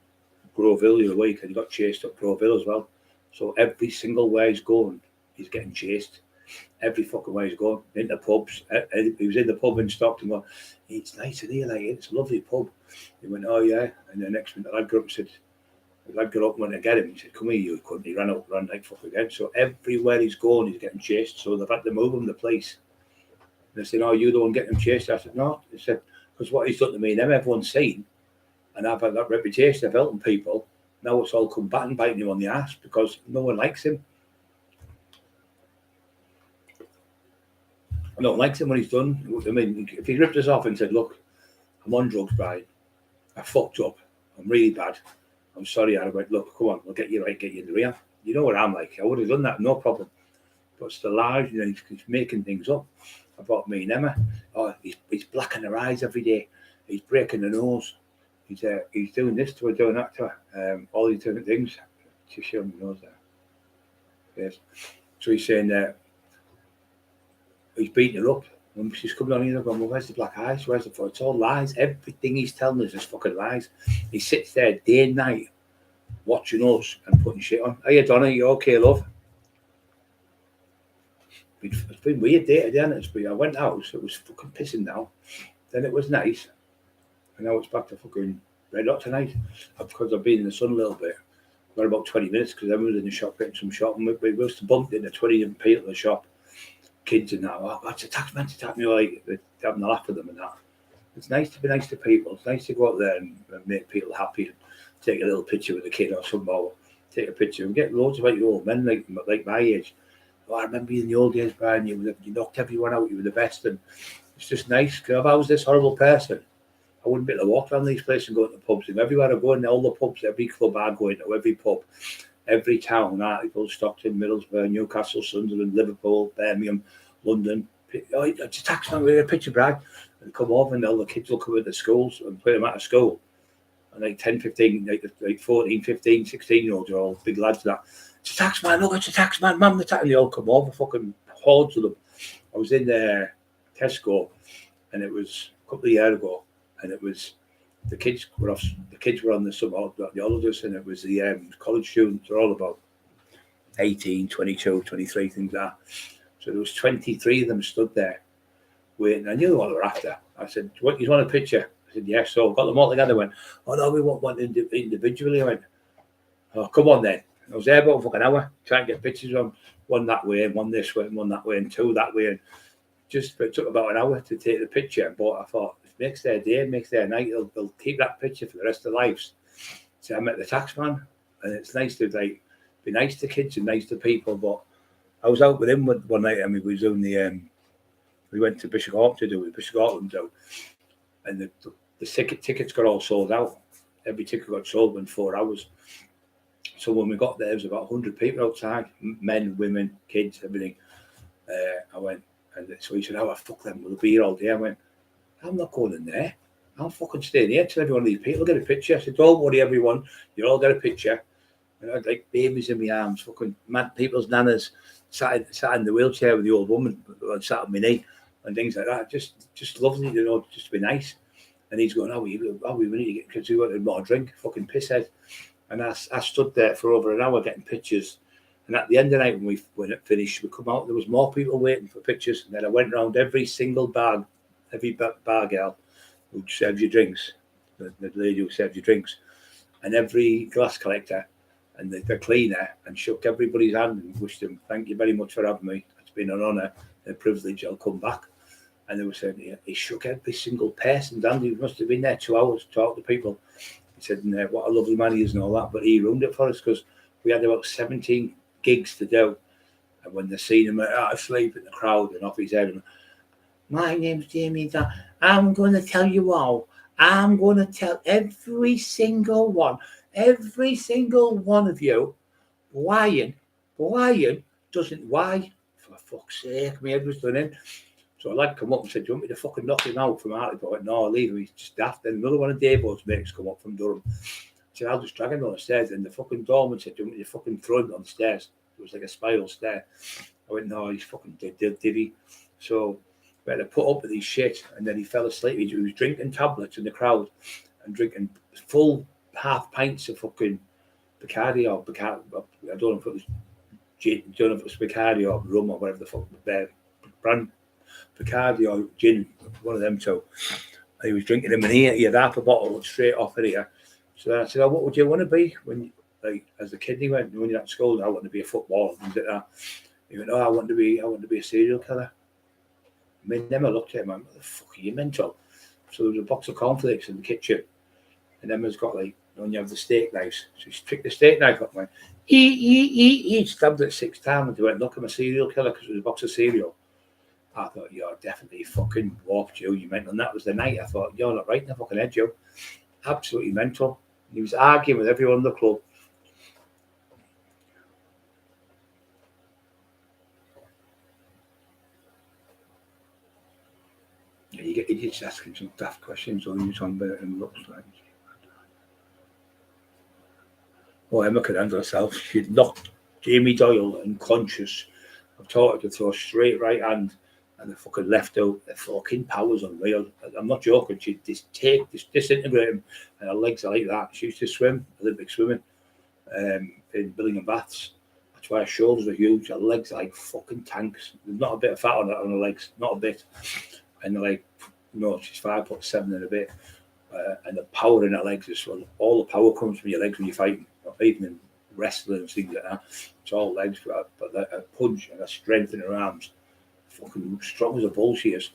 [SPEAKER 1] Groveville the other week, and he got chased up Groveville as well. So every single way he's going, he's getting chased. Every fucking way he's going. Into pubs. He was in the pub in Stockton going, it's nice in here, like, it's a lovely pub. He went, oh yeah. And the next minute, the lad got up and said, the lad got up and went to get him. He said, come here, you cunt. He ran like fuck again. So everywhere he's going, he's getting chased. So they've had to move him to the police. And they said, oh, you the one getting him chased? I said, no. They said, because what he's done to me and them, everyone's seen. And I've had that reputation of helping people. Now it's all come back and biting him on the ass because no one likes him. I don't like him when he's done. I mean, if he ripped us off and said, look, I'm on drugs, Brian. I fucked up. I'm really bad. I'm sorry. I went, look, come on, we'll get you right, get you in the rehab. You know what I'm like. I would have done that, no problem. But it's the lies, you know, he's making things up about me and Emma. Oh, he's blacking her eyes every day. He's breaking her nose. He's doing this to her, doing that to her. All these different things. She's showing me nose there. Yes. So he's saying that he's beating her up. When she's coming on here, going, well, where's the black eyes? Where's the foot? It's all lies. Everything he's telling us is fucking lies. He sits there day and night watching us and putting shit on. Hey, Donna, you okay, love? It's been weird day today, hasn't it? I went out, so it was fucking pissing down. Then it was nice. And now it's back to fucking red hot tonight. Because I've been in the sun a little bit. Got about 20 minutes because everyone was in the shop getting some shopping. We must have bumped into 20 different people in the shop. Kids and that, oh, that's a tax man to tap me, like having a laugh at them and that. It's nice to be nice to people. It's nice to go out there and make people happy and take a little picture with a kid or something, or take a picture and get loads of like old men like my age. Oh, I remember you in the old days, Brian, you knocked everyone out, you were the best, and it's just nice because if I was this horrible person, I wouldn't be able to walk around these places and go to the pubs. And everywhere I go in, all the pubs, every club I go into, every pub, every town, Hartlepool, Stockton, Middlesbrough, Newcastle, Sunderland, Liverpool, Birmingham, London. Oh, it's a tax man with a picture, Brad. And come over and all the kids will come into schools and play them out of school. And like 10, 15, like 14, 15, 16-year-olds are all big lads that. It's a tax man, look, it's a tax man, mum, the tax. And they all come over, fucking hordes of them. I was in Tesco, and it was a couple of years ago, and it was the kids were on the summer the holidays, and it was the college students. They're all about 18, 22, 23, things like that. So there was 23 of them stood there waiting. I knew what they were after. I said, "What, you want a picture?" I said, "Yes." So I got them all together. I went, "Oh no, we want one individually." I went, "Oh, come on then." I was there about an hour trying to get pictures on one that way, and one this way, and one that way, and two that way, and it took about an hour to take the picture. But I thought, it makes their day, makes their night. They'll keep that picture for the rest of their lives. So I met the tax man, and it's nice to like be nice to kids and nice to people. But I was out with him one night, and we was doing we went to Bishop Auckland to do it, Bishop Auckland, and the tickets got all sold out. Every ticket got sold in 4 hours. So when we got there, there was about 100 people outside, men, women, kids, everything. I went, and so he said, "Oh, fuck them, we'll be here all day." I went, "I'm not going in there. I'm fucking staying here till every one of these people get a picture." I said, "Don't worry, everyone, you all get a picture." And I had like babies in my arms, fucking mad people's nanas, sat in the wheelchair with the old woman, sat on my knee, and things like that. Just lovely, just to be nice. And he's going, we need to get, because we wanted more drink, fucking pisshead. And I stood there for over an hour getting pictures. And at the end of the night, when it finished, we come out, there was more people waiting for pictures. And then I went around every single bar, every bar girl who serves you drinks, the lady who serves you drinks, and every glass collector and the cleaner, and shook everybody's hand and wished them, "Thank you very much for having me. It's been an honour and a privilege. I'll come back." And they were saying, he shook every single person. Andy must have been there 2 hours to talk to people. He said, "What a lovely man he is," and all that. But he ruined it for us, because we had about 17 gigs to do. And when they seen him out asleep in the crowd and off his head, and, "My name's Jamie. I'm going to tell you all. I'm going to tell every single one of you, why doesn't, why? For fuck's sake, my head was done in." So I like come up and said, "Do you want me to fucking knock him out from Hartlepool?" I went, "No, I'll leave him. He's just daft." Then another one of David's mates come up from Durham. I said, "I'll just drag him on the stairs." And the fucking doorman said, "Do you want me to fucking throw him on the stairs?" It was like a spiral stair. I went, "No, he's fucking did he?" So we had to put up with his shit, and then he fell asleep. He was drinking tablets in the crowd and drinking full half pints of fucking Bacardi or Bacardi. I don't know if it was Bacardi or rum or whatever the fuck brand. Bacardi or gin, one of them two. And he was drinking them, and he had half a bottle straight off of here. So I said, "Oh, what would you want to be when, like, as a kid?" He went, "When you're at school, I want to be a footballer," and things like that. He went, "Oh, I want to be a serial killer." I mean, then I looked at him, and "What the fuck are you mental?" So there was a box of cornflakes in the kitchen, and Emma's got, like, when you have the steak knives, so she picked the steak knife up and went, he stabbed it 6 times, and they went, "Look, I'm a serial killer," because it was a box of cereal. I thought, "You're definitely fucking warped, you mental." And that was the night I thought, "You're not right in the fucking head, Joe. Absolutely mental." And he was arguing with everyone in the club. Yeah, you get idiots asking some daft questions on you talking about it and looks like. Oh, Emma could handle herself. She'd knocked Jamie Doyle unconscious. I've taught her to throw straight right hand, and the fucking left out. The fucking power's unreal. I'm not joking. She'd disintegrate him, and her legs are like that. She used to swim, Olympic swimming, in Billingham Baths. That's why her shoulders are huge. Her legs are like fucking tanks. There's not a bit of fat on her legs, not a bit. And they're like, she's 5'7" and a bit. And the power in her legs is all the power comes from your legs when you're fighting, even in wrestling and things like that. It's all legs, but a punch and a strength in her arms, fucking strong as a bull she is.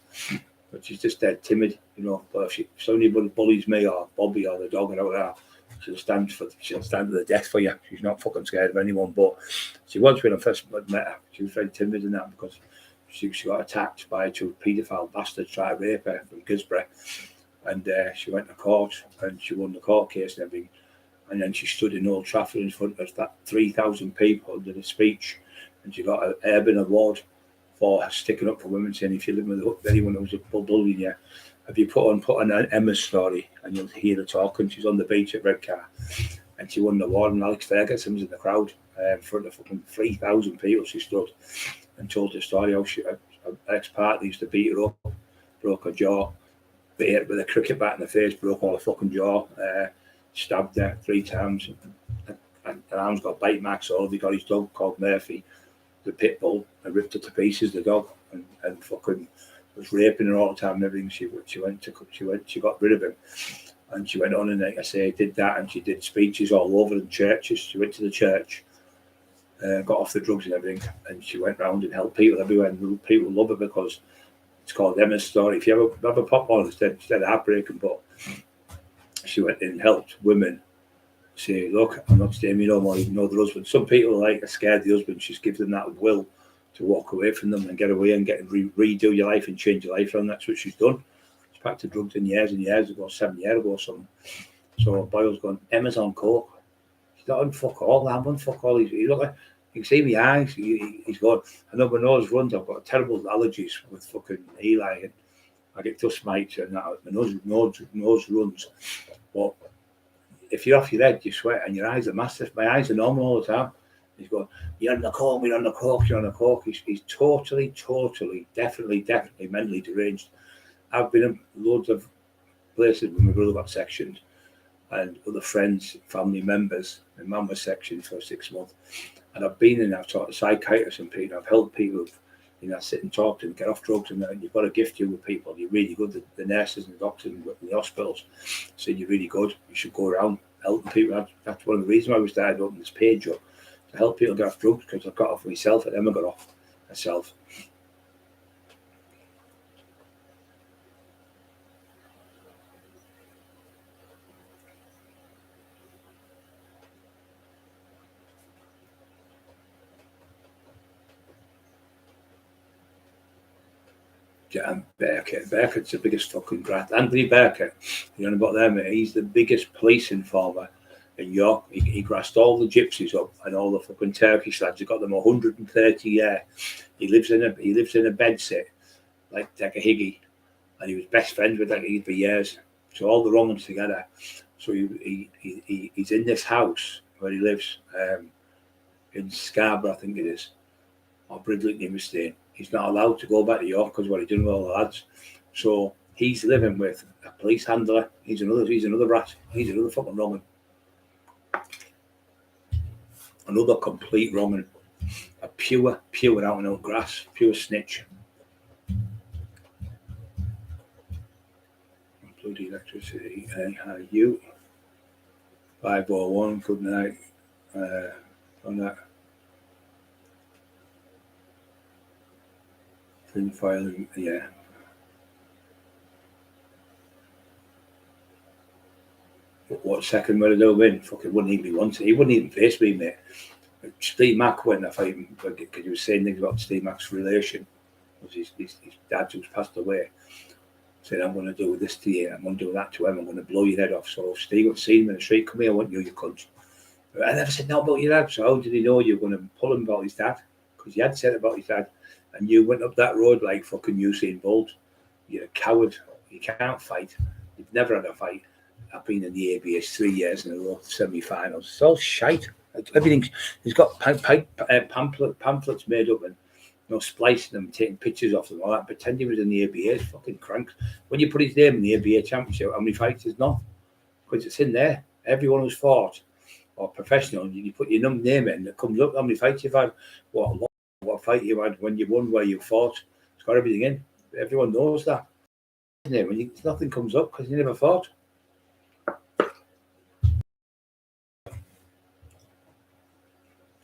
[SPEAKER 1] But she's just dead timid, But if anybody bullies me or Bobby or the dog or whatever, she'll stand to the death for you. She's not fucking scared of anyone. But she was, when I first met her, she was very timid in that, because she got attacked by 2 paedophile bastards trying to rape her from Gisborough. And she went to court, and she won the court case and everything. And then she stood in Old Trafford in front of that 3,000 people, did a speech, and she got an Urban Award for sticking up for women, saying, "If you live with anyone who's bullying you, if you put on Emma's story, and you'll hear her talking." She's on the beach at Redcar, and she won the award. And Alex Ferguson was in the crowd in front of fucking 3,000 people. She stood and told the story how her ex-partner used to beat her up, broke her jaw. Beat her with a cricket bat in the face, broke all her fucking jaw, stabbed her 3 times, and her arm's got bite marks all over. He got his dog called Murphy, the pit bull, and ripped her to pieces, the dog, and fucking was raping her all the time and everything. She got rid of him, and she went on, and like I say, did that, and she did speeches all over in churches. She went to the church, got off the drugs and everything, and she went round and helped people everywhere, and people love her because it's called Emma's story. If you ever pop on, instead of heartbreaking, but she went in and helped women say, look, I'm not staying with you no more, even though the husband. Some people are scared the husband. She's given them that will to walk away from them and get away and redo your life and change your life. And that's what she's done. She's back to drugs in years and years ago, 7 years ago or something. So Boyle's gone, Emma's on coke. He's not on fuck all. I'm on fuck all. He look like, you can see my eyes. He's gone. I know my nose runs. I've got terrible allergies with fucking Eli. And I get dust mites and that. My nose runs. But if you're off your head, you sweat and your eyes are massive. My eyes are normal all the time. He's going, you're on the coke, you're on the coke, you're on the coke. He's totally, definitely mentally deranged. I've been in loads of places where my brother got sectioned and other friends, family members. My mum was sectioned for 6 months. And I've been in, I've talked to psychiatrists and people, I've helped people, sit and talk to them, get off drugs, and you've got a gift you with people. You're really good. The nurses and the doctors in the hospitals say you're really good. You should go around helping people. That's one of the reasons why we started opening this page up, to help people get off drugs, because I've got off myself and Emma got off herself. And Burkett's the biggest fucking brat. Anthony Burkett, you know about them? He's the biggest police informer in York. He grassed all the gypsies up and all the fucking Turkish lads. He got them 130 year. He lives in a bed sit like a higgy, and he was best friends with that for years. So all the wrong ones together. So he's in this house where he lives in Scarborough, I think it is, or Bridlington he was staying. He's not allowed to go back to York because what he's doing with all the lads. So he's living with a police handler. He's another rat. He's another fucking wrong one. Another complete wrong one. A pure out and out grass. Pure snitch. Bloody electricity. You 501. Good night. On that. Filing, yeah. What second would I do win? Fucking wouldn't even want it. He wouldn't even face me, mate. Steve Mack went if I because he was saying things about Steve Mack's relation. His dad who's passed away. Said, I'm going to do this to you, I'm going to do that to him, I'm going to blow your head off. So if Steve would see him in the street, come here, I want you cunt. I never said no about your dad. So how did he know you were going to pull him about his dad? Because you had said about his dad. And you went up that road like fucking Usain Bolt. You're a coward. You can't fight. You've never had a fight. I've been in the ABS 3 years in a row, semi-finals. It's all shite. Everything. He's got pamphlets made up and splicing them, taking pictures off them, all that. Pretend he was in the ABA. Fucking cranks. When you put his name in the ABA Championship, how many fights is not? Because it's in there. Everyone who's fought or professional, you put your name in, it comes up how many fights you've had. What fight you had when you won, where you fought. It's got everything in. Everyone knows that. Isn't it? When nothing comes up because you never fought.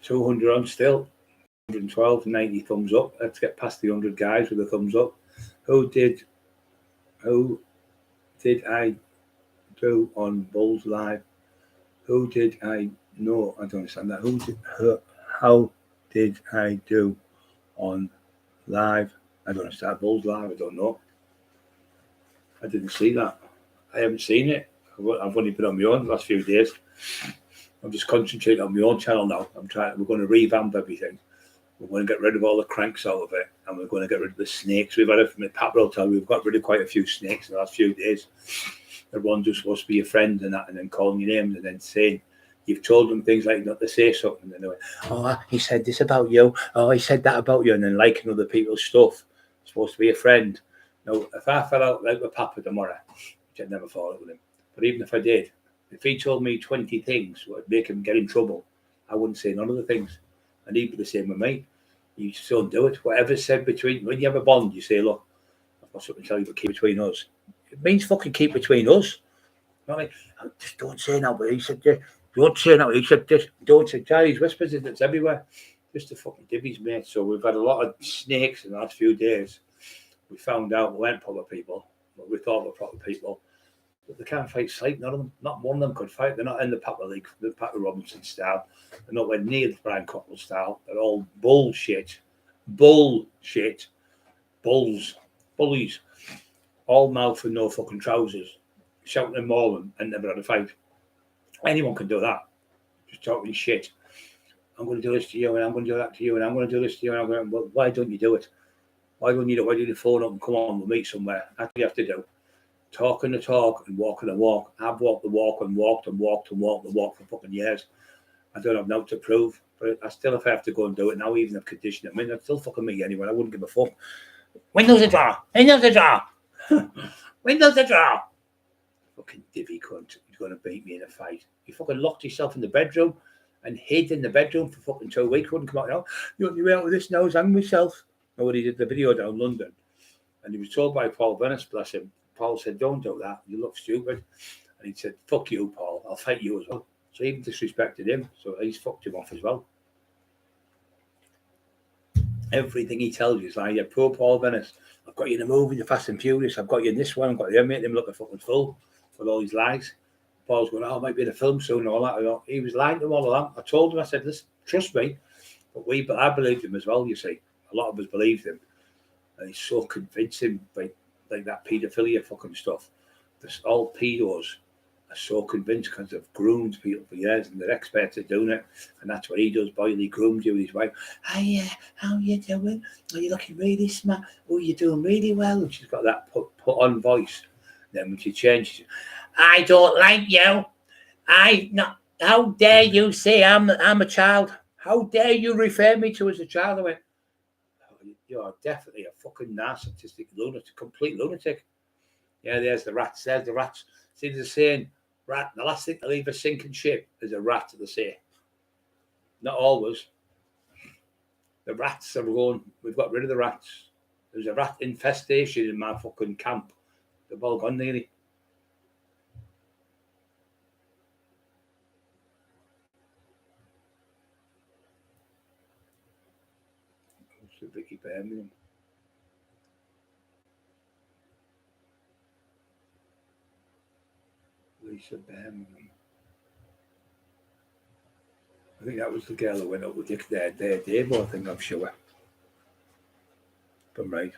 [SPEAKER 1] $200 on still. 112, 90 thumbs up. Let's get past the 100 guys with a thumbs up. Who did I do on Bulls Live? Who did I know? I don't understand that. How did I do on live? I don't understand. Bulls Live, I don't know. I didn't see that. I haven't seen it. I've only been on my own the last few days. I'm just concentrating on my own channel now. We're going to revamp everything. We're going to get rid of all the cranks out of it, and we're going to get rid of the snakes. We've had it from the Cockerill tell we've got rid of quite a few snakes in the last few days. Everyone's just supposed to be your friend and that, and then calling your names and then saying you've told them things like not to say something, and then they're like, oh, he said this about you. Oh, he said that about you, and then liking other people's stuff. It's supposed to be a friend. Now, if I fell out like with Papa tomorrow, which I'd never fall out with him, but even if I did, if he told me 20 things that would make him get in trouble, I wouldn't say none of the things. And he'd be the same with me. You just don't do it. Whatever's said between, when you have a bond, you say, look, I've got something to tell you, but keep between us. It means fucking keep between us. You know what I mean? Just don't say that, but he said this. Don't say that. He said this. Don't say Charlie's whispers. It's everywhere. Just the fucking divvies, mate. So we've had a lot of snakes in the last few days. We found out we weren't proper people, but we thought we were proper people. But they can't fight sleep. None of them. Not one of them could fight. They're not in the Papa League, the Papa Robinson style. They're nowhere near the Brian Cockerill style. They're all bullshit. Bullshit. Bulls. Bullies. All mouth and no fucking trousers. Shouting and mauling and never had a fight. Anyone can do that. Just talking shit. I'm going to do this to you and I'm going to do that to you and I'm going to do this to you. And I'm going to, well, why don't you do it? Why don't you do it? Why do you phone up and come on, we'll meet somewhere? That's what you have to do. Talking the talk and walking the walk. I've walked the walk and walked and walked and walked the walk for fucking years. I don't have nothing to prove, but I still, if I have to go and do it now, even if condition it, I'd still fucking me anyway. I wouldn't give a fuck. Windows ajar! Windows ajar! Windows ajar! Fucking divvy cunt. He's going to beat me in a fight. He fucking locked himself in the bedroom and hid in the bedroom for fucking 2 weeks. Wouldn't come out now. You want me out with this now? I hang myself. And when he did the video down London, and he was told by Paul Venice, bless him, Paul said, don't do that. You look stupid. And he said, fuck you, Paul. I'll fight you as well. So he even disrespected him. So he's fucked him off as well. Everything he tells you is like, yeah, poor Paul Venice. I've got you in a movie, The Fast and Furious. I've got you in this one. I've got you making him look a fucking fool with all these lies. Paul's going, oh, I might be in a film soon and all that. He was lying to all of that. I told him, I said, listen, trust me. But I believed him as well, you see. A lot of us believed him. And he's so convincing, like that paedophilia fucking stuff. All pedos are so convinced because they've groomed people for years and they're experts at doing it. And that's what he does, boy. He groomed you with his wife. Hi, how you doing? Are you looking really smart? Oh, you're doing really well. And she's got that put on voice. Then when she changes, I don't like you. How dare you say I'm a child? How dare you refer me to as a child? I went, you are definitely a fucking narcissistic lunatic, complete lunatic. Yeah, there's the rats. There's the rats. See, they're saying, rat, the last thing to leave a sinking ship is a rat, they say. Not always. The rats are going, we've got rid of the rats. There's a rat infestation in my fucking camp. They've all gone nearly. It's Vicky Birmingham. Lisa Birmingham. I think that was the girl who went up with Dick there, Dave, I think, I'm sure. If I'm right.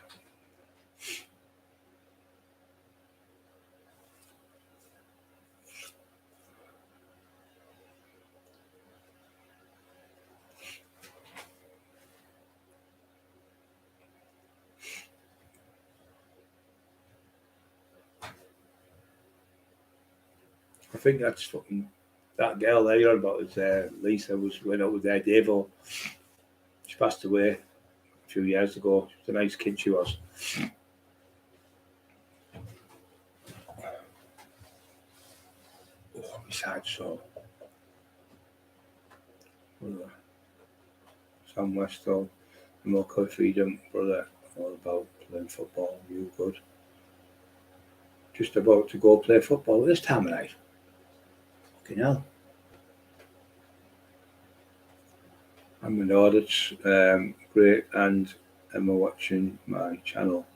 [SPEAKER 1] I think that's fucking that girl there you're about is Lisa went out with their Davo. She passed away a few years ago. She was a nice kid, she was. Oh, my side so. Sam Westall, more freedom, brother, all about playing football. You good? Just about to go play football at this time of night. Fucking hell. I'm an audit, great, and Emma watching my channel.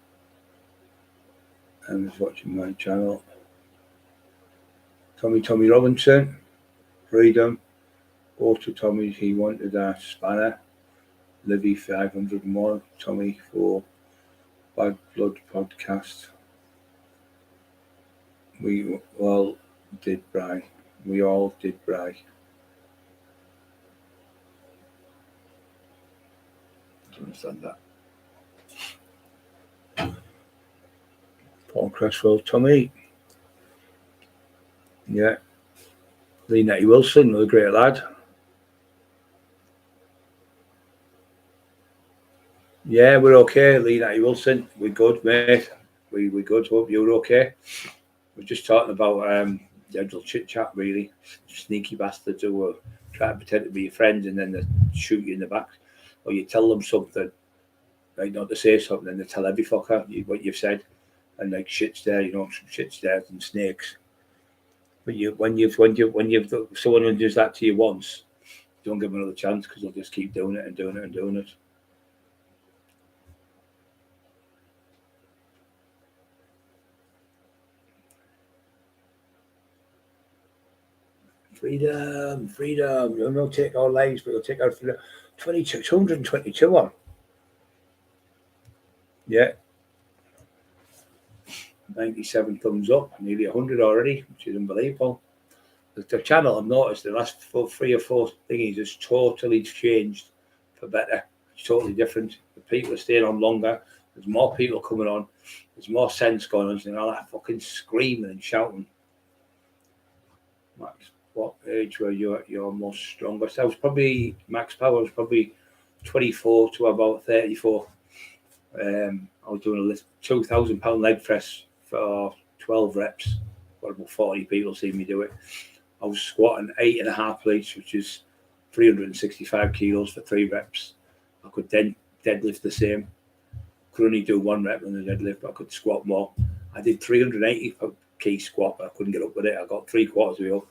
[SPEAKER 1] Emma's watching my channel. Tommy Robinson, freedom. Go to Tommy, he wanted a spanner. Livy 501, Tommy for Bad Blood podcast. We all did Bry. We all did Bry. I don't understand that. Paul Cresswell, Tommy. Yeah. Lee Nettie Wilson, another great lad. Yeah, we're okay, Lee Nettie Wilson. We're good, mate. We're good. Hope you're okay. We're just talking about general chit chat, really. Sneaky bastards who will try to pretend to be your friends and then they shoot you in the back. Or you tell them something, like not to say something, and they tell every fucker what you've said. And like shit's there, shit's there and snakes. But when you've someone who does that to you once, don't give them another chance because they'll just keep doing it and doing it and doing it. Freedom, freedom. You'll not take our lives, but you'll take our freedom. 222 on. Yeah. 97 thumbs up, nearly 100 already, which is unbelievable. The channel, I've noticed the last 3 or 4 thingies has totally changed for better. It's totally different. The people are staying on longer. There's more people coming on. There's more sense going on. And all that fucking screaming and shouting. Max, what age were you at your most strongest? I was probably, max power was probably 24 to about 34. I was doing a £2,000 leg press for 12 reps. Got about 40 people seeing me do it. I was squatting 8.5 plates, which is 365 kilos for 3 reps. I could then deadlift the same. Could only do 1 rep on the deadlift, but I could squat more. I did 380 key squat, but I couldn't get up with it. I got 3/4 of it up.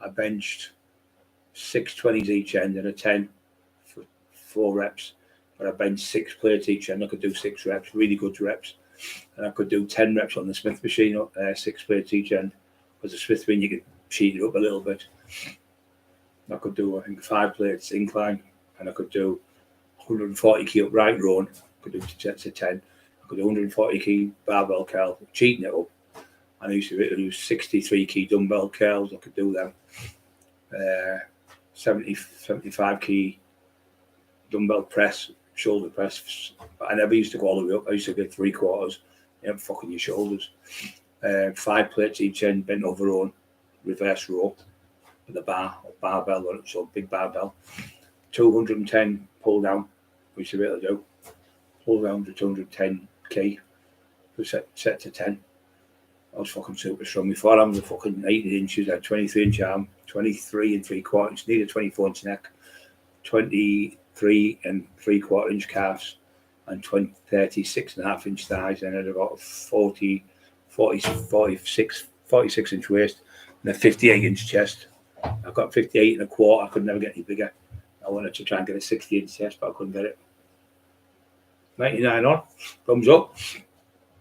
[SPEAKER 1] I benched 6 20s each end and a 10 for 4 reps. But I benched 6 plates each end. I could do 6 reps, really good reps. And I could do 10 reps on the Smith machine, 6 plates each end. Because the Smith machine, you could cheat it up a little bit. I could do, I think, 5 plates incline. And I could do 140 key upright rowing. I could do sets of 10. I could do 140 key barbell curl, cheating it up. And I used to do 63 key dumbbell curls. I could do them. 75 key dumbbell press, shoulder press. But I never used to go all the way up. I used to get 3/4. You know, fucking your shoulders. 5 plates each end, bent over on, reverse row with a barbell on it, so big barbell. 210 pull down, we used to be able to do. Pull down to 210 key, set to 10. I was fucking super strong. My forearms were fucking 18 inches. I had 23-inch arm, 23 3/4, needed 24-inch neck, 23 3/4-inch calves, and 36.5-inch thighs. And I had about 46-inch waist and a 58-inch chest. I've got 58.25. I could never get any bigger. I wanted to try and get a 60-inch chest, but I couldn't get it. 99 on, thumbs up.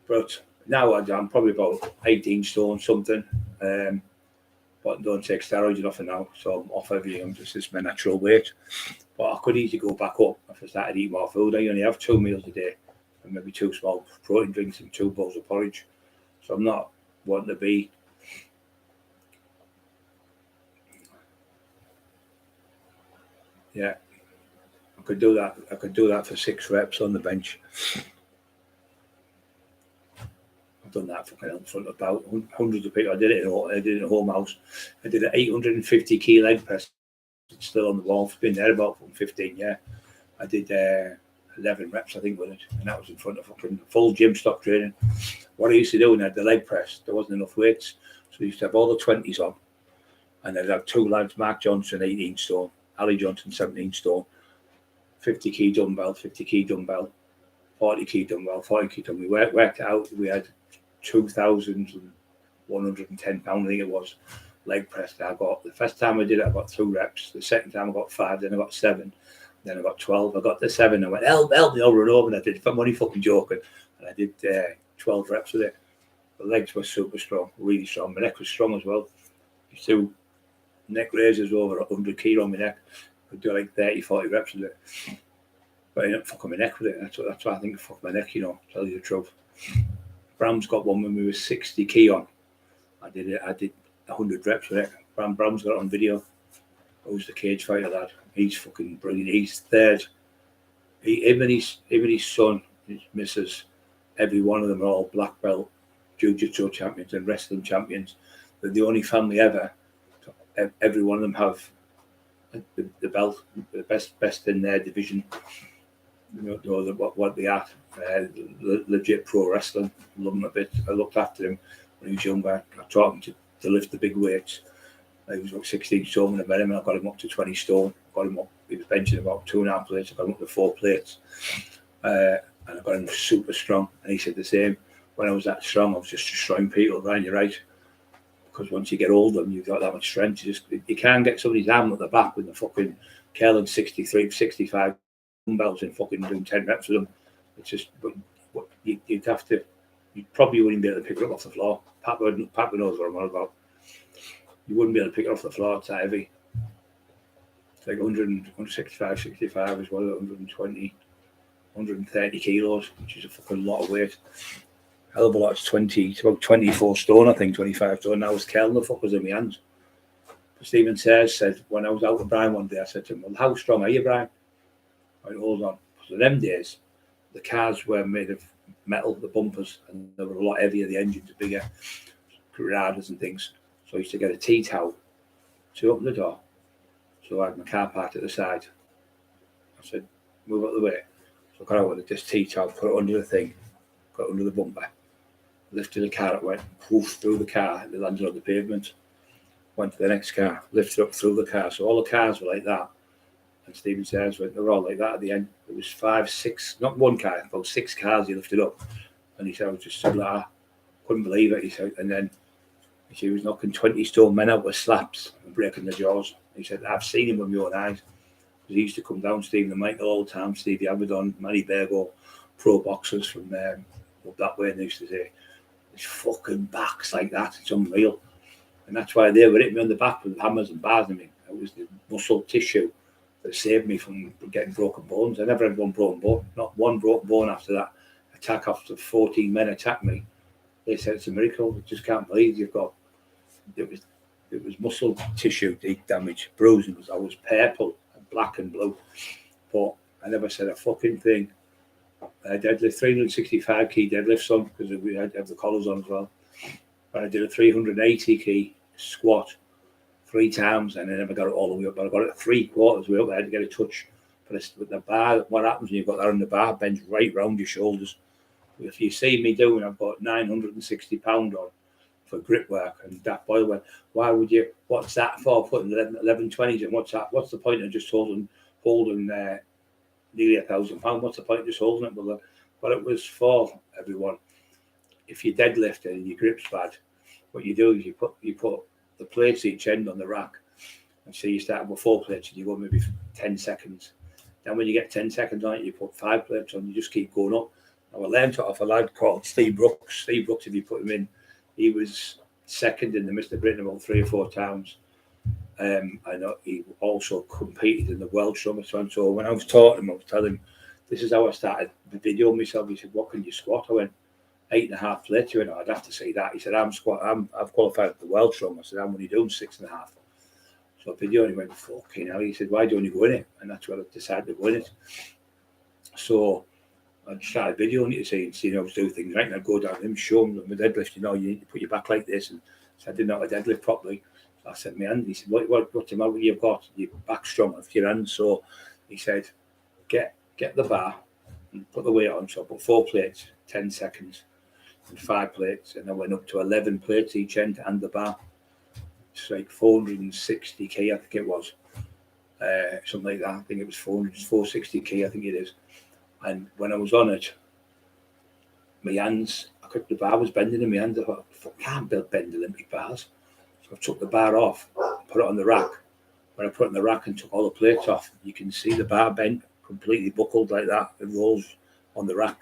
[SPEAKER 1] But now I'm probably about 18 stone something. But I don't take steroids enough now, so I'm off everything. I'm just my natural weight. But I could easily go back up if I started eating more food. I only have 2 meals a day and maybe 2 small protein drinks and 2 bowls of porridge. So I'm not wanting to be. Yeah, I could do that. I could do that for 6 reps on the bench. I've done that fucking in front of about hundreds of people. I did it in a home house. I did an 850 key leg press. It's still on the wall. It's been there about 15 years. I did 11 reps, I think, with it, and that was in front of fucking full gym stock training. What I used to do when I had the leg press, there wasn't enough weights, so I used to have all the 20s on, and I'd have 2 lads, Mark Johnson, 18 stone, Ali Johnson, 17 stone, 50 key dumbbell, 50 key dumbbell, 40 key dumbbell, 40 key dumbbell. We worked it out. We had 2,110 pounds, I think it was, leg press. The first time I did it, I got 2 reps. The second time I got 5, then I got 7, then I got 12. I got the 7. I went, help me, I'll run over. And I did, I'm only fucking joking. And I did 12 reps with it. The legs were super strong, really strong. My neck was strong as well. 2 neck raises over 100 kilo on my neck. I could do like 30, 40 reps with it. But I ended up fucking my neck with it. That's why I think I fucked my neck, you know, tell you the truth. Bram's got one when we were 60 key on. I did 100 reps with it. Bram's got it on video. Who's the cage fighter lad? He's fucking brilliant. He's third. Him and his son, his missus, every one of them are all black belt jiu-jitsu champions and wrestling champions. They're the only family ever. Every one of them have the belt, the best in their division. You know what they are. Legit pro wrestling. Love him a bit. I looked after him when he was younger. I taught him to lift the big weights. He was about 16 stone when I met him, and I got him up to 20 stone. Got him up. He was benching about 2.5 plates. I got him up to 4 plates, and I got him super strong. And he said the same. When I was that strong, I was just destroying people. Right, you're right. Because once you get older and you've got that much strength, you can't get somebody's arm at the back with the fucking curling 63, 65 dumbbells and fucking doing 10 reps with them. It's just, you'd have to, you probably wouldn't be able to pick it up off the floor. Pat knows what I'm on about. You wouldn't be able to pick it off the floor. It's that heavy. It's like 100, 165, 65 as well, 120, 130 kilos, which is a fucking lot of weight. Hell of a lot. It's about 24 stone, I think, 25 stone. Now it's killing the fuckers in my hands. Stephen said, when I was out with Brian one day, I said to him, well, how strong are you, Brian? I went, hold on. So them days, the cars were made of metal, the bumpers, and they were a lot heavier, the engines were bigger, radars and things. So I used to get a tea towel to open the door. So I had my car parked at the side. I said, move out of the way. So I got out with this tea towel, put it under the thing, got under the bumper, lifted the car, it went poof through the car, and it landed on the pavement. Went to the next car, lifted up through the car. So all the cars were like that. And Stephen says, they were all like that at the end. There was 5, 6, not one car, about 6 cars he lifted up. And he said, I was just stood like that. Couldn't believe it, he said. And then he was knocking 20 stone men out with slaps and breaking their jaws. He said, I've seen him with my own eyes. He used to come down, Stephen and Michael, all the time. Stevie Abaddon, Manny Bergo, pro boxers from up that way. And they used to say, his fucking back's like that. It's unreal. And that's why they were hitting me on the back with hammers and bars. I mean, it was the muscle tissue that saved me from getting broken bones. I never had one broken bone, not one broken bone after that attack. After 14 men attacked me, they said it's a miracle. I just can't believe you've got. It was muscle tissue damage, bruising. I was purple, and black and blue, but I never said a fucking thing. I deadlift 365 key deadlifts on because we had to have the collars on as well. But I did a 380 key squat 3 times, and I never got it all the way up. But I got it 3/4 way up. I had to get a touch. But it's with the bar, what happens when you've got that on the bar, bends right round your shoulders. If you see me doing, I've got 960 pound on for grip work and that boil work. Why would you? What's that for? Putting 1120s in? What's that? What's the point of just holding nearly £1,000? What's the point of just holding it? Well, what it was for, everyone. If you deadlift and your grip's bad, what you do is you put the plates each end on the rack, and so you start with 4 plates and you go maybe 10 seconds. Then when you get 10 seconds on it, you put 5 plates on. You just keep going up. Now I learned it off a lad called Steve Brooks. Steve Brooks, if you put him in, he was second in the Mr. Britain about 3 or 4 times. I know he also competed in the World Summit. So when I was taught him, I was telling him, this is how I started videoing myself. He said, what can you squat? I went, 8.5 plates. He went, I'd have to say that. He said, I've qualified at the World Summit. I said, how many doing? 6.5. So I videoed, and he went, fucking hell. He said, why don't you go in it? And that's when I decided to go in it. So I started videoing it to see how to do things right. And I'd go down to him, show him my deadlift. You need to put your back like this. And so I didn't know how to deadlift properly. So I said, my hand. He said, what's the matter you've got? Your back strong with your hands. So he said, get the bar and put the weight on. So I put 4 plates, 10 seconds. And 5 plates, and I went up to 11 plates each end and the bar. It's like 460 key, I think it was, something like that. I think it was 460 key, I think it is. And when I was on it, my hands, the bar was bending in my hands. I thought, I can't bend Olympic bars. So I took the bar off, put it on the rack. When I put it on the rack and took all the plates off, you can see the bar bent, completely buckled like that. It rolls on the rack.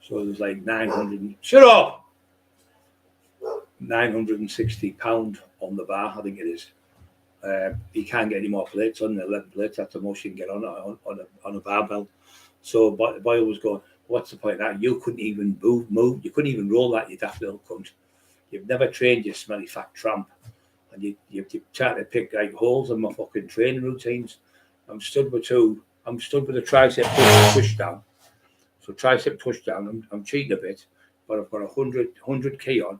[SPEAKER 1] So there's like 960 pound on the bar, I think it is. You can't get any more plates on the 11 plates. That's the most you can get on a barbell. So the boy was going, what's the point of that? You couldn't even move. You couldn't even roll that, you daft little cunt. You've never trained, you smelly fat tramp. And you try to pick like holes in my fucking training routines. I'm stood with a tricep push down. So tricep push down, I'm cheating a bit, but I've got 100 key on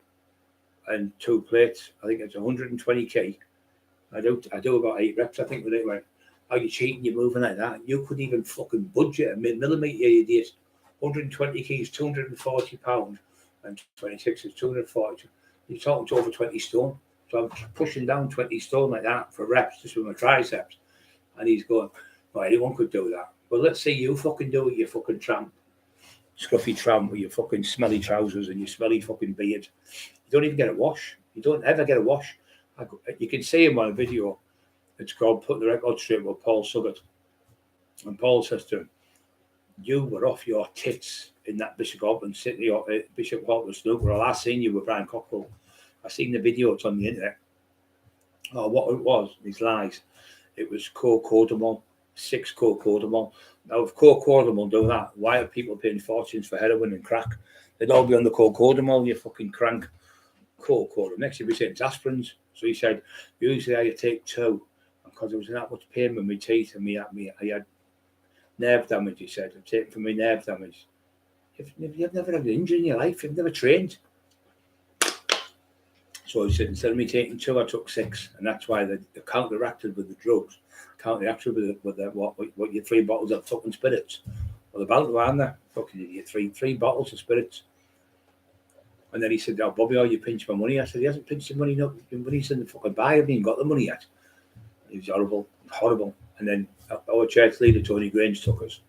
[SPEAKER 1] and 2 plates. I think it's 120 key. I do about 8 reps, I think, with it. Like, are you cheating? You're moving like that. You couldn't even fucking budget a millimetre, you idiot. 120 keys, 240 pounds, and 26 is 240. You're talking to over 20 stone. So I'm pushing down 20 stone like that for reps, just with my triceps. And he's going, well, anyone could do that. Well, let's see you fucking do it, you fucking tramp. Scruffy tramp with your fucking smelly trousers and your smelly fucking beard. You don't even get a wash. You don't ever get a wash. You can see him on a video. It's called Put the Record Straight with Paul Suggett. And Paul says to him, you were off your tits in that Bishop Auckland snooker. Well, I seen you with Brian Cockerill. I seen the video, it's on the internet. Oh, what it was, these lies. It was cocodamol, 6 cocodamol. Now, if cocodamol do that, why are people paying fortunes for heroin and crack? They'd all be on the cocodamol, you fucking crank. Cocodamol. Next, he'd be saying it's aspirins. So he said, usually I take 2 because there was that much pain with my teeth and I had nerve damage, he said. I'm taking for my nerve damage. You've never had an injury in your life. You've never trained. So he said, instead of me taking 2, I took 6. And that's why they counteracted with the drugs. Counteracted with what your 3 bottles of fucking spirits. Well, about to, aren't they? Fucking idiot. 3 bottles of spirits. And then he said, oh, Bobby, you pinched my money. I said, he hasn't pinched your money. No, your money's in the fucking buy. I haven't even got the money yet. It was horrible. And then our church leader, Tony Grange, took us.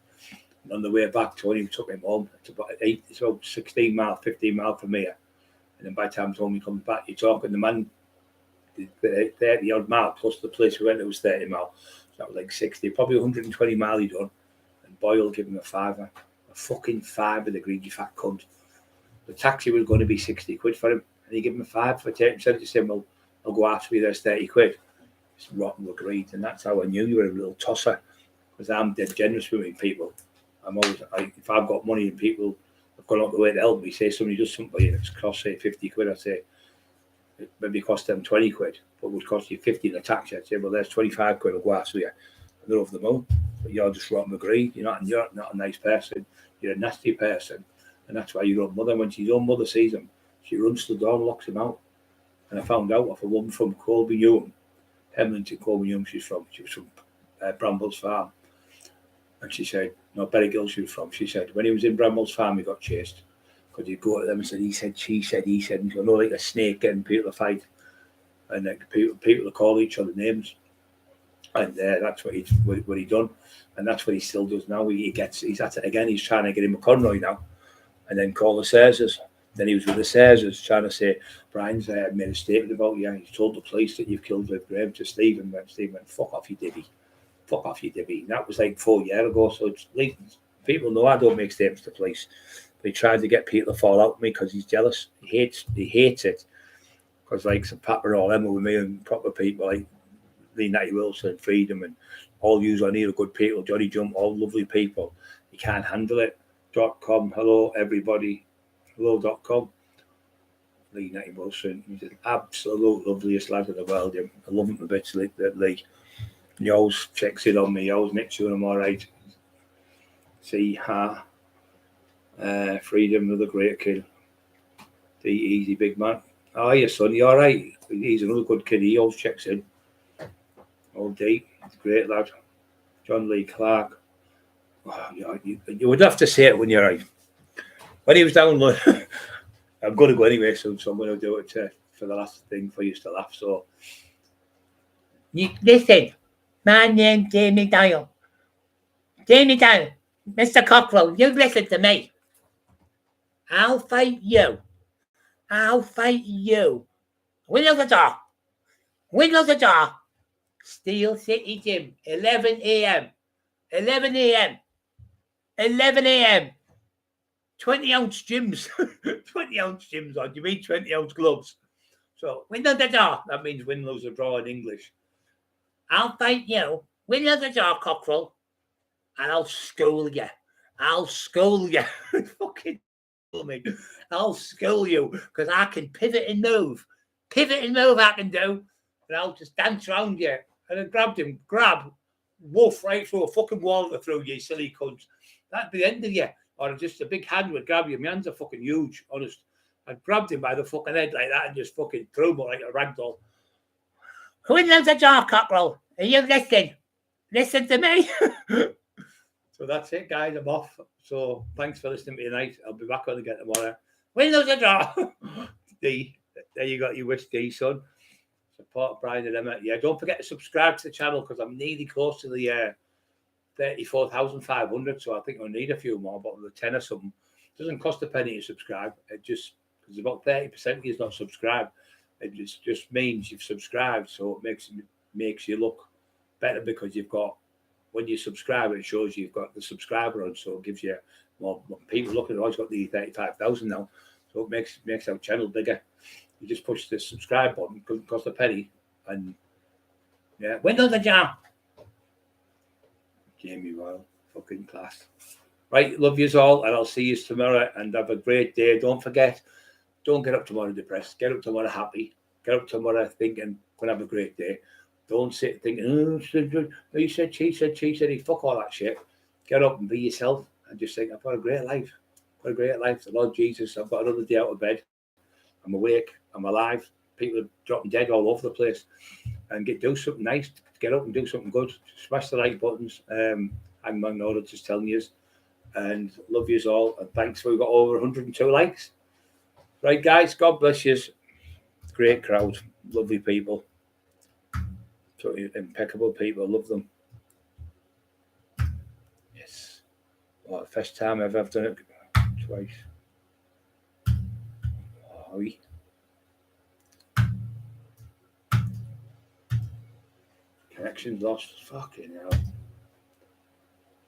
[SPEAKER 1] And on the way back, Tony took him home. It's about 16 miles, 15 miles from here. And then by the time Tony comes back, you're talking the man, 30 odd mile plus the place we went, it was 30 miles. So that was like 60, probably 120 miles he done. And Boyle gave him a £5. A fucking £5, the greedy fat cunt. The taxi was going to be 60 quid for him. And he gave him a £5 for taking. Instead of saying, well, I'll go after you, there's 30 quid. It's rotten with greed. And that's how I knew you were a little tosser. Because I'm dead generous with people. I'm always, if I've got money and people have gone out the way to help me, say somebody does something and it's cost, say, 50 quid, I say, it maybe cost them 20 quid, but it would cost you 50 in a taxi. I'd say, well, there's 25 quid, I'll go after you. And they're over the moon. But you're just rotten with greed. You're not a nice person. You're a nasty person. And that's why your own mother, when your own mother sees him, she runs to the door and locks him out. And I found out of a woman from Colby Newham, Hemlington, Colby Newham, she was from Brambles Farm. And she said, no, Berrygill she was from. She said, when he was in Brambles Farm, he got chased. Because he'd go to them and said, he said, she said, he said. And you know, like a snake getting people to fight. And people to call each other names. And that's what he done. And that's what he still does now. He's at it again. He's trying to get him a Conroy now. And then call the Sarsers. Then he was with the Sarsers trying to say, Brian's made a statement about you. He's told the police that you've killed Viv Graham to Stephen. And Stephen went, fuck off, you divvy. Fuck off, you divvy. And that was like 4 years ago. So it's like, people know I don't make statements to police. But he tried to get people to fall out with me because he's jealous. He hates it. Because like some Papa all Emma with me and proper people like Lee Natty Wilson, Freedom, and all yous on here are good people. Johnny Jump, all lovely people. He can't handle it. .com, hello everybody. Hello.com. Lee Natty Wilson. He's an absolute loveliest lad in the world. I love him a bit, Lee. He always checks in on me. He always makes sure I'm all right. See, Freedom, another great kid. The easy big man. Oh, your son, you all right? He's another good kid. He always checks in. All day. He's a great lad. John Lee Clark. Oh, you would have to say it when you're right. When he was down, I'm going to go anyway, so I'm going to do it for the last thing for you to laugh. So,
[SPEAKER 2] listen, my name's Jamie Doyle. Jamie Doyle, Mr. Cockerill, you listen to me. I'll fight you. Window the door. Steel City Gym, 11 a.m. 20-ounce gyms. 20-ounce gyms on. You mean 20-ounce gloves? So, window the door. That means win, lose, or draw in English. I'll fight you. Window the door, Cockerill. And I'll school you. Fucking me. I'll school you because I can pivot and move. I can do. And I'll just dance around you. And I grab, woof, right through a fucking wall through you, silly cunts. That'd be the end of you. Or just a big hand would grab you. My hands are fucking huge, honest. I grabbed him by the fucking head like that and just fucking threw him like a ragdoll. Who knows the door, Cockerill? Are you listening? Listen to me.
[SPEAKER 1] So that's it, guys. I'm off. So thanks for listening to me tonight. I'll be back on again tomorrow.
[SPEAKER 2] Windows the door.
[SPEAKER 1] D. There you got your wish, D, son. Support Brian and Emma. Yeah, don't forget to subscribe to the channel because I'm nearly close to the 34,500. So I think I'll need a few more, but the 10 or something. It doesn't cost a penny to subscribe. It just, because about 30% of you is not subscribed. It just means you've subscribed. So it makes you look better because you've got, when you subscribe, it shows you've got the subscriber on. So it gives you more people looking. I've always got the 35,000 now. So it makes our channel bigger. You just push the subscribe button, doesn't cost a penny, and
[SPEAKER 2] Yeah, window the jam.
[SPEAKER 1] Jamie Royal, fucking class. Right, love yous all, and I'll see you tomorrow. And have a great day. Don't forget, don't get up tomorrow depressed. Get up tomorrow happy. Get up tomorrow thinking, gonna have a great day. Don't sit thinking, oh, he said, she said, fuck all that shit. Get up and be yourself and just think, I've got a great life. I've got a great life. The Lord Jesus, I've got another day out of bed. I'm awake. I'm alive. People are dropping dead all over the place. And do something nice. Get up and do something good. Smash the like buttons. I'm Magnolia just telling you. And love yous all. And thanks for we've got over 102 likes. Right, guys. God bless yous. Great crowd. Lovely people. Impeccable people. Love them. Yes. Well, first time I've done it twice. Oh, connection's lost. Fucking hell.